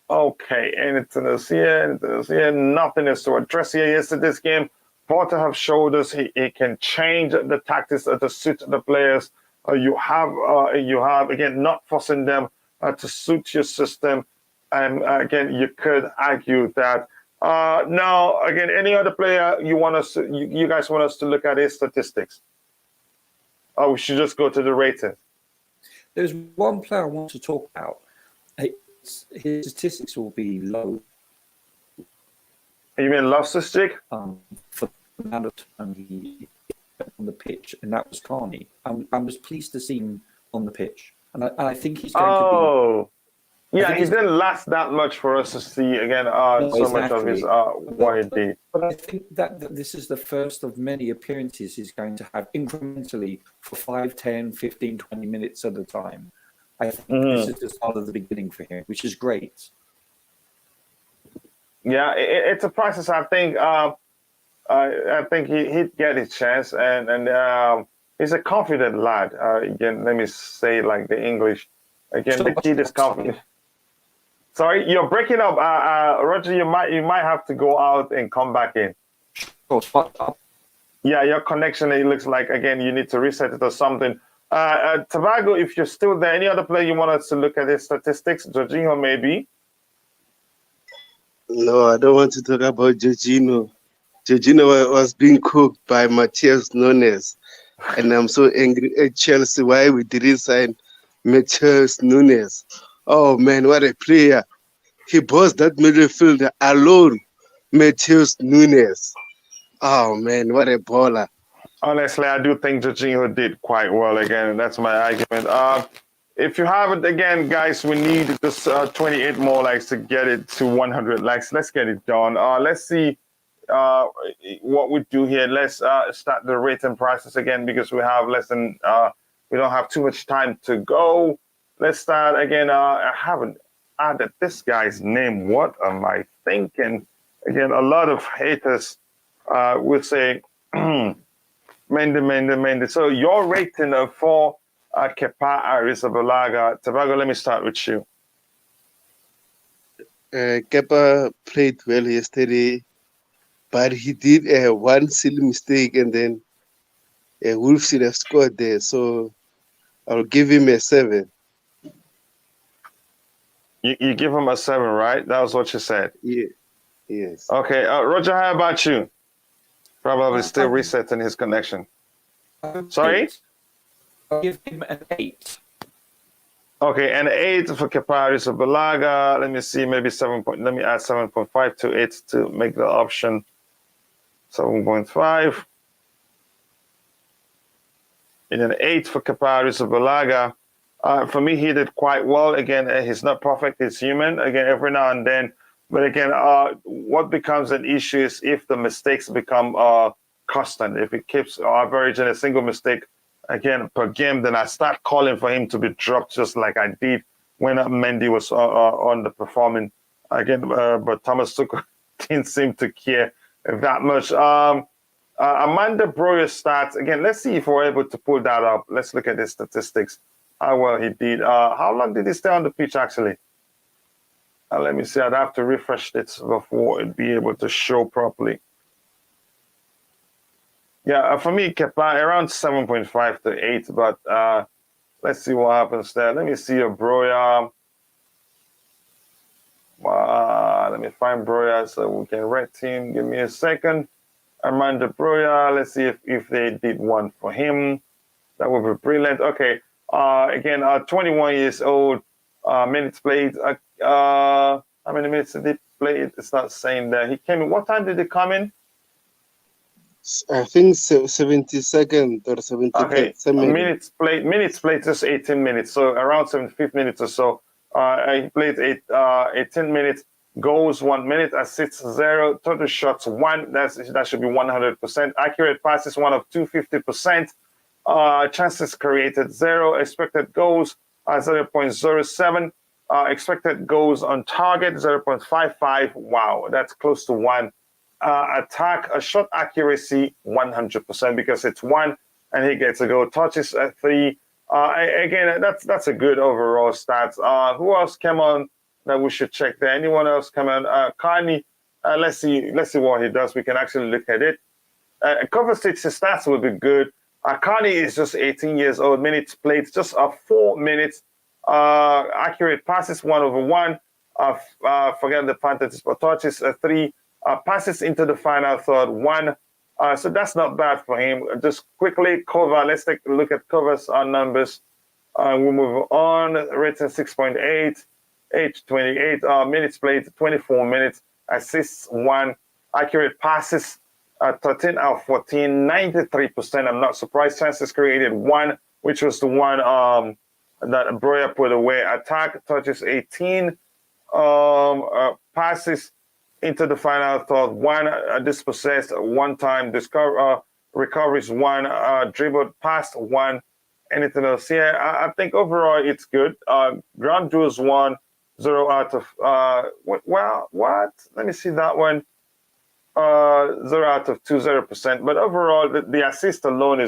Okay, anything else here? Anything else here? Nothing else to address here. Yesterday's game, Porter have showed us he can change the tactics to suit the players. You have again not forcing them to suit your system. And again, you could argue that. Now, again, any other player you want us to, you guys want us to look at his statistics? We should just go to the rating. There's one player I want to talk about. His statistics will be low. You mean Loftus-Cheek? For the amount of time he on the pitch, and that was Carney. I was pleased to see him on the pitch, and I think he's going to be. Yeah, he didn't last that much for us to see again. Much of his what he did. But I think that this is the first of many appearances he's going to have incrementally for 5, 10, 15, 20 minutes at a time. I think this is the start of the beginning for him, which is great. Yeah, it's a process. I think he'd get his chance, and he's a confident lad. Again, let me say like the English. Again, the kid is confident. Sorry, you're breaking up, Roger. You might have to go out and come back in. Yeah, your connection. It looks like again you need to reset it or something. Tobago, if you're still there, any other player you want us to look at his statistics? Jorginho, maybe. No, I don't want to talk about Jorginho. Jorginho was being cooked by Matheus Nunes, and I'm so angry at Chelsea why we didn't sign Matheus Nunes. Oh man, what a player! He bossed that midfield alone. Matheus Nunes. Oh man, what a baller! Honestly, I do think Jorginho did quite well again. That's my argument. If you haven't, again, guys, we need this 28 more likes to get it to 100 likes. Let's get it done. Let's see what we do here. Let's start the rating process again because we have less than, we don't have too much time to go. Let's start again. I haven't added this guy's name. What am I thinking? Again, a lot of haters would say, Mendy. So your rating for Kepa Arrizabalaga. Tobago, let me start with you. Kepa played well yesterday, but he did one silly mistake, and then Wolves should have scored there. So I'll give him a 7. You give him a 7, right? That was what you said. Yeah. Yes. Okay, Roger, how about you? Probably still resetting his connection. Sorry? I'll give him an 8. Okay, an 8 for Kepa Arrizabalaga. Let me see, maybe 7. Let me add 7.5 to 8 to make the option 7.5. And an 8 for Kepa Arrizabalaga. For me, he did quite well. Again, he's not perfect. He's human. Again, every now and then. But again, what becomes an issue is if the mistakes become constant. If he keeps averaging a single mistake again per game, then I start calling for him to be dropped, just like I did when Mendy was underperforming again. But Thomas Tuchel didn't seem to care that much. Armando Broja stats again. Let's see if we're able to pull that up. Let's look at his statistics. How well he did. How long did he stay on the pitch actually? Let me see. I'd have to refresh it before it'd be able to show properly. Yeah, for me, Kepa around 7.5 to 8, but let's see what happens there. Let me see a Broja. Let me find Broja so we can rate him. Give me a second. Armando Broja. Let's see if they did one for him. That would be brilliant. Okay. Again, 21 years old. Minutes played. How many minutes did he play? It's not saying that. He came in. What time did he come in? I think 72nd or 73rd. Okay. Minutes played just 18 minutes. So around 75th minutes or so. He played 18 minutes. Goals 1 minute. Assists 0. Total shots 1. That should be 100%. Accurate passes 1 of 250%. Chances created 0. Expected goals 0.07. Expected goals on target 0.55. Wow, that's close to 1. Attack shot accuracy 100% because it's 1 and he gets a goal. Touches 3. Again, that's a good overall stats. Who else came on that we should check there? Anyone else come on? Carney. Let's see what he does. We can actually look at it. Kovacic's stats will be good. Carney is just 18 years old. Minutes played just 4 minutes. Accurate passes 1/1. Forget the penalties, but touches 3. Passes into the final third 1. So that's not bad for him. Just quickly, Kova. Let's take a look at Kova's numbers. We'll move on. Rating 6.8. Age 28. Minutes played 24 minutes. Assists 1. Accurate passes 13 out of 14. 93%. I'm not surprised. Chances created 1, which was the one that Broja put away. Attack touches 18. Passes into the final third 1. Dispossessed 1 time. Recoveries 1. Dribbled past 1. Anything else here? I think overall it's good. Ground duels 1. 0 out of what? Let me see that one. 0 out of 2, 0%. But overall, the assist alone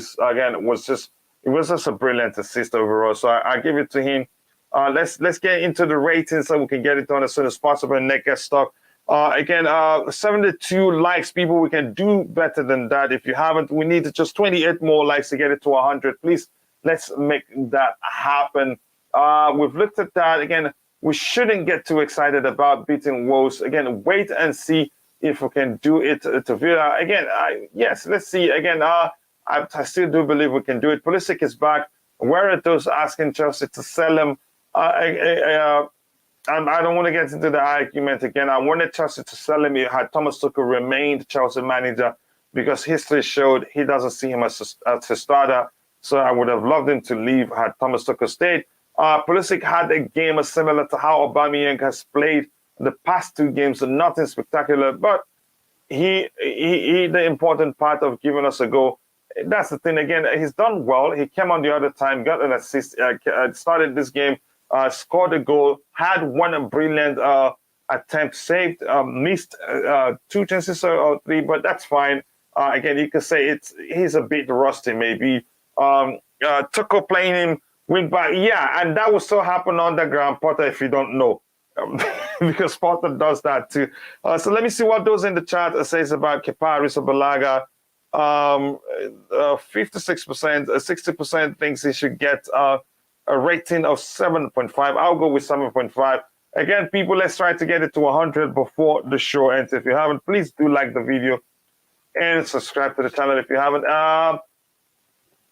was just a brilliant assist overall. So I give it to him. Let's get into the ratings so we can get it done as soon as possible and not get stuck. 72 likes, people. We can do better than that. If you haven't, we need just 28 more likes to get it to 100. Please, let's make that happen. We've looked at that again. We shouldn't get too excited about beating Wolves. Again, wait and see if we can do it to Villa. Again, yes, let's see. Again, I still do believe we can do it. Pulisic is back. Where are those asking Chelsea to sell him? I don't want to get into the argument again. I wanted Chelsea to sell him had Thomas Tuchel remained Chelsea manager because history showed he doesn't see him as a starter. So I would have loved him to leave had Thomas Tuchel stayed. Pulisic had a game similar to how Aubameyang has played the past 2 games, so nothing spectacular, but he the important part of giving us a goal. That's the thing. Again, he's done well. He came on the other time, got an assist, started this game, scored a goal, had 1 brilliant attempt saved, missed 2 chances or 3, but that's fine. Again, you could say he's a bit rusty maybe. Tuchel playing him wing back, yeah, and that will still happen under Graham Potter if you don't know. Because Potter does that too. So let me see what those in the chat says about Kepa Arrizabalaga. 56%, 60% thinks he should get a rating of 7.5. I'll go with 7.5. Again, people, let's try to get it to 100 before the show ends. If you haven't, please do like the video and subscribe to the channel if you haven't.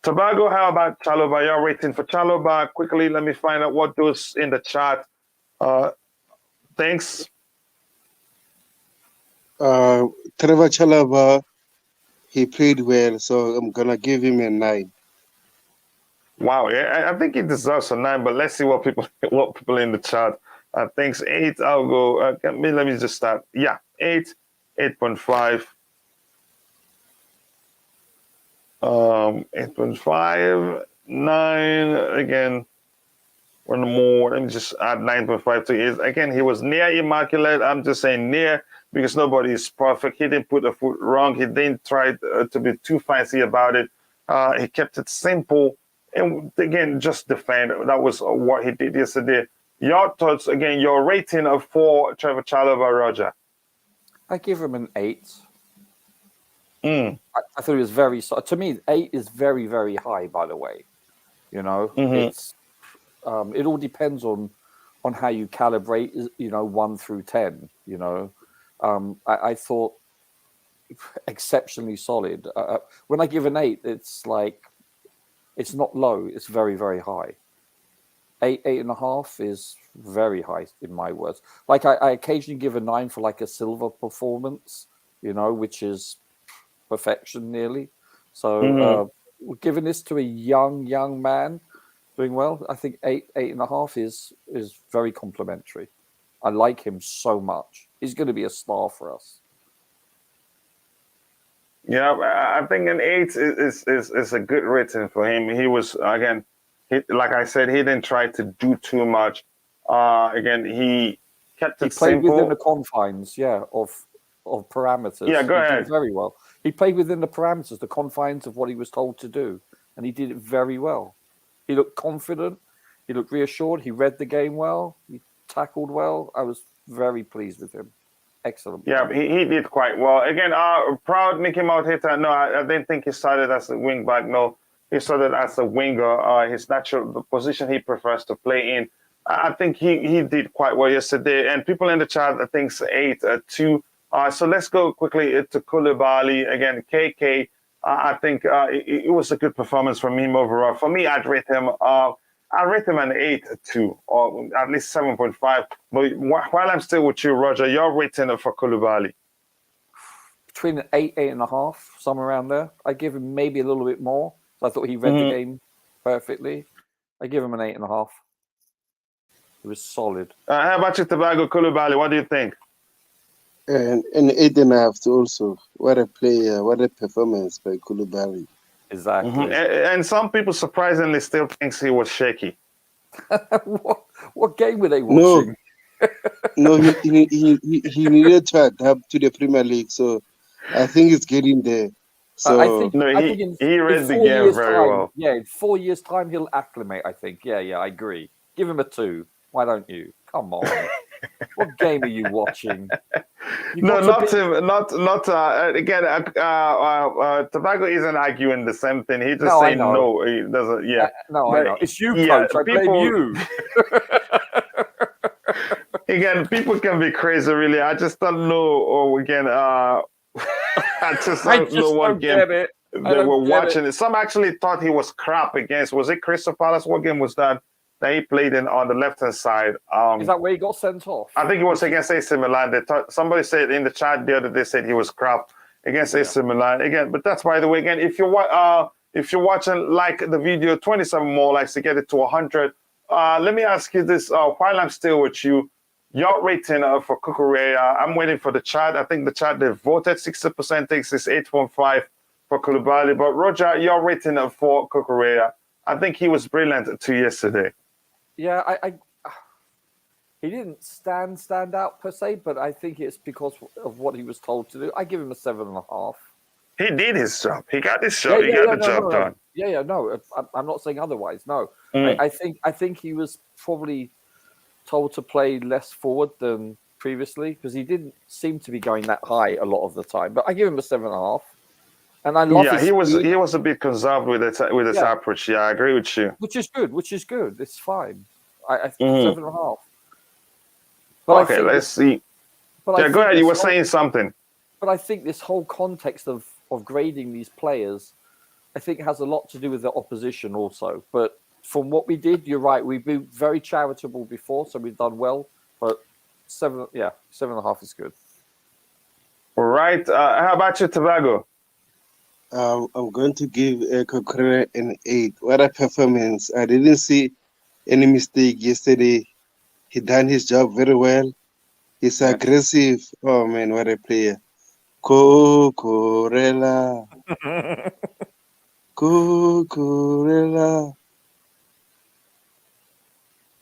Tobago, how about Chalobah? Your rating for Chalobah? Quickly, let me find out what those in the chat. Thanks. Trevor Chalobah, he played well, so I'm gonna give him a 9. Wow, yeah, I think he deserves a 9, but let's see what people in the chat. Thanks. 8. I'll go. Let me just start. Yeah, 8, 8.5. 8.5, 9 again. 1 more. Let me just add 9.5 to his. Again, he was near immaculate. I'm just saying near because nobody is perfect. He didn't put a foot wrong. He didn't try to be too fancy about it. He kept it simple. And again, just defend. That was what he did yesterday. Your thoughts, again, your rating for Trevor Chalobah, Roger? I give him an 8. I thought it was very. To me, 8 is very, very high. By the way, it's it all depends on how you calibrate. 1 through 10. I thought exceptionally solid. When I give an 8, it's like it's not low. It's very, very high. 8, 8.5 is very high in my words. Like I occasionally give a 9 for like a silver performance. Which is perfection nearly. So we're giving this to a young man doing well. I think 8, 8.5 is very complimentary. I like him so much. He's going to be a star for us. Yeah, I think an 8 is a good rating for him. He was again, like I said, he didn't try to do too much. Again, he kept He it played within the simple. confines, of parameters. Yeah, go He ahead. did very well. He played within the parameters, the confines of what he was told to do, and he did it very well. He looked confident. He looked reassured. He read the game well. He tackled well. I was very pleased with him. Excellent. Yeah, he did quite well. Again, proud Mickey Mouse hitter. No, I didn't think he started as a wing back. No, he started as a winger. His natural the position he prefers to play in. I think he did quite well yesterday. And people in the chat, I think 8-2. So let's go quickly to Koulibaly again. KK. I think it was a good performance from him overall. For me, I'd rate him. I rate him an 8-2 or at least 7.5. But while I'm still with you, Roger, you're rating for Koulibaly. Between an 8.5, somewhere around there. I give him maybe a little bit more. I thought he read the game perfectly. I give him an 8.5. It was solid. How about you, Tobago Koulibaly? What do you think? And 8.5 too also. What a player, what a performance by Koulibaly. Exactly. And some people surprisingly still thinks he was shaky. What game were they watching? No, he needed to adapt to the Premier League, so I think it's getting there. So I think he read the 4 game years very time, well. Yeah, in 4 years' time he'll acclimate. I think. Yeah, I agree. Give him a 2. Why don't you? Come on. What game are you watching? Again. Tobago isn't arguing the same thing. He just saying no. He doesn't. Yeah. I know. It's you, coach. I blame you. Again, people can be crazy. Really, I just don't know. Or again, I just don't know what game they were watching. Some actually thought he was crap against. Was it Crystal Palace? What game was that? That he played in on the left-hand side. Is that where he got sent off? I think it was against AC Milan. Somebody said in the chat the other day said he was crap against AC Milan again. But that's by the way. Again, if you're watching, like the video, 27 more likes to get it to 100. Let me ask you this: while I'm still with you, your rating for Cucurella. I'm waiting for the chat. I think the chat they voted 60% thinks it's 8.5 for Koulibaly. But Roger, your rating for Cucurella. I think he was brilliant too yesterday. Yeah, he didn't stand out per se, but I think it's because of what he was told to do. I give him a 7.5. He did his job. He got his job. He got the job done. No, I'm not saying otherwise. No, I think he was probably told to play less forward than previously because he didn't seem to be going that high a lot of the time. But I give him a 7.5. And I love he was a bit conserved with his approach. Yeah, I agree with you. Which is good. It's fine. I think 7.5. Okay, let's see. Go ahead. You were saying something. But I think this whole context of grading these players, I think has a lot to do with the opposition also. But from what we did, you're right. We've been very charitable before, so we've done well. But 7.5 is good. All right. How about you, Tobago? I'm going to give Cucurella an 8. What a performance. I didn't see any mistake yesterday. He done his job very well. He's aggressive. Oh, man, what a player. Cucurella. Cucurella.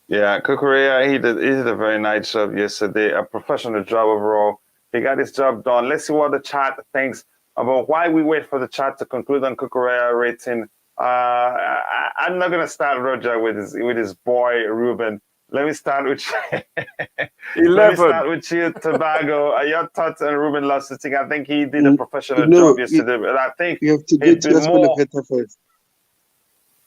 Yeah, Cucurella, he did a very nice job yesterday. A professional job overall. He got his job done. Let's see what the chat thinks about why we wait for the chat to conclude on Cucurella rating. I'm not gonna start Roger with his boy Ruben. Let me start with 11. Let me start with you, Tobago. Your thoughts on Ruben Loftus-Cheek? I think he did a professional job yesterday, but I think you have to get to Azpilicueta first.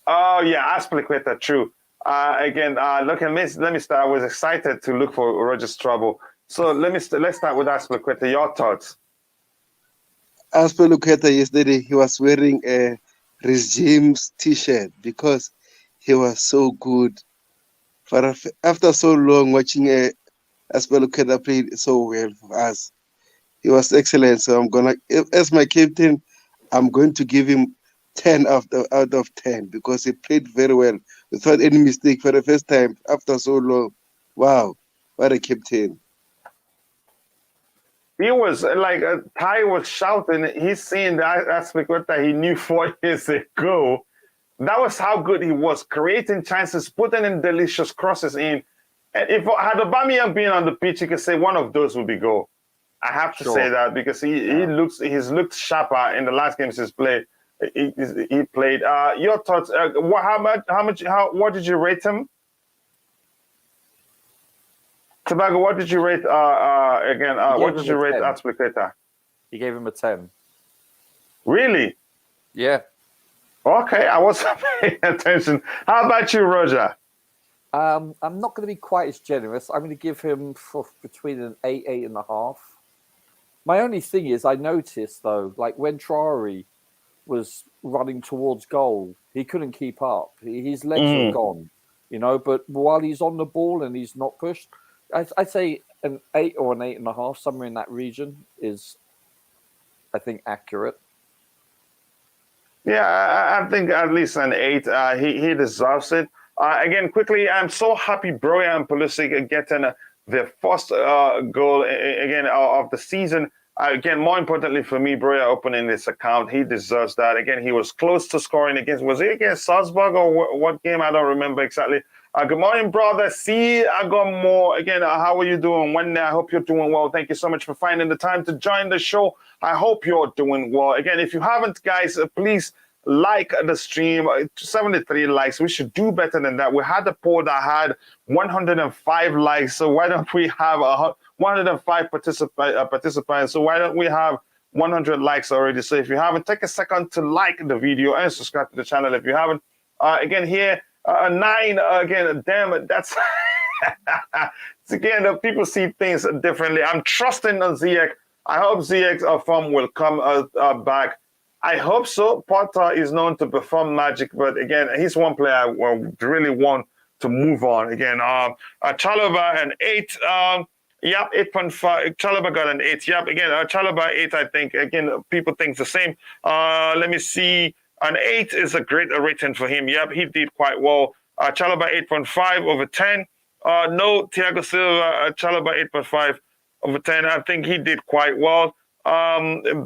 Oh yeah, Azpilicueta, true. Again, look, let me start. I was excited to look for Roger's trouble. So let's start with Azpilicueta. Your thoughts? Azpilicueta yesterday, he was wearing a Regime's t-shirt because he was so good. For after so long watching Azpilicueta played so well for us, he was excellent. So I'm gonna, as my captain, I'm going to give him 10 out of 10 because he played very well without any mistake for the first time after so long. Wow, what a captain! He was like Ty was shouting. He's seeing that aspect that he knew 4 years ago. That was how good he was, creating chances, putting in delicious crosses in. And if had Aubameyang been on the pitch, you could say one of those would be goal. I have to say that because he's looked sharper in the last games he's played. He played. Your thoughts? What did you rate him? Tobago, what did you rate? Again, what did you rate Azpilicueta? He gave him a 10. Really? Yeah. Okay, I wasn't paying attention. How about you, Roger? I'm not going to be quite as generous. I'm going to give him between an 8, 8.5. My only thing is, I noticed though, like when Traore was running towards goal, he couldn't keep up. His legs were gone, you know. But while he's on the ball and he's not pushed, I'd say an 8 or an 8.5, somewhere in that region is, I think, accurate. Yeah, I think at least an 8. He deserves it. Again, quickly, I'm so happy Broja and Pulisic are getting their first goal again of the season. Again, more importantly for me, Broja opening this account, he deserves that. Again, he was close to scoring was it against Salzburg or what game? I don't remember exactly. Good morning, brother. See, I got more. Again, how are you doing? I hope you're doing well. Thank you so much for finding the time to join the show. I hope you're doing well. Again, if you haven't, guys, please like the stream. 73 likes. We should do better than that. We had a poll that had 105 likes. So why don't we have 105 participants? So why don't we have 100 likes already? So if you haven't, take a second to like the video and subscribe to the channel if you haven't. Again, here, 9, again, damn it, that's... Again, the people see things differently. I'm trusting on Ziyech. I hope Ziyech's form will come back. I hope so. Potter is known to perform magic, but again, he's one player I really want to move on. Again, Chalobah an 8. Yep, 8.5. Chalobah got an 8. Yep, again, Chalobah 8, I think. Again, people think the same. Let me see. An 8 is a great rating for him. Yep, he did quite well. Chalobah 8.5 over 10. No, Thiago Silva, Chalobah 8.5 over 10. I think he did quite well.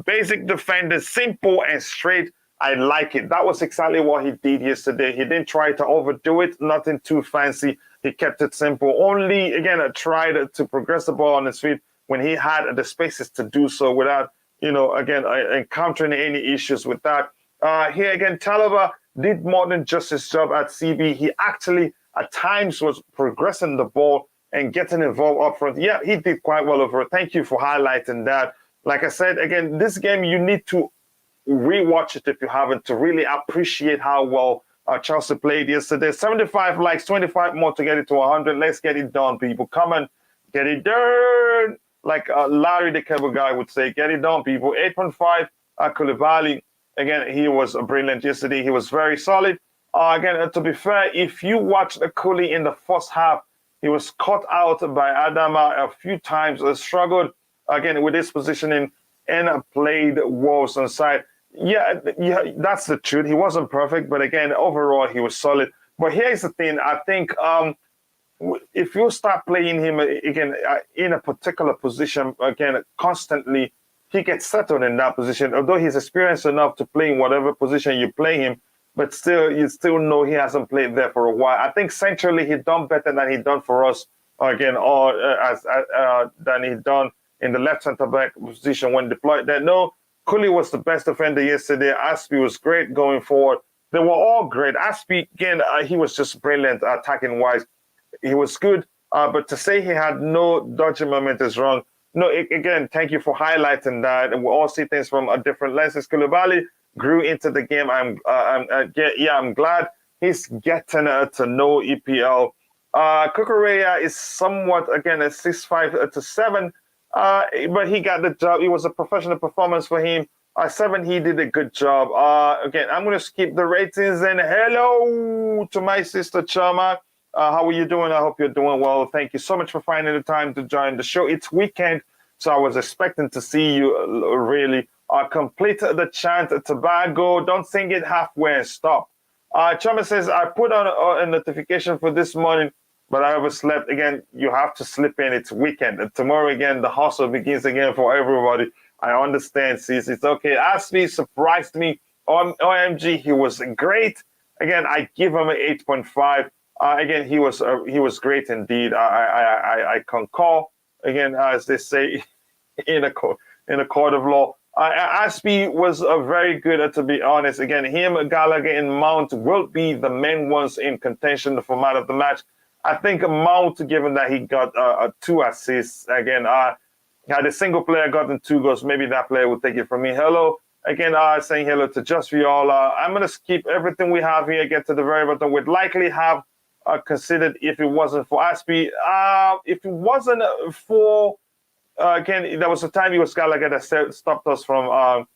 Basic defender, simple and straight. I like it. That was exactly what he did yesterday. He didn't try to overdo it, nothing too fancy. He kept it simple. Only, again, tried to progress the ball on his feet when he had the spaces to do so without, again, encountering any issues with that. Here again, Chalobah did more than just his job at CB. He actually, at times, was progressing the ball and getting involved up front. Yeah, he did quite well over it. Thank you for highlighting that. Like I said, again, this game, you need to rewatch it if you haven't to really appreciate how well Chelsea played yesterday. 75 likes, 25 more to get it to 100. Let's get it done, people. Come on, get it done. Like Larry the Cable Guy would say, get it done, people. 8.5, Koulibaly. Again, he was brilliant yesterday. He was very solid. Again, to be fair, if you watch the Koulibaly in the first half, he was caught out by Adama a few times, struggled again with his positioning and played Wolves on side. Yeah, that's the truth. He wasn't perfect, but again, overall, he was solid. But here's the thing. I think if you start playing him again in a particular position, again, constantly, he gets settled in that position. Although he's experienced enough to play in whatever position you play him, but still, you still know he hasn't played there for a while. I think centrally, he done better than he done for us again, or than he done in the left center back position when deployed there. No, Koulibaly was the best defender yesterday. Aspi was great going forward. They were all great. Aspi, again, he was just brilliant attacking wise. He was good, but to say he had no dodgy moment is wrong. No, again, thank you for highlighting that. And we all see things from a different lenses. Koulibaly grew into the game. I'm glad he's getting to know EPL. Cucurella is somewhat, again, a 6.5 to 7. But he got the job. It was a professional performance for him. 7, he did a good job. Again, I'm going to skip the ratings. And hello to my sister Chama. How are you doing? I hope you're doing well. Thank you so much for finding the time to join the show. It's weekend, so I was expecting to see you really complete the chant Tobago. Don't sing it halfway and stop. Chama says, I put on a notification for this morning. but I overslept. Again, you have to slip in. It's weekend. And tomorrow again, the hustle begins again for everybody. I understand, sis. It's okay. Aspi surprised me. OMG, he was great. Again, I give him an 8.5. Again, he was great indeed. I concur. Again, as they say in a court of law, Aspi was very good. To be honest, again, him, Gallagher, and Mount will be the main ones in contention for man of the match. I think Mount, given that he got 2 assists, again, had a single player gotten 2 goals, maybe that player will take it from me. Hello. Again, saying hello to Just Viola. I'm going to skip everything we have here, get to the very bottom. We'd likely have considered if it wasn't for Aspi. If it wasn't for, again, there was a time he was Gallagher that stopped us from,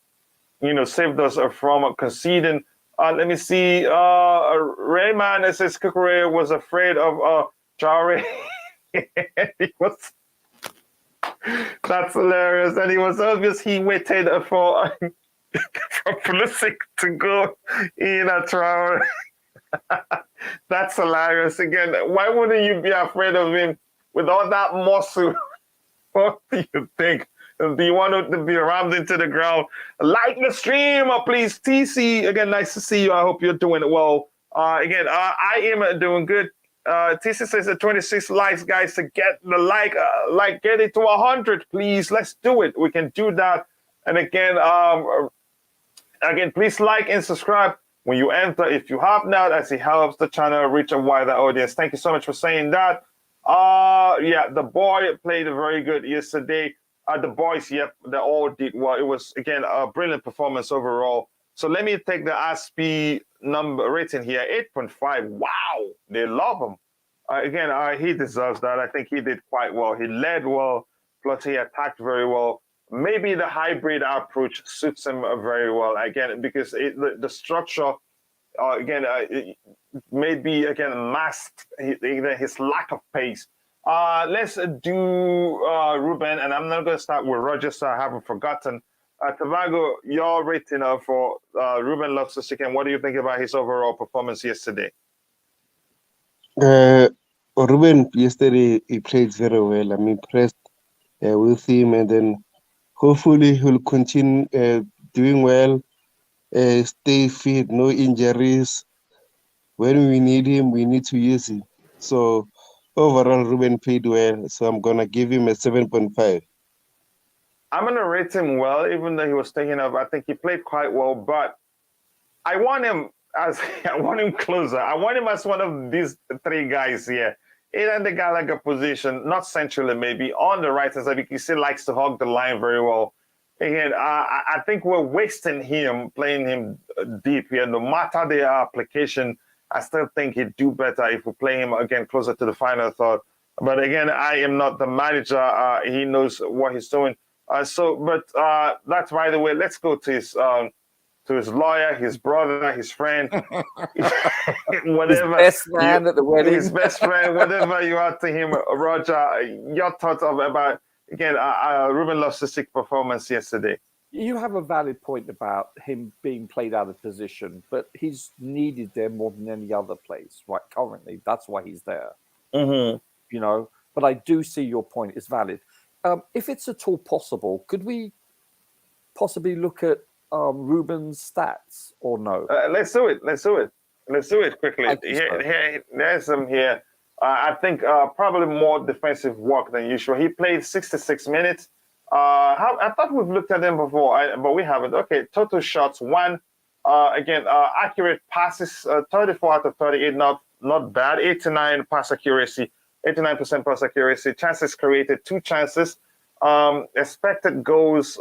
saved us from conceding. Let me see. Rayman, it says Kukure was afraid of Traore. That's hilarious. And he was obvious he waited for Pulisic to go in a Traore. That's hilarious. Again, why wouldn't you be afraid of him with all that muscle? What do you think? Do you want to be rammed into the ground? Like the stream, please. TC, again, nice to see you. I hope you're doing well. Again, I am doing good. TC says 26 likes, guys, to get the get it to 100, please. Let's do it. We can do that. And again, please like and subscribe when you enter. If you have not, as it helps the channel reach a wider audience. Thank you so much for saying that. Yeah, the boy played very good yesterday. The boys, yep, they all did well. It was, again, a brilliant performance overall. So let me take the ASP number rating here, 8.5. Wow, they love him. Again, he deserves that. I think he did quite well. He led well, plus he attacked very well. Maybe the hybrid approach suits him very well. Again, because the structure, maybe masked his lack of pace. Let's do Ruben, and I'm not going to start with Roger, so I haven't forgotten. Tavago, your rating for Ruben Loftus-Cheek, what do you think about his overall performance yesterday? Ruben, yesterday, he played very well. I'm impressed with him, and then hopefully he'll continue doing well, stay fit, no injuries. When we need him, we need to use him. So overall, Ruben played well, so I'm going to give him a 7.5. I'm going to rate him well, even though he was taken up. I think he played quite well, but I want him closer. I want him as one of these 3 guys here. In the Gallagher position, not centrally maybe, on the right hand side, because he likes to hug the line very well. Again, I think we're wasting him, playing him deep here. No matter the application, I still think he'd do better if we play him again closer to the final third. But again, I am not the manager. He knows what he's doing. That's by the way. Let's go to his lawyer, his brother, his friend, whatever. His best man at the wedding. His best friend, whatever you are to him, Roger. Your thoughts about again Ruben Loftus-Cheek performance yesterday? You have a valid point about him being played out of position, but he's needed there more than any other place right currently. That's why he's there. Mm-hmm. But I do see your point is valid. If it's at all possible, could we possibly look at Ruben's stats or no? Let's do it quickly. There's some here. I think probably more defensive work than usual. He played 66 minutes. I thought we've looked at them before, but we haven't. Okay, total shots 1. Accurate passes 34 out of 38, not bad. 89% pass accuracy. Chances created 2 chances. Expected goals.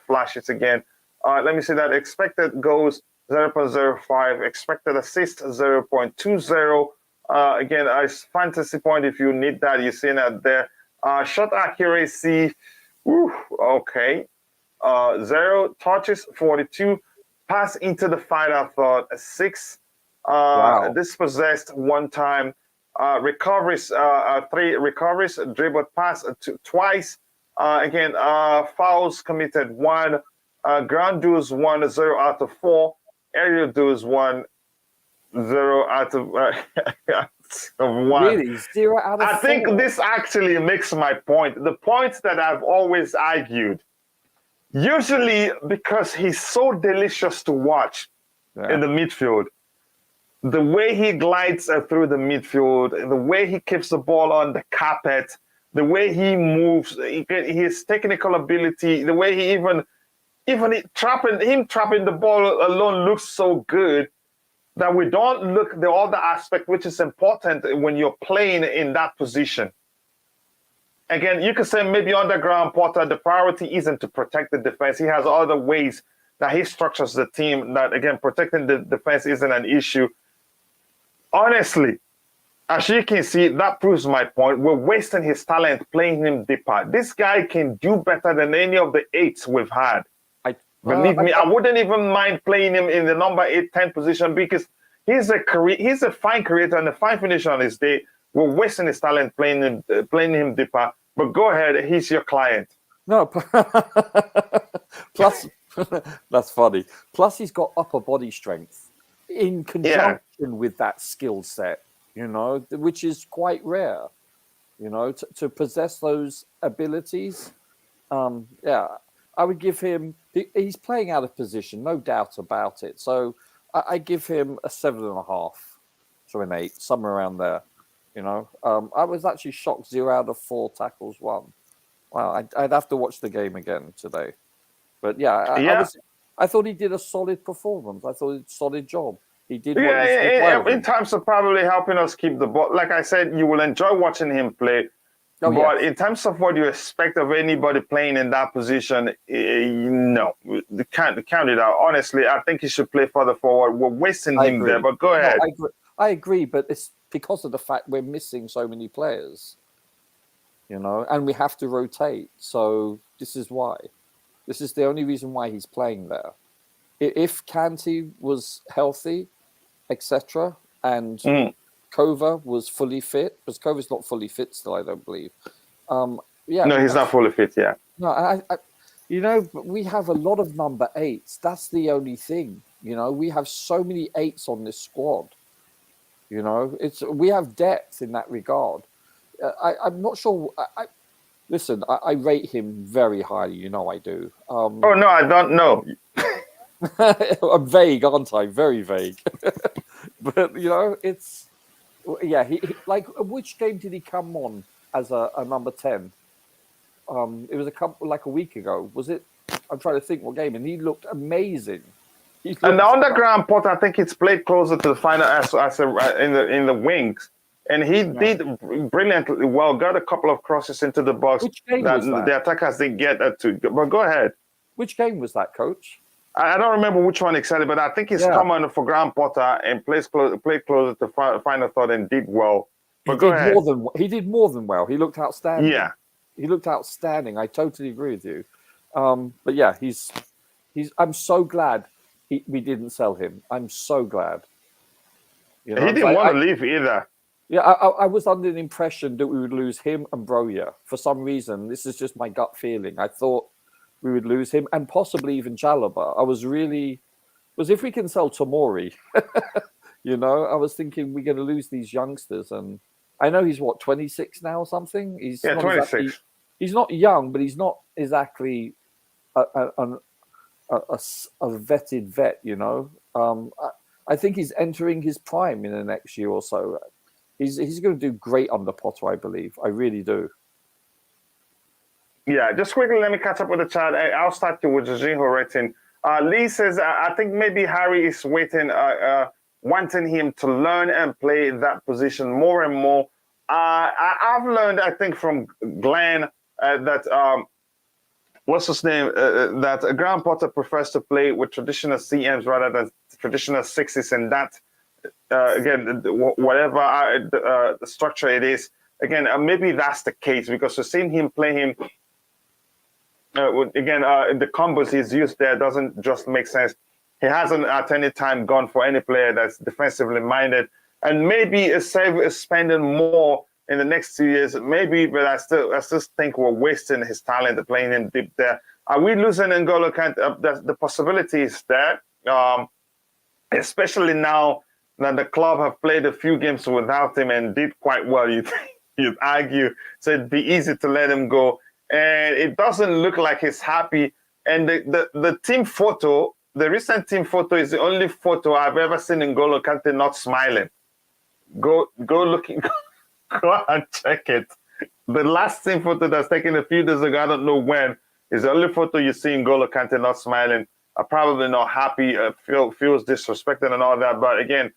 Flash it again. Let me see that. Expected goals 0.05. Expected assist 0.20. Again, as fantasy point, if you need that, you see that there. Shot accuracy, okay. 0 touches, 42. Pass into the final third, 6. Wow. Dispossessed 1 time. Recoveries, 3 recoveries. Dribbled pass twice. Fouls committed 1. Ground duels 1, 0 out of 4. Aerial duels 1, 0 out of of 1. Really? 0 out of 4? I think this actually makes my point. The point that I've always argued. Usually because he's so delicious to watch in the midfield. The way he glides through the midfield, the way he keeps the ball on the carpet, the way he moves, his technical ability, the way he even trapping the ball alone looks so good that we don't look at the other aspect, which is important when you're playing in that position. Again, you could say maybe under Graham Potter, the priority isn't to protect the defense. He has other ways that he structures the team that, again, protecting the defense isn't an issue. Honestly, as you can see, that proves my point. We're wasting his talent playing him deeper. This guy can do better than any of the 8s we've had. Believe me, I wouldn't even mind playing him in the number 8, 10 position because he's a fine creator and a fine finisher on his day. We're wasting his talent playing him deeper. But go ahead, he's your client. No, plus that's funny. Plus, he's got upper body strength in conjunction with that skill set, which is quite rare. To possess those abilities. I would give him. He's playing out of position, no doubt about it. So I give him a 7.5 to an 8, somewhere around there. I was actually shocked. 0 out of 4 tackles won. Wow, I'd have to watch the game again today. But I thought he did a solid performance. I thought he did a solid job. He did. In terms of probably helping us keep the ball. Like I said, you will enjoy watching him play. But in terms of what you expect of anybody playing in that position, no, you can't it out. Honestly, I think he should play further forward. We're wasting him there, but go ahead. I agree, but it's because of the fact we're missing so many players, and we have to rotate. So this is why. This is the only reason why he's playing there. If Kante was healthy, etc., and Kova was fully fit, because Kova's not fully fit still, I don't believe. No, he's not fully fit yet. No, but we have a lot of number 8s. That's the only thing. We have so many 8s on this squad. We have depth in that regard. I'm not sure. Listen, I rate him very highly. I do. Oh no, I don't know. I'm vague, aren't I? Very vague. But it's. Yeah, he like which game did he come on as a number 10? It was a week ago. Was it? I'm trying to think what game, and he looked amazing. And under Graham Potter, I think it's played closer to the final as in the wings, and he did brilliantly well. Got a couple of crosses into the box that the attackers didn't get to. But go ahead. Which game was that, Coach? I don't remember which one exactly, but I think he's come on for Graham Potter and played closer to final thought and did well. But go ahead. He did more than well. He looked outstanding. Yeah, he looked outstanding. I totally agree with you. But yeah, he's. I'm so glad we didn't sell him. I'm so glad. He didn't want to leave either. Yeah, I was under the impression that we would lose him and Broja for some reason. This is just my gut feeling. I thought we would lose him and possibly even Chalobah. If we can sell Tomori, I was thinking we're going to lose these youngsters. And I know he's 26 now or something. He's 26. He's not young, but he's not exactly a vetted vet, I think he's entering his prime in the next year or so. He's going to do great under Potter, I believe. I really do. Yeah, just quickly, let me catch up with the chat. I'll start with Jorginho rating. Lee says, I think maybe Harry is wanting him to learn and play that position more and more. I've learned, I think, from Glenn that, what's his name? That Graham Potter prefers to play with traditional CMs rather than traditional 6s, and that, again, whatever the structure it is, again, maybe that's the case because we've seen him play him. The combos he's used there doesn't just make sense. He hasn't at any time gone for any player that's defensively minded, and maybe spending more in the next 2 years, maybe. But I still think we're wasting his talent playing him deep there. Are we losing N'Golo Kante? The possibility is there, especially now that the club have played a few games without him and did quite well, you'd argue. So it'd be easy to let him go. And it doesn't look like he's happy. And the team photo, the recent team photo is the only photo I've ever seen N'Golo Kante not smiling. Go looking, go and check it. The last team photo that's taken a few days ago, I don't know when, is the only photo you see N'Golo Kante not smiling. Probably not happy, feels disrespected and all that. But again,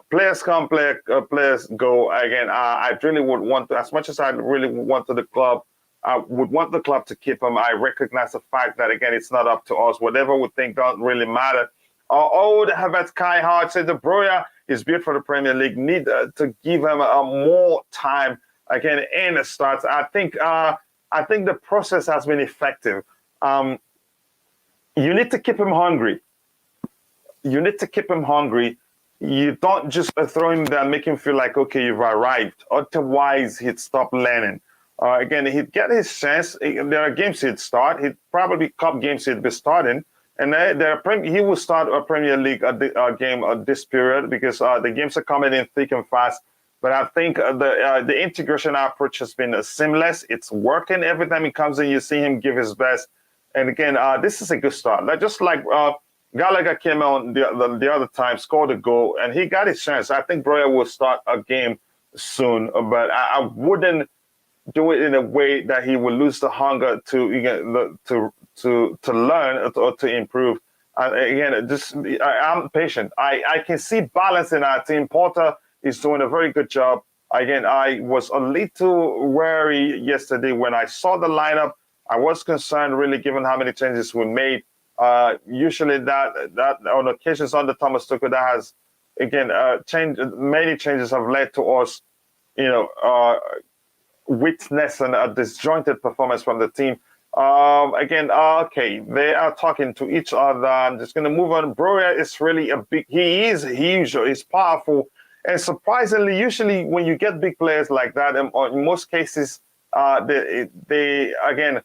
players come, players go. Again, I really would want to, as much as I really want to the club, I would want the club to keep him. I recognize the fact that, again, it's not up to us. Whatever we think don't really matter. Old Havertz Kai Hart said the Broja is built for the Premier League. Need to give him more time. Again, in the starts. I think the process has been effective. You need to keep him hungry. You need to keep him hungry. You don't just throw him there and make him feel like, okay, you've arrived. Otherwise, he'd stop learning. Again, he'd get his chance. There are games he'd start. He'd probably cup games he'd be starting. And he will start a Premier League game at this period because the games are coming in thick and fast. But I think the integration approach has been seamless. It's working. Every time he comes in, you see him give his best. And again, this is a good start. Just like Gallagher came on the other time, scored a goal, and he got his chance. I think Broja will start a game soon, but I wouldn't do it in a way that he will lose the hunger to learn or to improve. Again, I'm patient. I can see balance in our team. Porter is doing a very good job. Again, I was a little wary yesterday when I saw the lineup. I was concerned, really, given how many changes were made. Usually, that on occasions under Thomas Tuchel, that has again many changes have led to us, witnessing a disjointed performance from the team. Okay, they are talking to each other. I'm just going to move on. Broja is really he is huge, he's powerful. And surprisingly, usually when you get big players like that, in most cases, they again,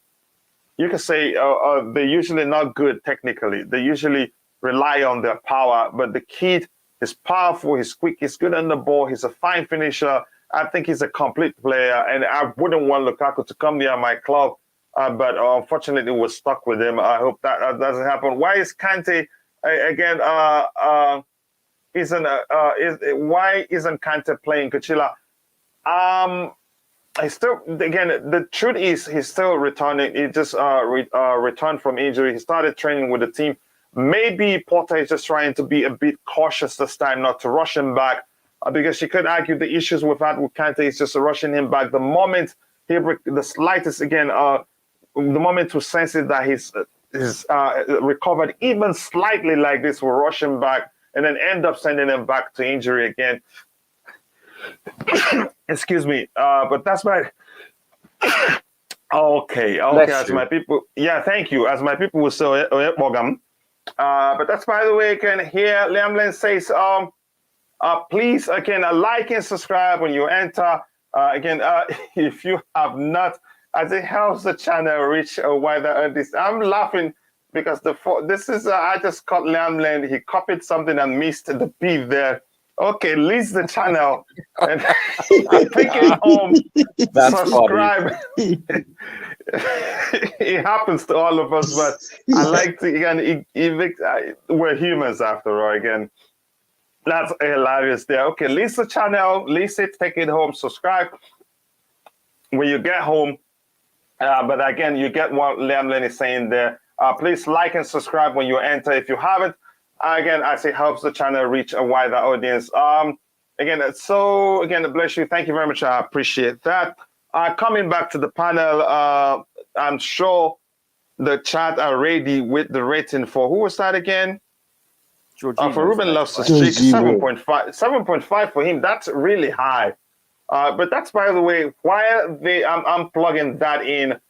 you can say they're usually not good technically. They usually rely on their power. But the kid is powerful, he's quick, he's good on the ball, he's a fine finisher. I think he's a complete player, and I wouldn't want Lukaku to come near my club. But unfortunately, we're stuck with him. I hope that doesn't happen. Why is Kante again? Why isn't Kante playing Kuchila? The truth is he's still returning. He just returned from injury. He started training with the team. Maybe Porter is just trying to be a bit cautious this time, not to rush him back, because you could argue the issues we've had with Kante is just rushing him back. The moment the slightest the moment we sense it that he's recovered even slightly like this, we'll rush him back and then end up sending him back to injury again. Excuse me. But that's my... Okay. As my people... Yeah, thank you. As my people will say, but that's, by the way, again, here, Liam Len says, please, again, like and subscribe when you enter. If you have not, as it helps the channel reach a wider audience. I'm laughing because this is I just caught Liam Len. He copied something and missed the P there. Okay, leads the channel and take it home. That's subscribe. It happens to all of us, but I like to again. We're humans after all. Again, that's hilarious there. Okay, lead the channel, lead it, take it home, subscribe when you get home. But again, you get what Liam Len is saying there. Please like and subscribe when you enter. If you haven't, again, I say helps the channel reach a wider audience. Again, bless you. Thank you very much. I appreciate that. Coming back to the panel, I'm sure the chat are ready with the rating for who was that again? For Ruben Loftus-Cheek, 7.5. 7.5 for him. That's really high. But that's, by the way, why I'm plugging that in.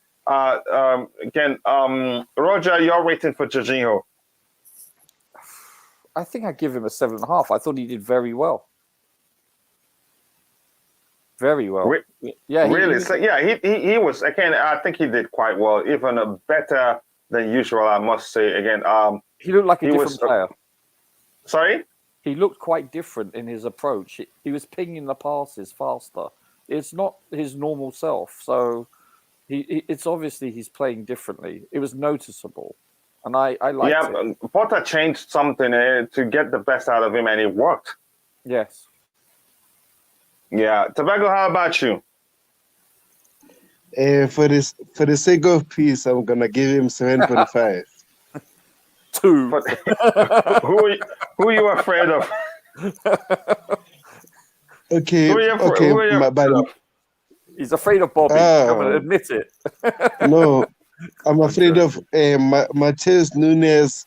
Roger, your rating for Jorginho? I think I give him a 7.5. I thought he did very well. Very well. Yeah, really. He was, again, I think he did quite well, even better than usual, I must say. Again, he looked like a different player. Sorry? he looked quite different in his approach. He was pinging the passes faster. It's not his normal self. So it's obviously he's playing differently. It was noticeable. And I liked it. Potter changed something to get the best out of him, and it worked. Yes. Yeah. Tobago, how about you? For the sake of peace, I'm gonna give him 7.5. 2. But who are you afraid of? Okay. Who are you afraid of? He's afraid of Bobby. Come on, admit it. No, I'm afraid of Matheus Nunes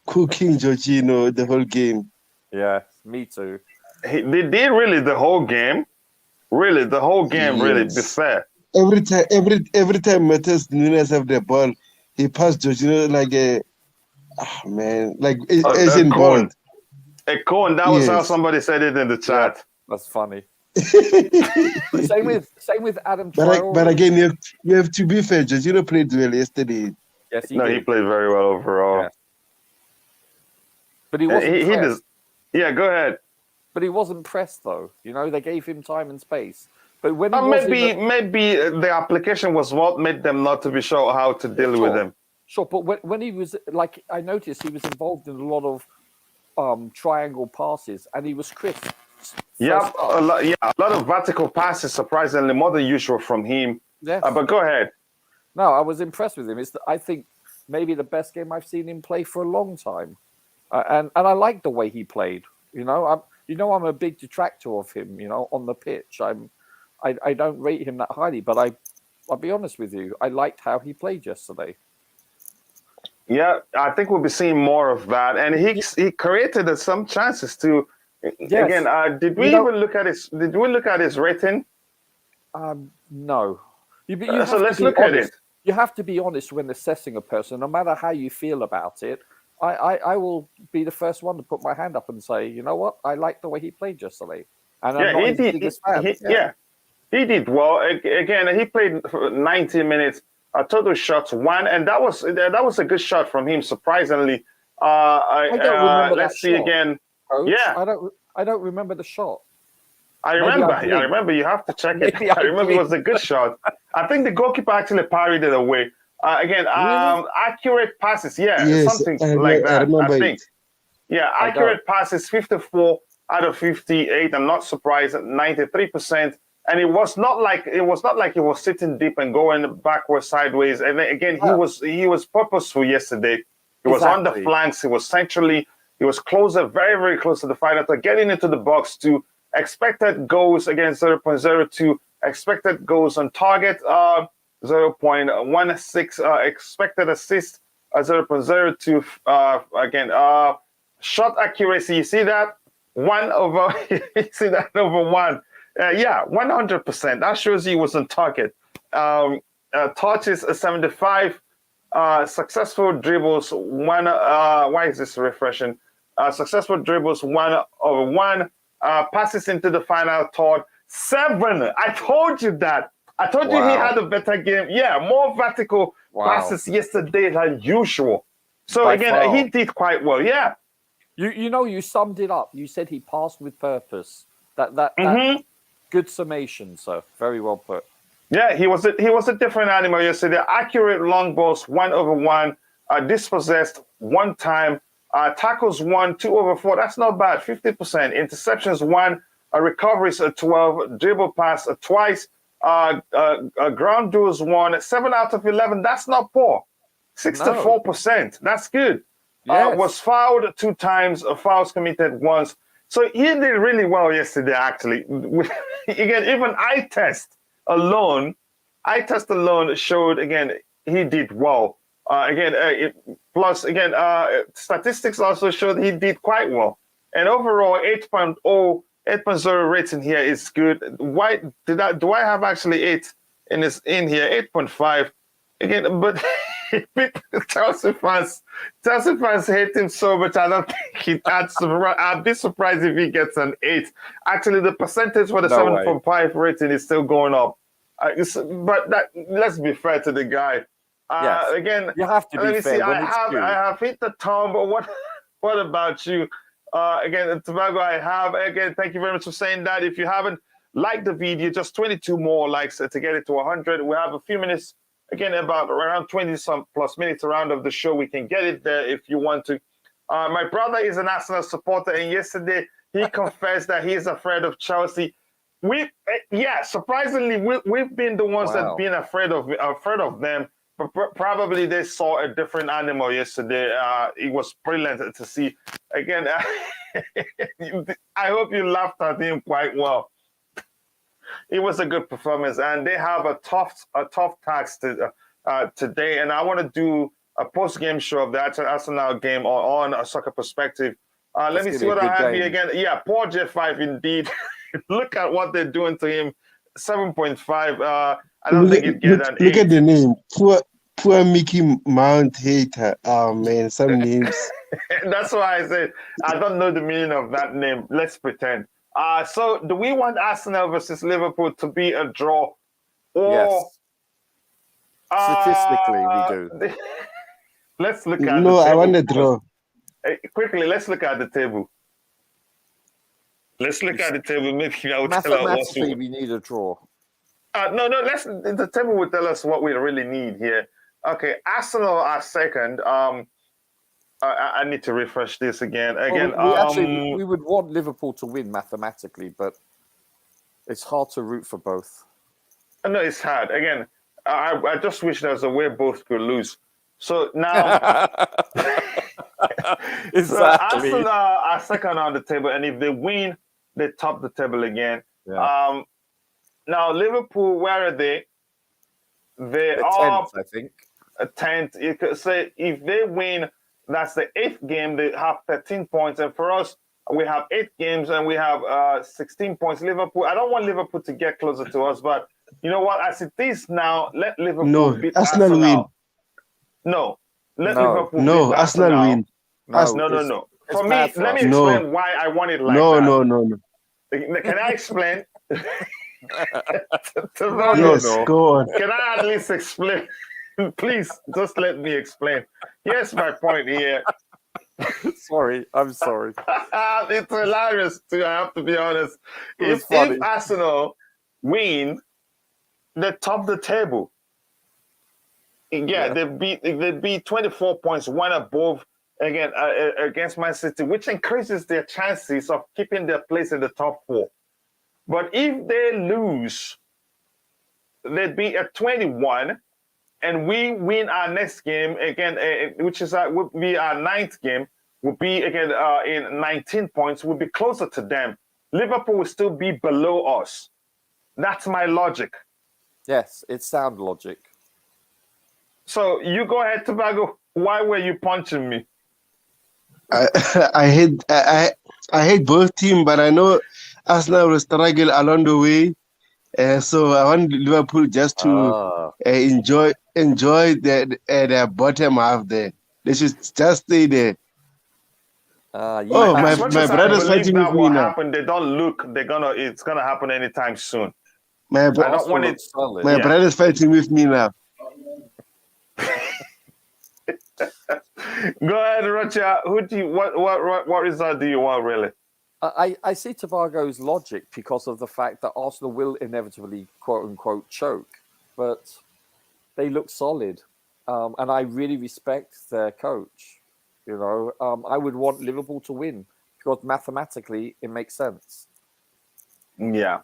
cooking Jorginho the whole game. Yeah, me too. They did really the whole game. Really, the whole game. Yes. Really, be fair. Every time Matheus Nunes have the ball, he passed Jorginho like Asian ball. A cone. That was how somebody said it in the chat. Yeah, that's funny. same with Adam Traore. But again, you have to be fair. Jorginho played well yesterday. Yes, he played very well overall. Yeah. But he wasn't. Yeah, go ahead. But he wasn't pressed though. You know, they gave him time and space. But when maybe the application was what made them not to be sure how to deal with him. Sure, but when he was I noticed he was involved in a lot of triangle passes, and he was crisp. Yeah, a lot of vertical passes, surprisingly more than usual from him. Yes. But go ahead. No, I was impressed with him. I think maybe the best game I've seen him play for a long time, and I like the way he played. You know, I'm a big detractor of him. You know, on the pitch, I don't rate him that highly, but I'll be honest with you, I liked how he played yesterday. Yeah, I think we'll be seeing more of that, and he created some chances too. Yes. Again, did we look at his? Did we look at his rating? No. So let's look at it. You have to be honest when assessing a person, no matter how you feel about it. I will be the first one to put my hand up and say, you know what, I like the way he played yesterday. And I'm not his biggest fan. He did well. Again, he played 90 minutes. Total shots 1, and that was a good shot from him. Surprisingly, let's see again. Coach. Yeah, I don't remember the shot. I remember. You have to check it. I remember it was a good shot. I think the goalkeeper actually parried it away. Accurate passes. Yeah, yes, something like that. I think. It. Yeah, accurate passes 54 out of 58. I'm not surprised at 93%. And it was not like he was sitting deep and going backwards, sideways. And again, he was purposeful yesterday. He was on the flanks. He was centrally. He was closer, very, very close to the final third, getting into the box too. Expected goals against 0.02. Expected goals on target 0.16. Expected assist 0.02. Again, shot accuracy. You see that 1 over. You see that over 1. 100%. That shows he was on target. Touches 75. Successful dribbles 1. Why is this refreshing? Successful dribbles 1 over 1. Passes into the final third 7. I told you that. I told you he had a better game. Yeah, more vertical passes yesterday than usual. So again, he did quite well. Yeah. You summed it up. You said he passed with purpose. That good summation, sir. Very well put. Yeah, he was a different animal yesterday. Accurate long balls 1 over 1. Dispossessed 1 time. Tackles 1, 2 over 4. That's not bad. 50%. Interceptions 1. Recoveries 12. Dribble pass twice. Ground duels 1. 7 out of 11. That's not poor. 64%. That's good. Yes. Was fouled 2 times. Fouls committed once. So he did really well yesterday, actually. Again, even eye test alone showed, again, he did well. Statistics also showed he did quite well. And overall, 8.0 rating here is good. Why do I have actually 8 in here? 8.5 again, but Chelsea fans hate him so much. I don't think I'd be surprised if he gets an 8. Actually, the percentage for the 7.5 rating is still going up. Let's be fair to the guy. Again, you have to be fair. I have hit the tom, but what about you? Again, Tobago, I have. Again, thank you very much for saying that. If you haven't liked the video, just 22 more likes to get it to 100. We have a few minutes, again, about around 20 some plus minutes around of the show. We can get it there if you want to. My brother is an Arsenal supporter, and yesterday he confessed that he is afraid of Chelsea. Surprisingly, we've been the ones that been afraid of them. But probably they saw a different animal yesterday. It was brilliant to see. Again, I hope you laughed at him quite well. It was a good performance, and they have a tough task today. And I want to do a post-game show of the Arsenal game on a Soccer Perspective. Let me see what I have here again. Yeah, poor J5 indeed. Look at what they're doing to him. 7.5. I don't think he'd get an 8. Look at the name. Poor Mickey Mount hater. Oh man, some names. That's why I said I don't know the meaning of that name. Let's pretend. So do we want Arsenal versus Liverpool to be a draw? Or, yes. Statistically, we do. Let's look at No, the table. I want a draw. Quickly, let's look at the table. Let's look at the table. Maybe I will tell us. Mathematically, we need a draw. No. The table will tell us what we really need here. Okay, Arsenal are second. I need to refresh this again. We would want Liverpool to win mathematically, but it's hard to root for both. No, it's hard. Again, I just wish there was a way both could lose. So now, Exactly. So Arsenal are second on the table, and if they win, they top the table again. Yeah. Now Liverpool, where are they? They The are 10th, I think. a 10th. You could say if they win, that's the 8th game. They have 13 points, and for us, we have 8 games and we have 16 points. Liverpool. I don't want Liverpool to get closer to us, but you know what? As it is now, let Liverpool beat Arsenal win. No, let No. Liverpool No, beat Arsenal win. No. For me, bad for let me us. explain why I want it like that. No. Can I explain? Yes, go on. Can I at least explain? Please, just let me explain. Here's my point here. Sorry, I'm sorry. It's hilarious too, I have to be honest. It's If funny. Arsenal win, they top the table. Yeah. they beat 24 points, one above again against Man City, which increases their chances of keeping their place in the top 4. But if they lose, they'd be at 21, and we win our next game again, which is would be our 9th game, would be again in 19 points. Would be closer to them. Liverpool will still be below us. That's my logic. Yes, it's sound logic. So you go ahead, Tobago. Why were you punching me? I hate both teams, but I know Arsenal will struggle along the way. So I want Liverpool just to enjoy their bottom half there. They should just stay there. My brother's fighting with me now. They don't look. It's gonna happen anytime soon. My brother's fighting with me now. Go ahead, Roger. What result do you want, really? I see Tobago's logic because of the fact that Arsenal will inevitably, quote unquote, choke, but they look solid, and I really respect their coach. You know, I would want Liverpool to win because mathematically it makes sense. Yeah.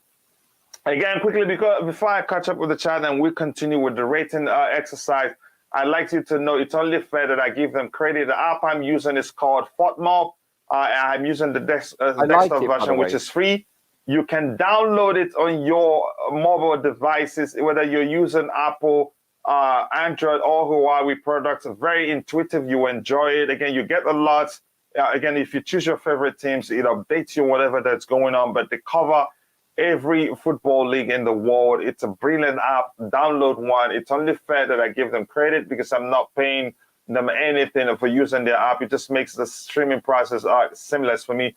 Again, quickly, because before I catch up with the chat and we continue with the rating exercise, I'd like you to know it's only fair that I give them credit. The app I'm using is called FOTMob. I'm using the desktop version, which is free. You can download it on your mobile devices, whether you're using Apple, Android, or Huawei products. Very intuitive. You enjoy it. Again, you get a lot. Again, if you choose your favorite teams, it updates you whatever that's going on. But they cover every football league in the world. It's a brilliant app. Download one. It's only fair that I give them credit because I'm not paying them anything for using their app. It just makes the streaming process seamless for me.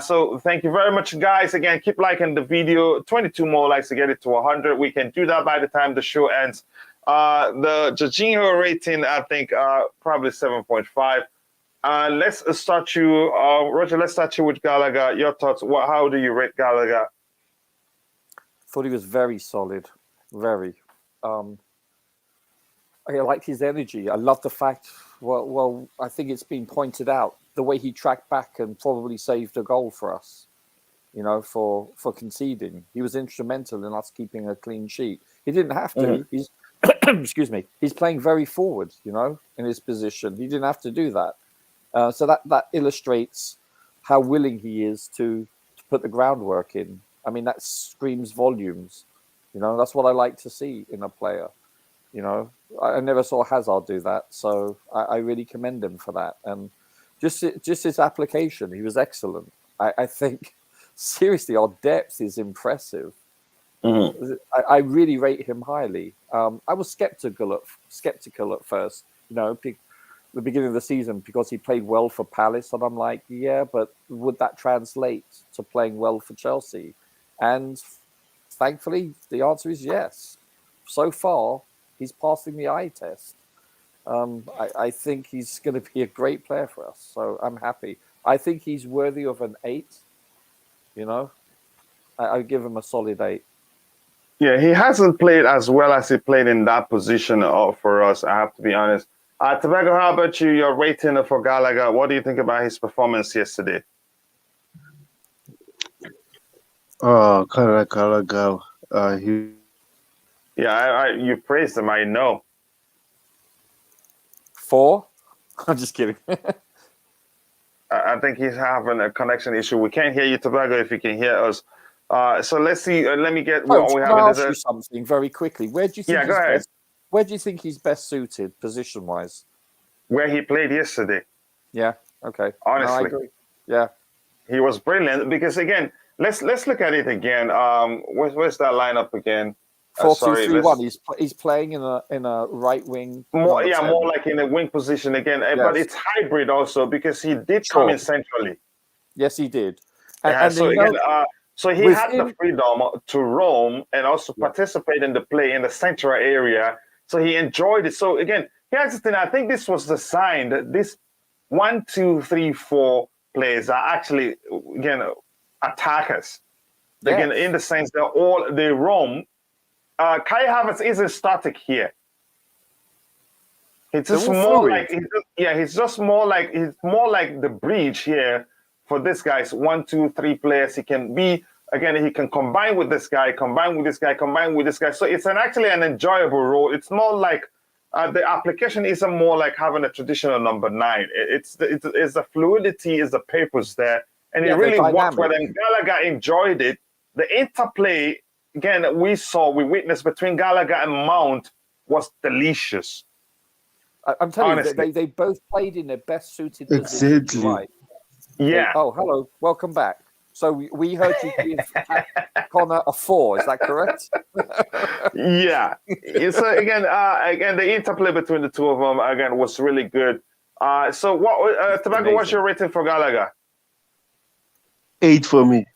So thank you very much, guys. Again, keep liking the video. 22 more likes to get it to 100. We can do that by the time the show ends. The Jorginho rating, I think, probably 7.5. Let's start you, Roger. Let's start you with Gallagher. Your thoughts? How do you rate Gallagher? Thought he was very solid, very. I liked his energy. I love the fact. Well, I think it's been pointed out the way he tracked back and probably saved a goal for us. You know, for conceding, he was instrumental in us keeping a clean sheet. He didn't have to. He's excuse me. He's playing very forward. You know, in his position, he didn't have to do that. So that illustrates how willing he is to put the groundwork in. I mean, that screams volumes. You know, that's what I like to see in a player. You know, I never saw Hazard do that, so I really commend him for that. And just his application, he was excellent. I think, seriously, our depth is impressive. I really rate him highly. I was skeptical at first, you know, the beginning of the season, because he played well for Palace, and I'm like, yeah, but would that translate to playing well for Chelsea? And thankfully, the answer is yes. So far, he's passing the eye test. I think he's going to be a great player for us, so I'm happy. I think he's worthy of an 8. You know, I give him a solid 8. Yeah, he hasn't played as well as he played in that position for us, I have to be honest. Tobago, how about you? Your rating for Gallagher. What do you think about his performance yesterday? Oh, Gallagher. You praised him, I know. 4? I'm just kidding. I think he's having a connection issue. We can't hear you, Tobago, if you can hear us. So let's see. Let me get what we have. Can I ask you something very quickly? Where do you think? Yeah, go ahead. Where do you think he's best suited position-wise? Where he played yesterday. Yeah. Okay. Honestly, no, I agree. Yeah. He was brilliant because again, let's look at it again. Where's that lineup again? 4-2-3-1. He's playing in a right wing. More like in a wing position again. Yes. But it's hybrid also because he did come in centrally. Yes, he did. So he had the freedom to roam and also participate in the play in the central area. So he enjoyed it. So again, here's the thing. I think this was the sign that this 1, 2, 3, 4 players are actually attackers. Yes. Again, in the sense that they roam. Kai Havertz isn't static here. It's just more like he's more like the bridge here for this guy's 1, 2, 3 players. He can be he can combine with this guy, combine with this guy, combine with this guy. So it's actually an enjoyable role. It's more like the application isn't more like having a traditional number 9. It's the fluidity, is the papers there, and it really worked for them. Gallagher enjoyed it. The interplay we witnessed between Gallagher and Mount was delicious. I'm telling you, they both played in their best suited position. Exactly. Right. Yeah. Hello. Welcome back. So we heard you give Connor a 4. Is that correct? Yeah. So again, the interplay between the two of them was really good. So what, Tobago? What's your rating for Gallagher? 8 for me.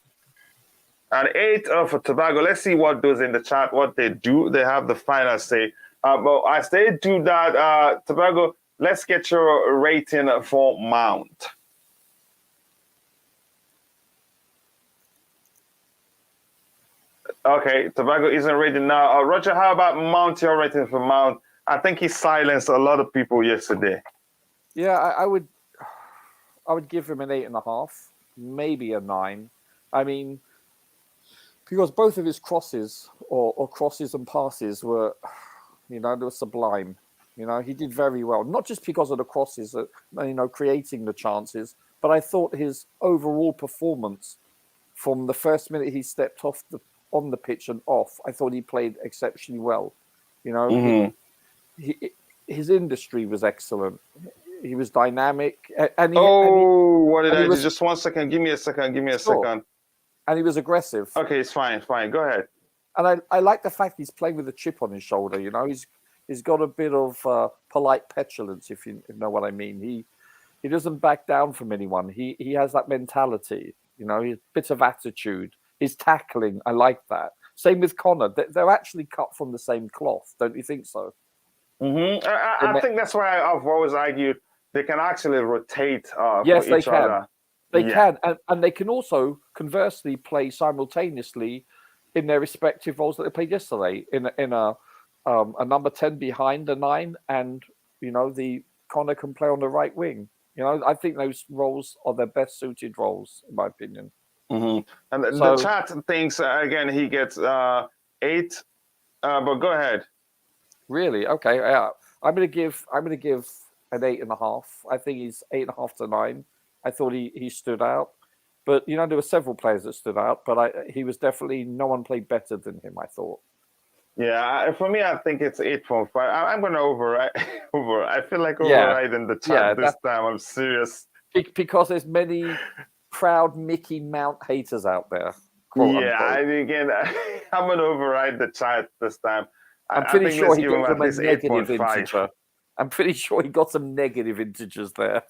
An 8 for Tobago. Let's see what those in the chat, what they do. They have the final say. But as they do that, Tobago, let's get your rating for Mount. Okay, Tobago isn't rating now. Roger, how about Mount? Your rating for Mount? I think he silenced a lot of people yesterday. Yeah, I would give him an 8.5, maybe a 9. I mean, because both of his crosses or crosses and passes were, they were sublime. He did very well, not just because of the crosses, creating the chances, but I thought his overall performance from the first minute he stepped on the pitch and off, I thought he played exceptionally well. His industry was excellent. He was dynamic. Just 1 second. Give me a second. And he was aggressive. Okay, it's fine. Go ahead. And I like the fact he's playing with a chip on his shoulder. He's got a bit of polite petulance, if you know what I mean. He doesn't back down from anyone. He has that mentality. He's a bit of attitude. His tackling, I like that. Same with Connor. They're actually cut from the same cloth. Don't you think so? I think that's why I've always argued they can actually rotate Yes, for they each can. other. They Yeah. can, and they can also conversely play simultaneously in their respective roles that they played yesterday. In a number 10 behind the 9, and the Connor can play on the right wing. I think those roles are their best suited roles, in my opinion. And So- the chat thinks again he gets 8. But go ahead. Really, okay. I'm gonna give an 8.5. I think he's 8.5 to 9. I thought he stood out, but there were several players that stood out, but he was definitely, no one played better than him, I thought. Yeah, for me, I think it's 8.5. I'm going to override. I feel like overriding the chat this time. I'm serious. Because there's many proud Mickey Mount haters out there. Again, I'm going to override the chat this time. I'm pretty sure he gave got him a negative 8.5. integer. I'm pretty sure he got some negative integers there.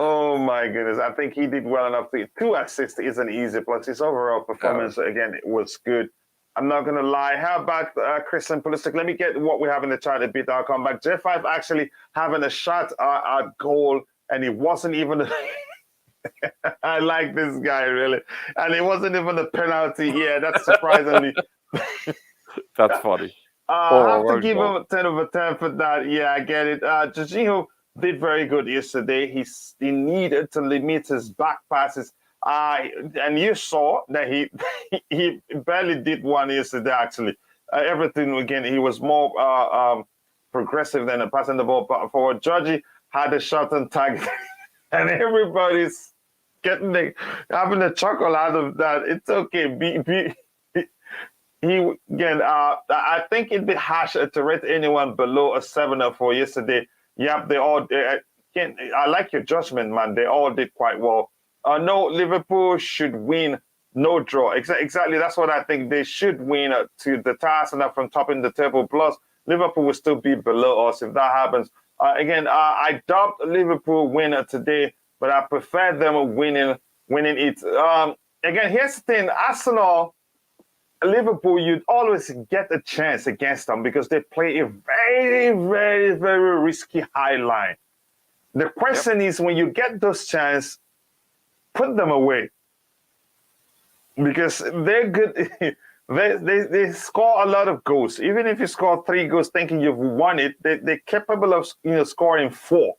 Oh my goodness! I think he did well enough to 2 assists isn't easy. Plus his overall performance again was good. I'm not gonna lie. How about Christian Pulisic? Let me get what we have in the chat a bit. I'll come back. J5 actually having a shot at goal, and it wasn't even. I like this guy really, and it wasn't even a penalty. Yeah, that's surprisingly. That's funny. I have to give him a 10 over 10 for that. Yeah, I get it. Jorginho did very good yesterday. He needed to limit his back passes. And you saw that he barely did one yesterday, actually. Everything, again, he was more progressive than passing the ball forward. Georgie had a shot on target, and everybody's having a chuckle out of that. It's okay. I think it'd be harsh to rate anyone below a 7 for yesterday. Yep, they all. I like your judgment, man. They all did quite well. No, Liverpool should win, no draw. Exactly, that's what I think. They should win to the task enough from topping the table. Plus, Liverpool will still be below us if that happens. I dubbed Liverpool winner today, but I prefer them winning it. Again, here's the thing: Arsenal. Liverpool, you'd always get a chance against them because they play a very, very, very risky high line. The question is, when you get those chances, put them away because they're good. they score a lot of goals. Even if you score 3 goals thinking you've won it, they're capable of scoring 4.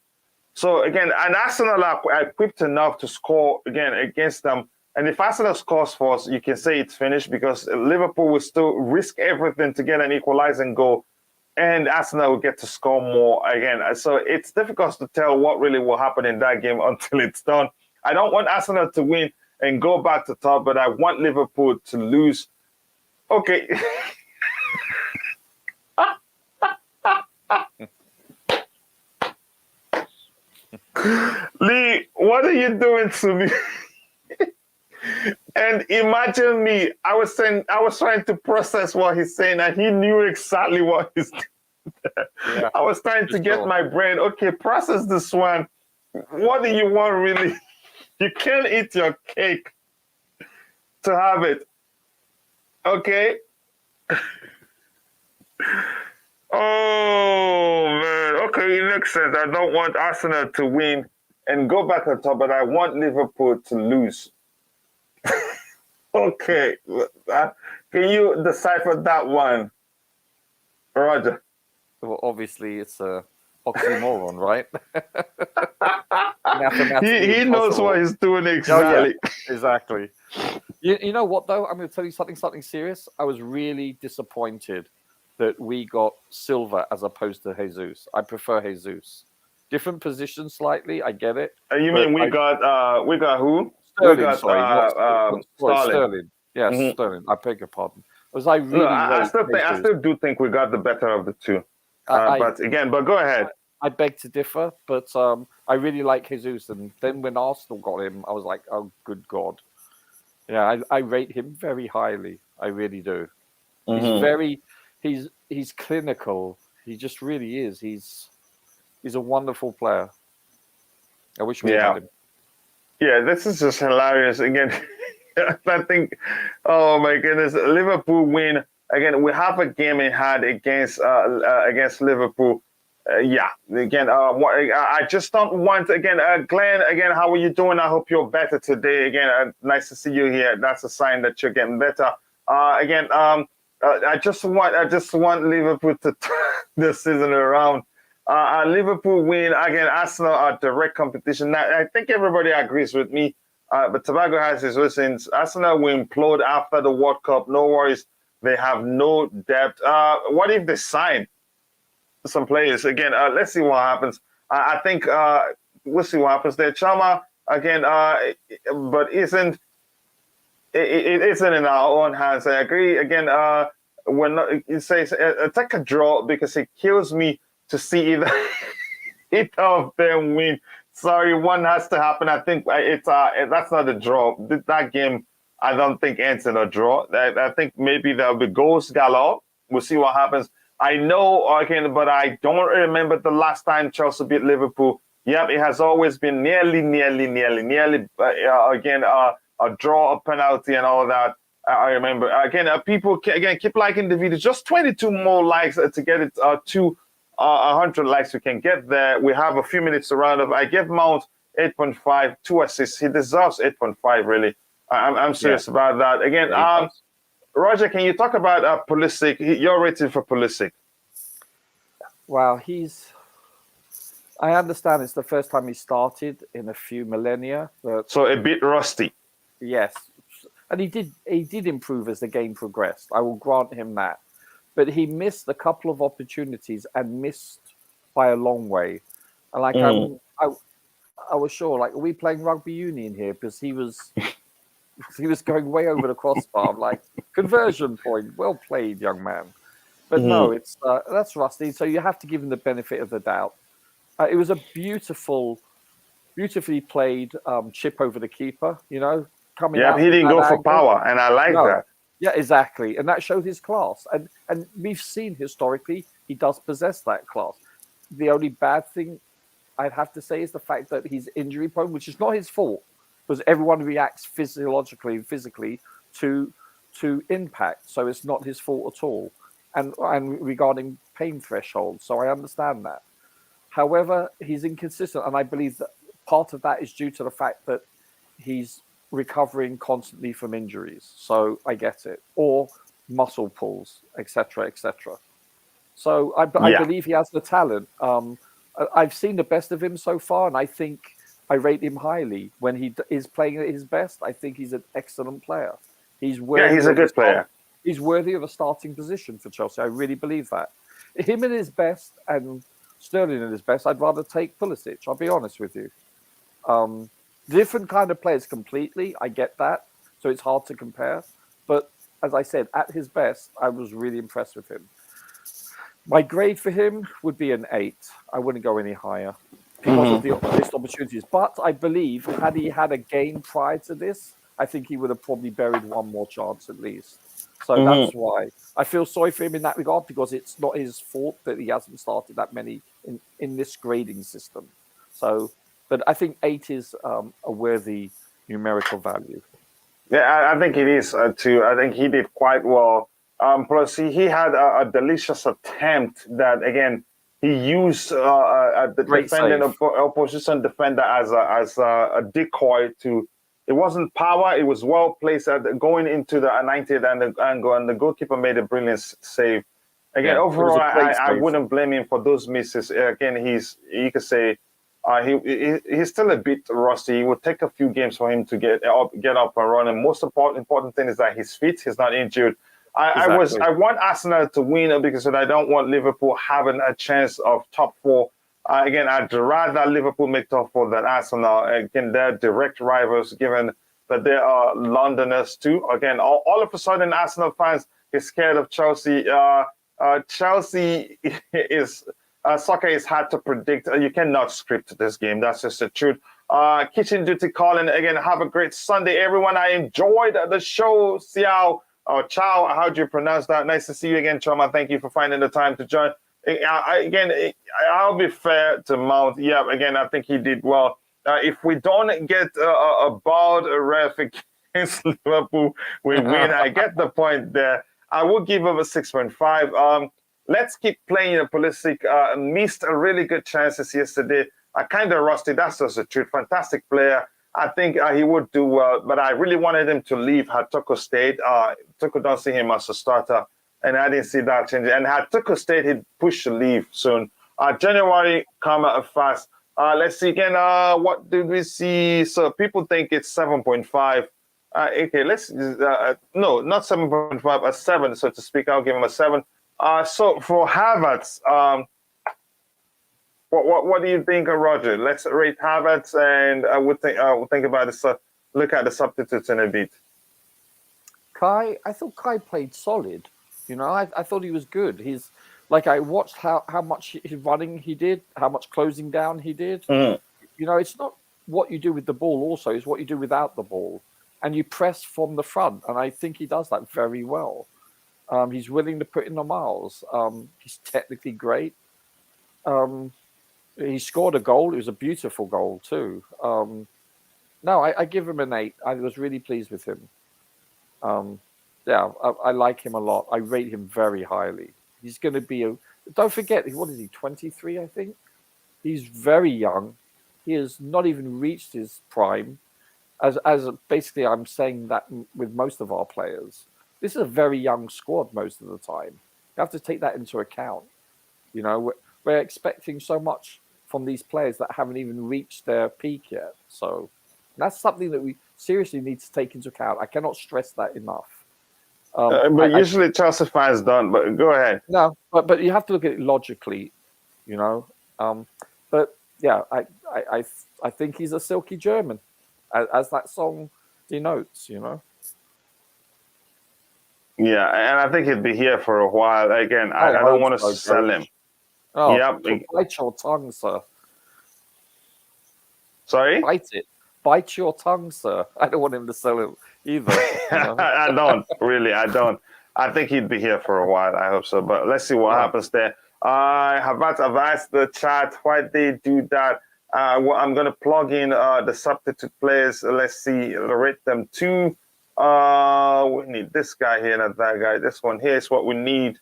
So again, and Arsenal are equipped enough to score again against them. And if Arsenal scores for us, you can say it's finished because Liverpool will still risk everything to get an equalizing goal, and Arsenal will get to score more again. So it's difficult to tell what really will happen in that game until it's done. I don't want Arsenal to win and go back to top, but I want Liverpool to lose. Okay. Lee, what are you doing to me? And imagine me, I was trying to process what he's saying, and he knew exactly what he's doing. Yeah, I was trying to get my brain, okay, process this one. What do you want really? You can't eat your cake to have it. Okay? Oh, man. Okay, it makes sense. I don't want Arsenal to win and go back on top, but I want Liverpool to lose. Okay. Can you decipher that one, Roger? Well, obviously, it's a oxymoron, right? He knows what he's doing exactly. Oh, yeah, exactly. You know what, though? I'm going to tell you something serious. I was really disappointed that we got Silva as opposed to Jesus. I prefer Jesus. Different position slightly. I get it. You mean we got who? Sterling, Sterling. Yes, Sterling. I beg your pardon. I still do think we got the better of the two. But go ahead. I beg to differ, but I really like Jesus. And then when Arsenal got him, I was like, oh, good God. Yeah, I rate him very highly. I really do. He's clinical. He just really is. He's a wonderful player. I wish we had him. Yeah, this is just hilarious. Again, I think, oh my goodness, Liverpool win. Again, we have a game in hand against Liverpool. yeah, again, I just don't want, again, Glenn, again, how are you doing? I hope you're better today. Again, nice to see you here. That's a sign that you're getting better. I just want Liverpool to turn the season around. Liverpool win, again, Arsenal are direct competition. Now, I think everybody agrees with me, but Tobago has his reasons. Arsenal will implode after the World Cup. No worries. They have no depth. What if they sign some players? Again, let's see what happens. I think we'll see what happens there. Chama, again, but it isn't in our own hands. I agree. Again, it says take a draw because it kills me to see either of them win. Sorry, one has to happen. I think that's not a draw. That game, I don't think ends in a draw. I think maybe there'll be goals galore. We'll see what happens. I know, again, but I don't remember the last time Chelsea beat Liverpool. Yep, it has always been nearly, again, a draw, a penalty, and all that. I remember. Again, people, keep liking the video. Just 22 more likes to get it to 100 likes. We can get there. We have a few minutes to round up. I give Mount 8.5, 2 assists. He deserves 8.5, really. I'm serious about that. Again, Roger, can you talk about Pulisic? Your rating for Pulisic? Wow, I understand it's the first time he started in a few millennia. But so a bit rusty. Yes, and he did improve as the game progressed. I will grant him that, but he missed a couple of opportunities and missed by a long way. And like I was sure, like, are we playing rugby union here? Because he was going way over the crossbar. I'm like, conversion point, well played, young man. But no, it's that's rusty. So you have to give him the benefit of the doubt. It was a beautifully played chip over the keeper. You know, coming out. Yeah, he didn't go for power, and I like that. Yeah, exactly, and that showed his class. And we've seen historically he does possess that class. The only bad thing I'd have to say is the fact that he's injury prone, which is not his fault, because everyone reacts physiologically and physically to impact. So it's not his fault at all. And regarding pain thresholds, so I understand that. However, he's inconsistent, and I believe that part of that is due to the fact that he's recovering constantly from injuries. So I get it, or muscle pulls, etc., etc. So I believe he has the talent. I've seen the best of him so far, and I think I rate him highly when he is playing at his best. I think he's an excellent player. He's a good player. He's worthy of a starting position for Chelsea. I really believe that. Him at his best and Sterling at his best, I'd rather take Pulisic. I'll be honest with you. Different kind of players completely. I get that. So it's hard to compare. But as I said, at his best, I was really impressed with him. My grade for him would be an 8. I wouldn't go any higher because of the missed opportunities. But I believe had he had a game prior to this, I think he would have probably buried one more chance at least. So that's why I feel sorry for him in that regard, because it's not his fault that he hasn't started that many in this grading system. So, but I think 8 is a worthy numerical value. Yeah, I think it is too. I think he did quite well. Plus, he had a delicious attempt that, again, he used the opposition defender as a decoy to. It wasn't power; it was well placed going into the 90th angle, and the goalkeeper made a brilliant save. Again, overall, I wouldn't blame him for those misses. Again, you could say he's still a bit rusty. It would take a few games for him to get up and running. Most important thing is that he's fit. He's not injured. I want Arsenal to win because I don't want Liverpool having a chance of top 4. Again, I'd rather Liverpool make top 4 than Arsenal. Again, they're direct rivals, given that they are Londoners too. Again, all of a sudden, Arsenal fans is scared of Chelsea. Chelsea is soccer is hard to predict. You cannot script this game. That's just the truth. Kitchen Duty calling again. Have a great Sunday, everyone. I enjoyed the show. Ciao. Ciao, how do you pronounce that? Nice to see you again, Choma. Thank you for finding the time to join. I'll be fair to Mount. Yeah, again, I think he did well. If we don't get a bald ref against Liverpool, we win. I get the point there. I will give him a 6.5. let's keep playing. Pulisic missed a really good chances yesterday. I kind of rusty. That's just the truth. Fantastic player. I think he would do well, but I really wanted him to leave had Tuchel stayed. Tuchel don't see him as a starter, and I didn't see that change. And had Tuchel stayed, he'd push to leave soon. January come fast. Let's see again. What did we see? So people think it's 7.5. Okay, let's no, not 7.5, a 7, so to speak. I'll give him a 7. So for Havertz, what do you think of Roger? Let's rate Havertz, and we'll think about this. Look at the substitutes in a bit. I thought Kai played solid. You know, I thought he was good. He's like, I watched how much running he did, how much closing down he did. Mm. You know, it's not what you do with the ball. Also, it's what you do without the ball, and you press from the front. And I think he does that very well. He's willing to put in the miles. He's technically great. He scored a goal. It was a beautiful goal too. No, I give him an 8. I was really pleased with him. I like him a lot. I rate him very highly. He's going to be don't forget, what is he, 23, I think? He's very young. He has not even reached his prime. As basically, I'm saying that with most of our players. This is a very young squad most of the time. You have to take that into account. You know, we're expecting so much from these players that haven't even reached their peak yet. So that's something that we seriously need to take into account. I cannot stress that enough. But usually Chelsea fans don't. But go ahead. No, but you have to look at it logically, you know. But yeah, I think he's a silky German, as that song denotes, you know. Yeah, and I think he'd be here for a while. Again, I don't want to sell him. Oh, yep. Bite your tongue, sir. Sorry? Bite it. Bite your tongue, sir. I don't want him to sell it either. You know? I don't, really. I don't. I think he'd be here for a while. I hope so. But let's see what happens there. I've asked the chat why they do that. I'm going to plug in the substitute players. Let's see, rate them too. We need this guy here, not that guy. This one here is what we need.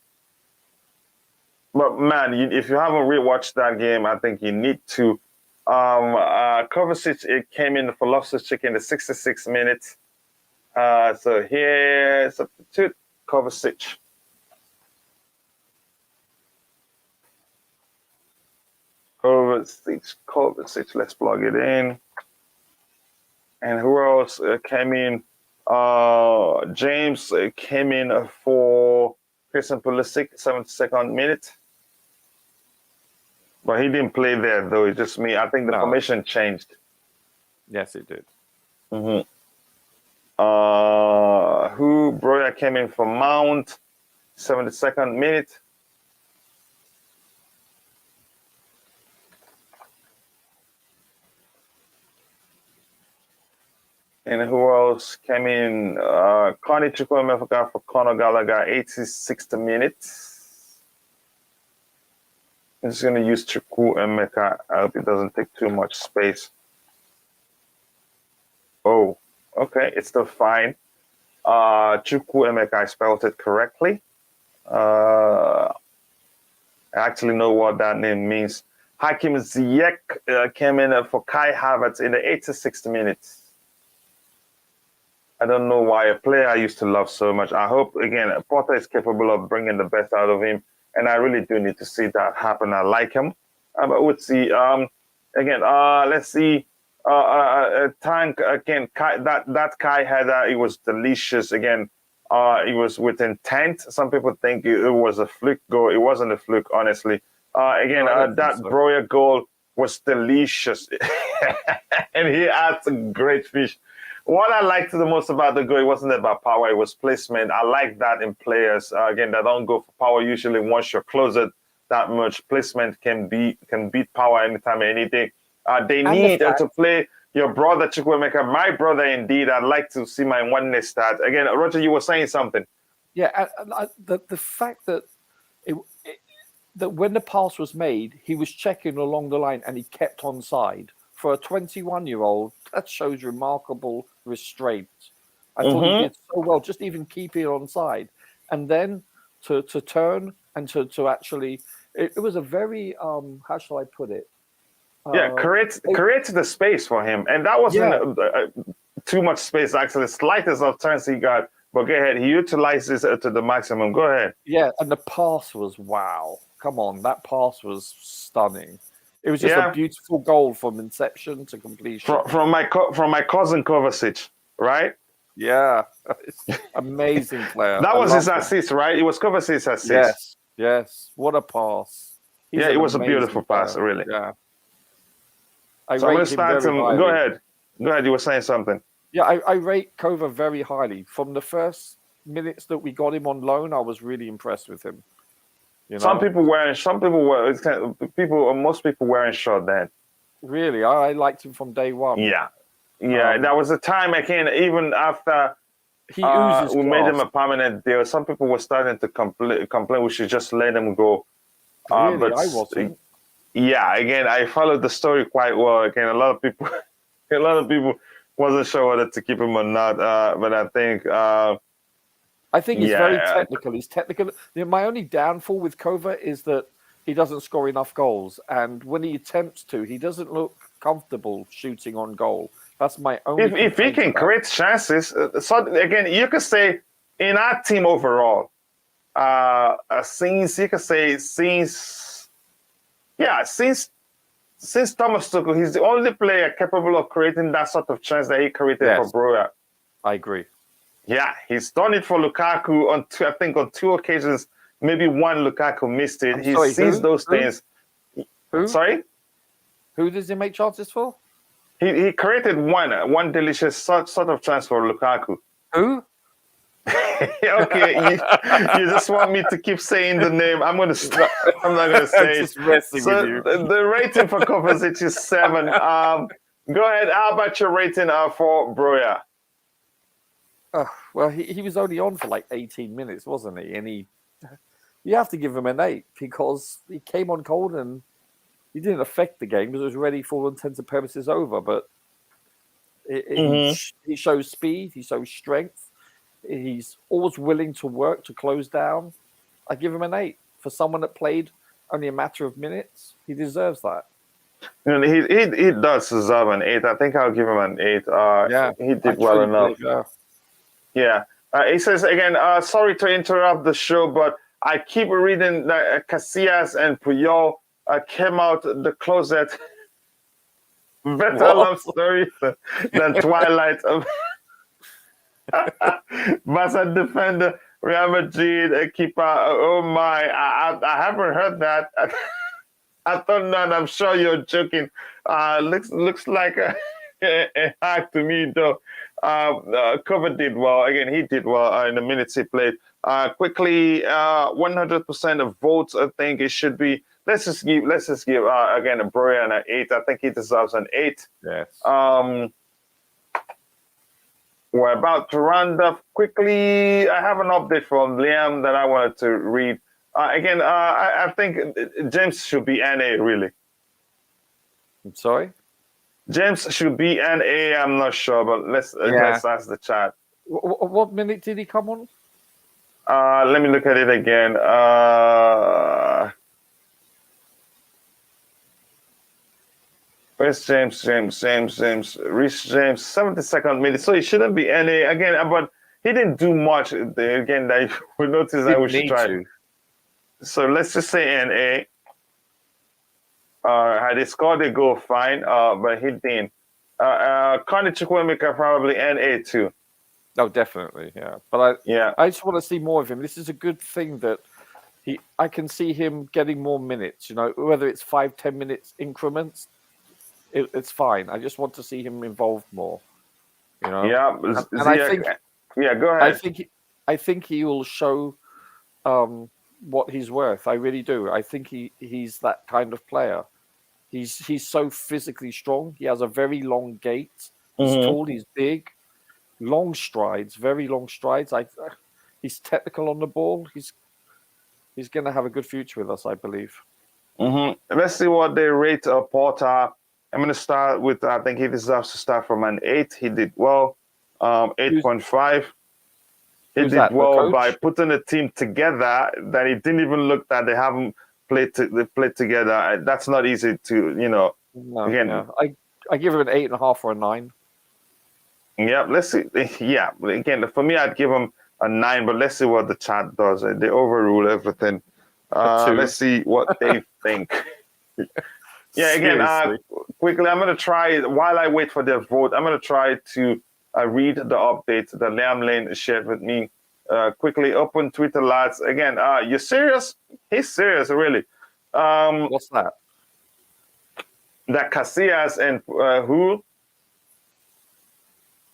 But man, if you haven't rewatched that game, I think you need to. Kovacic came in for Loftus-Cheek in the 66th minute. So here, substitute Kovacic. Kovacic. Let's plug it in. And who else came in? James came in for Christian Pulisic, 72nd minute. But he didn't play there, though. It's just me. I think the formation changed. Yes, it did. Mm-hmm. Broja came in for Mount, 72nd minute. And who else came in? Connie Chukwuemeka for Conor Gallagher, 86th minute. I'm just going to use Chukwuemeka. I hope it doesn't take too much space. Oh, okay. It's still fine. Chukwuemeka, I spelled it correctly. I actually know what that name means. Hakim Ziyech came in for Kai Havertz in the 86th minute. I don't know why a player I used to love so much. I hope, again, Potter is capable of bringing the best out of him. And I really do need to see that happen. I like him. But we'll see. Again, let's see. Tank, again, that Kai header, it was delicious. Again, it was with intent. Some people think it was a fluke goal. It wasn't a fluke, honestly. That Broja goal was delicious. And he had some great fish. What I liked the most about the goal, it wasn't about power, it was placement. I like that in players, again, that don't go for power. Usually once you're closer that much, placement can beat power anytime, any day. They need to play your brother, Chukwuemeka, my brother indeed. I'd like to see my oneness start. Again, Roger, you were saying something. Yeah, the fact that that when the pass was made, he was checking along the line and he kept on side. For a 21-year-old, that shows remarkable restraint. I thought he did so well, just even keeping it on side. And then to turn and to actually, it was a very how shall I put it? Create the space for him, and that wasn't too much space. Actually, slightest of turns he got. But go ahead, he utilizes it to the maximum. Go ahead. Yeah, and the pass was wow. Come on, that pass was stunning. It was just a beautiful goal from inception to completion. From my cousin Kovacic, right? Yeah, amazing player. That was his assist, right? It was Kovacic's assist. Yes. What a pass! It was a beautiful pass, really. Yeah. I'm going to start him. Go ahead. You were saying something. Yeah, I rate Kova very highly. From the first minutes that we got him on loan, I was really impressed with him. You know? Most people weren't sure then. Really, I liked him from day one. Yeah. That was a time again. Even after we made him a permanent deal, some people were starting to complain we should just let him go. Really, but I wasn't. Yeah, again, I followed the story quite well. Again, a lot of people wasn't sure whether to keep him or not. But I think he's very technical. He's technical. My only downfall with Kova is that he doesn't score enough goals, and when he attempts to, he doesn't look comfortable shooting on goal. That's my only. If he can create chances, so again, you could say in our team overall, since Thomas Tuchel, he's the only player capable of creating that sort of chance that he created for Broja. I agree. Yeah, he's done it for Lukaku on two occasions. Maybe one Lukaku missed it. He sees those things. Who? Sorry? Who does he make chances for? He created one delicious sort of chance for Lukaku. Who? Okay, you just want me to keep saying the name. I'm not going to say it. With you. The rating for Kovacic is 7. Go ahead. How about your rating for Broja? Well, he was only on for like 18 minutes, wasn't he? And you have to give him an 8 because he came on cold and he didn't affect the game because it was ready for all intents and purposes over. But he shows speed, he shows strength. He's always willing to work to close down. I give him an 8 for someone that played only a matter of minutes. He deserves that. He does deserve an 8. I think I'll give him an 8. He did well enough. Yeah. He says again, sorry to interrupt the show, but I keep reading that Casillas and Puyol came out the closet. Better love story than Twilight of Barca defender, Real Madrid keeper. Oh my! I haven't heard that. I thought not. I'm sure you're joking. Looks like a hack to me though. Cover did well. Again, he did well in the minutes he played. Quickly, 100% of votes. I think it should be. Let's just give again a Broja an 8. I think he deserves an 8. Yes. We're about to round up quickly. I have an update from Liam that I wanted to read. I think James should be NA, really. I'm sorry? James should be NA, I'm not sure, but let's ask the chat. What minute did he come on? Let me look at it again. Where's James? Reece James, 72nd minute. So he shouldn't be NA again, but he didn't do much. Again, that you would notice that we should try. So let's just say NA. Had he scored a goal, fine, but he didn't. Connie Chukwuemeka probably NA too. Oh, definitely, yeah. But I just want to see more of him. This is a good thing that I can see him getting more minutes. You know, whether it's 5-10 minutes increments. It's fine. I just want to see him involved more. You know. Yeah, and I think. Yeah, go ahead. I think he will show what he's worth. I really do. I think he's that kind of player. He's so physically strong. He has a very long gait. He's tall. He's big. Long strides. Very long strides. He's technical on the ball. He's going to have a good future with us, I believe. Let's see what they rate Porter. I'm going to start with, I think he deserves to start from an 8. He did well. 8.5. He Who's did that, the well by coach? putting a team together that it didn't even look that they haven't they played together. That's not easy to, No, again. yeah. I give him an 8.5 or a 9. Yeah, let's see. Yeah, again, for me, I'd give him a 9, but let's see what the chat does. They overrule everything. A 2. Let's see what they think. Yeah, again, Seriously. quickly, I'm going to try, while I wait for their vote, I'm going to try to read the update that Liam Lane shared with me. Quickly, open Twitter, lads. Again, you serious? He's serious, really. What's that? That Casillas and who?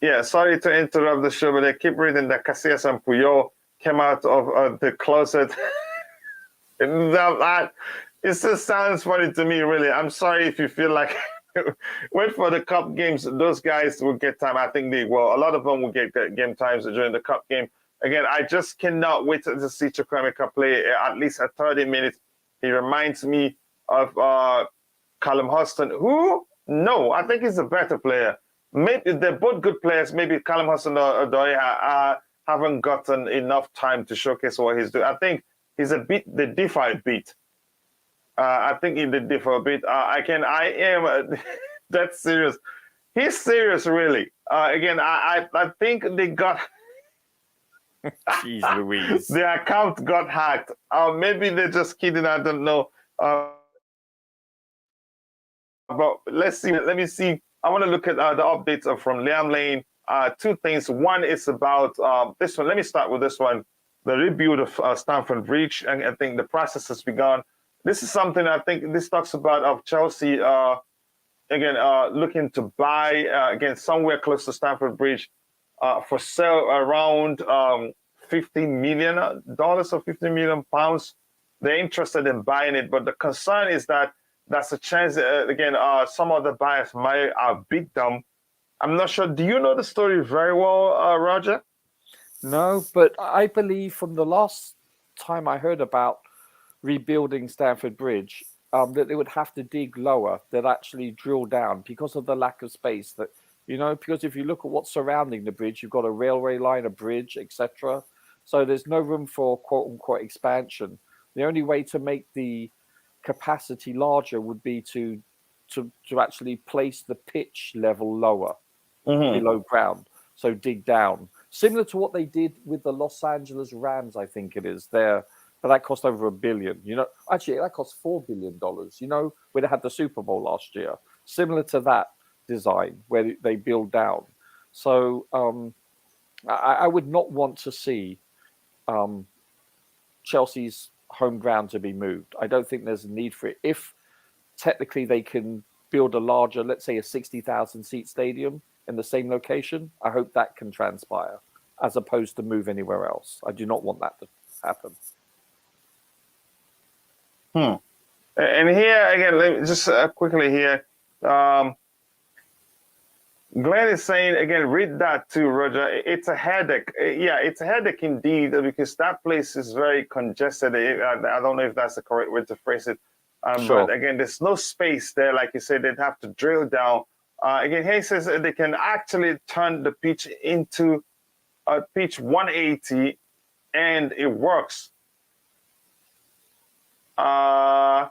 Yeah, sorry to interrupt the show, but they keep reading that Casillas and Puyol came out of the closet. It just sounds funny to me, really. I'm sorry if you feel like wait for the cup games. Those guys will get time. I think they will. A lot of them will get game times during the cup game. Again, I just cannot wait to see Chukwuemeka play at least 30 minutes. He reminds me of Callum Hudson, who, no, I think he's a better player. Maybe they're both good players. Maybe Callum Hudson or Odoya haven't gotten enough time to showcase what he's doing. I think he's a bit the DeFi beat. I think he did differ a bit. I am that's serious. He's serious, really. Again, I think they got Jeez Louise. their account got hacked. Maybe they're just kidding. I don't know. But let's see. Let me see. I want to look at the updates from Liam Lane. 2 things. One is about this one. Let me start with this one. The rebuild of Stamford Bridge. And I think the process has begun. This is something I think this talks about of Chelsea, again, looking to buy, again, somewhere close to Stamford Bridge for sale around $50 million or 50 million pounds. They're interested in buying it, but the concern is that that's a chance, again, some of the buyers might outbid them. I'm not sure. Do you know the story very well, Roger? No, but I believe from the last time I heard about rebuilding Stamford Bridge, that they would have to dig lower than actually drill down because of the lack of space. That because if you look at what's surrounding the bridge, you've got a railway line, a bridge, etc. So there's no room for quote unquote expansion. The only way to make the capacity larger would be to actually place the pitch level lower below ground. So dig down, similar to what they did with the Los Angeles Rams, I think it is there. But that cost over $1 billion. Actually, that cost $4 billion. Where they had the Super Bowl last year, similar to that design where they build down. So I would not want to see Chelsea's home ground to be moved. I don't think there's a need for it. If technically they can build a larger, let's say a 60,000 seat stadium in the same location, I hope that can transpire, as opposed to move anywhere else. I do not want that to happen. And here again, let me just quickly here. Glenn is saying again, read that too, Roger. It's a headache. Yeah, it's a headache indeed because that place is very congested. I don't know if that's the correct way to phrase it. Sure. But again, there's no space there. Like you said, they'd have to drill down. Again, he says they can actually turn the pitch into a pitch 180, and it works. Yeah.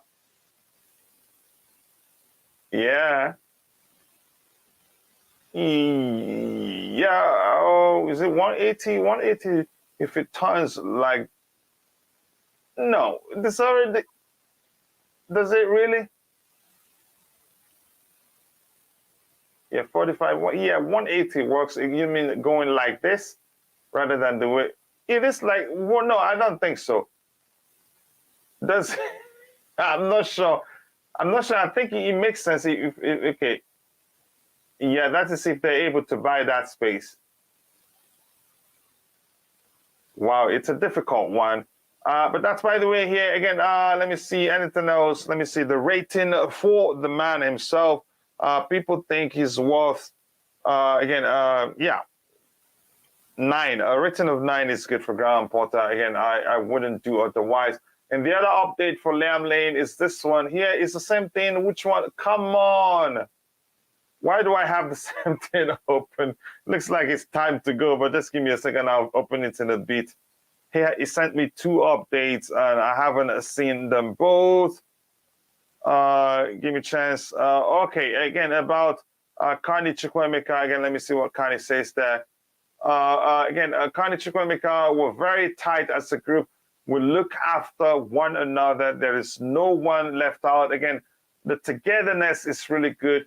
Yeah. Oh, is it 180? 180 if it turns like. No, this already. Does it really? Yeah, 45. Yeah, 180 works. You mean going like this rather than the way it is like? Well, no, I don't think so. Does I'm not sure. I think it makes sense if okay. Yeah, that is if they're able to buy that space. Wow, it's a difficult one. But that's by the way here again. Let me see anything else. Let me see the rating for the man himself. People think he's worth yeah, 9. A rating of 9 is good for Graham Potter. Again, I wouldn't do otherwise. And the other update for Liam Lane is this one here. It's the same thing. Which one? Come on. Why do I have the same thing open? Looks like it's time to go, but just give me a second. I'll open it in a bit. Here, he sent me 2 updates, and I haven't seen them both. Give me a chance. Okay, again, about Carney Chukwuemeka. Again, let me see what Carney says there. Again, Carney Chukwuemeka, we're very tight as a group. We look after one another. There is no one left out. Again, the togetherness is really good.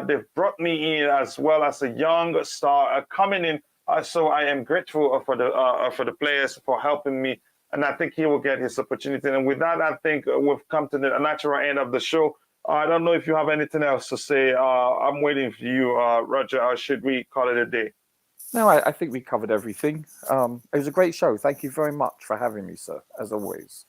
They've brought me in as well as a young star coming in. So I am grateful for the players for helping me. And I think he will get his opportunity. And with that, I think we've come to the natural end of the show. I don't know if you have anything else to say. I'm waiting for you, Roger, or should we call it a day? No, I think we covered everything. It was a great show. Thank you very much for having me, sir, as always.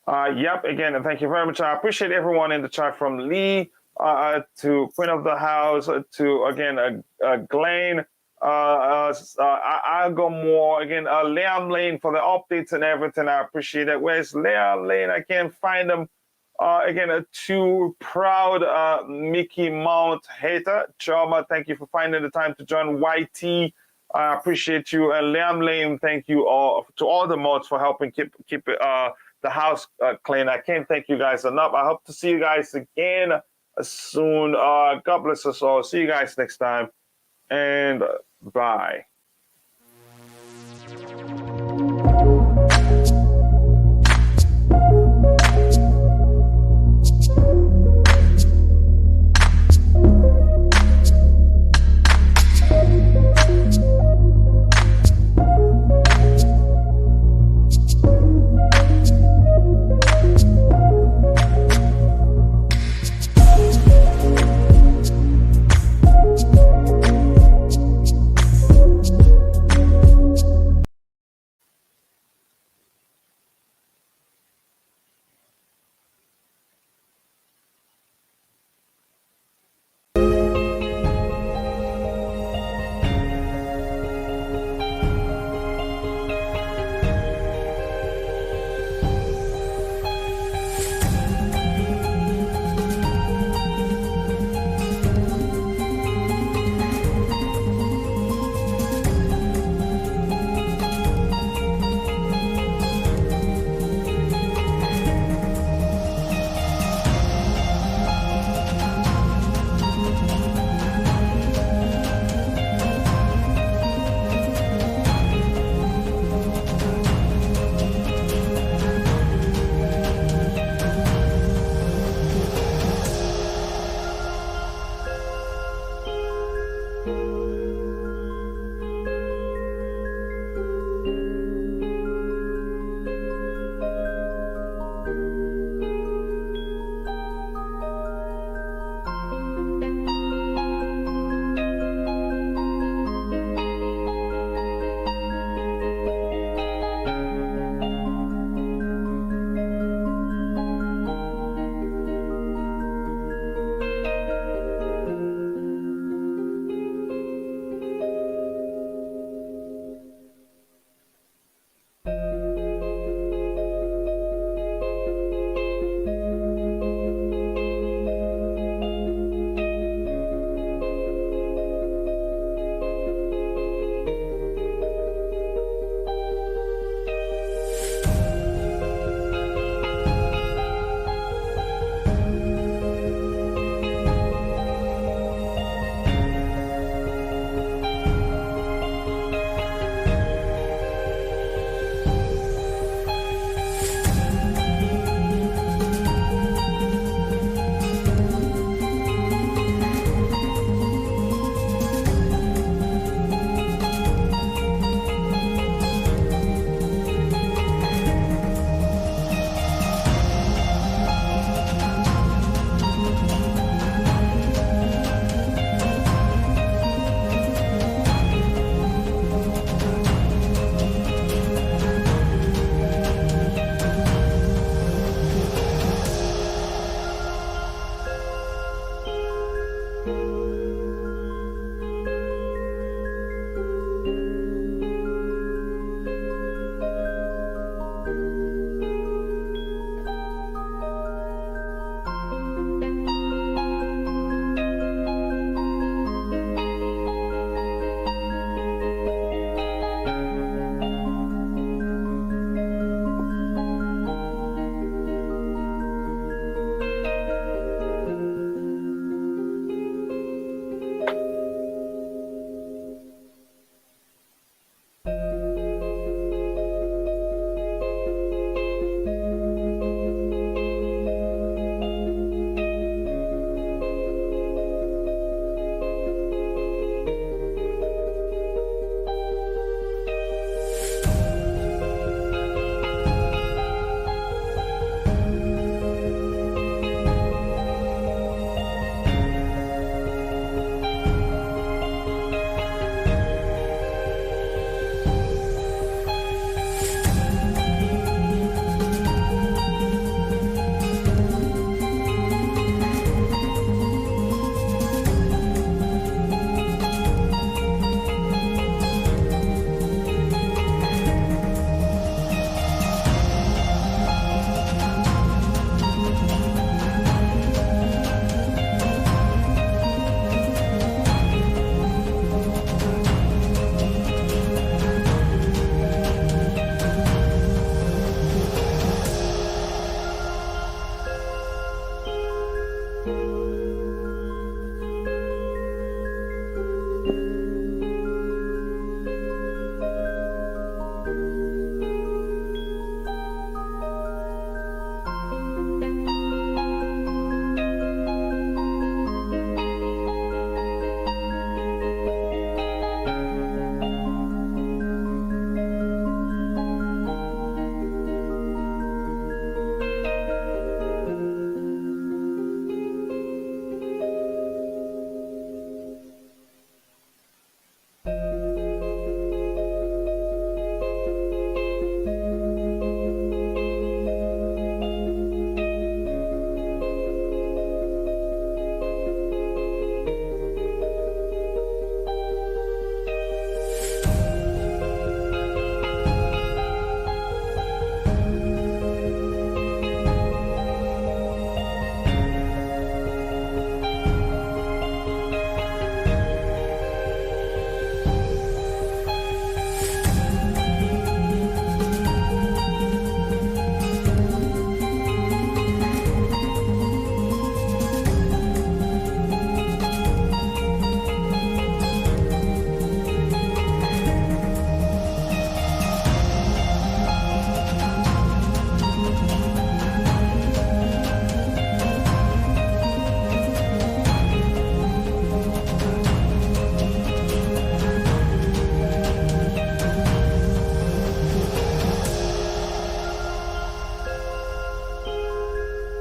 Yep, again, and thank you very much. I appreciate everyone in the chat, from Lee to Queen of the House to, again, Glenn, I'll go more. Again, Liam Lane for the updates and everything. I appreciate it. Where's Liam Lane? I can't find him. Again, a too proud Mickey Mount hater. Choma, thank you for finding the time to join. YT, I appreciate you. And Liam Lane, thank you all to all the mods for helping keep the house clean. I can't thank you guys enough. I hope to see you guys again soon. God bless us all. See you guys next time. And bye.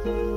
you.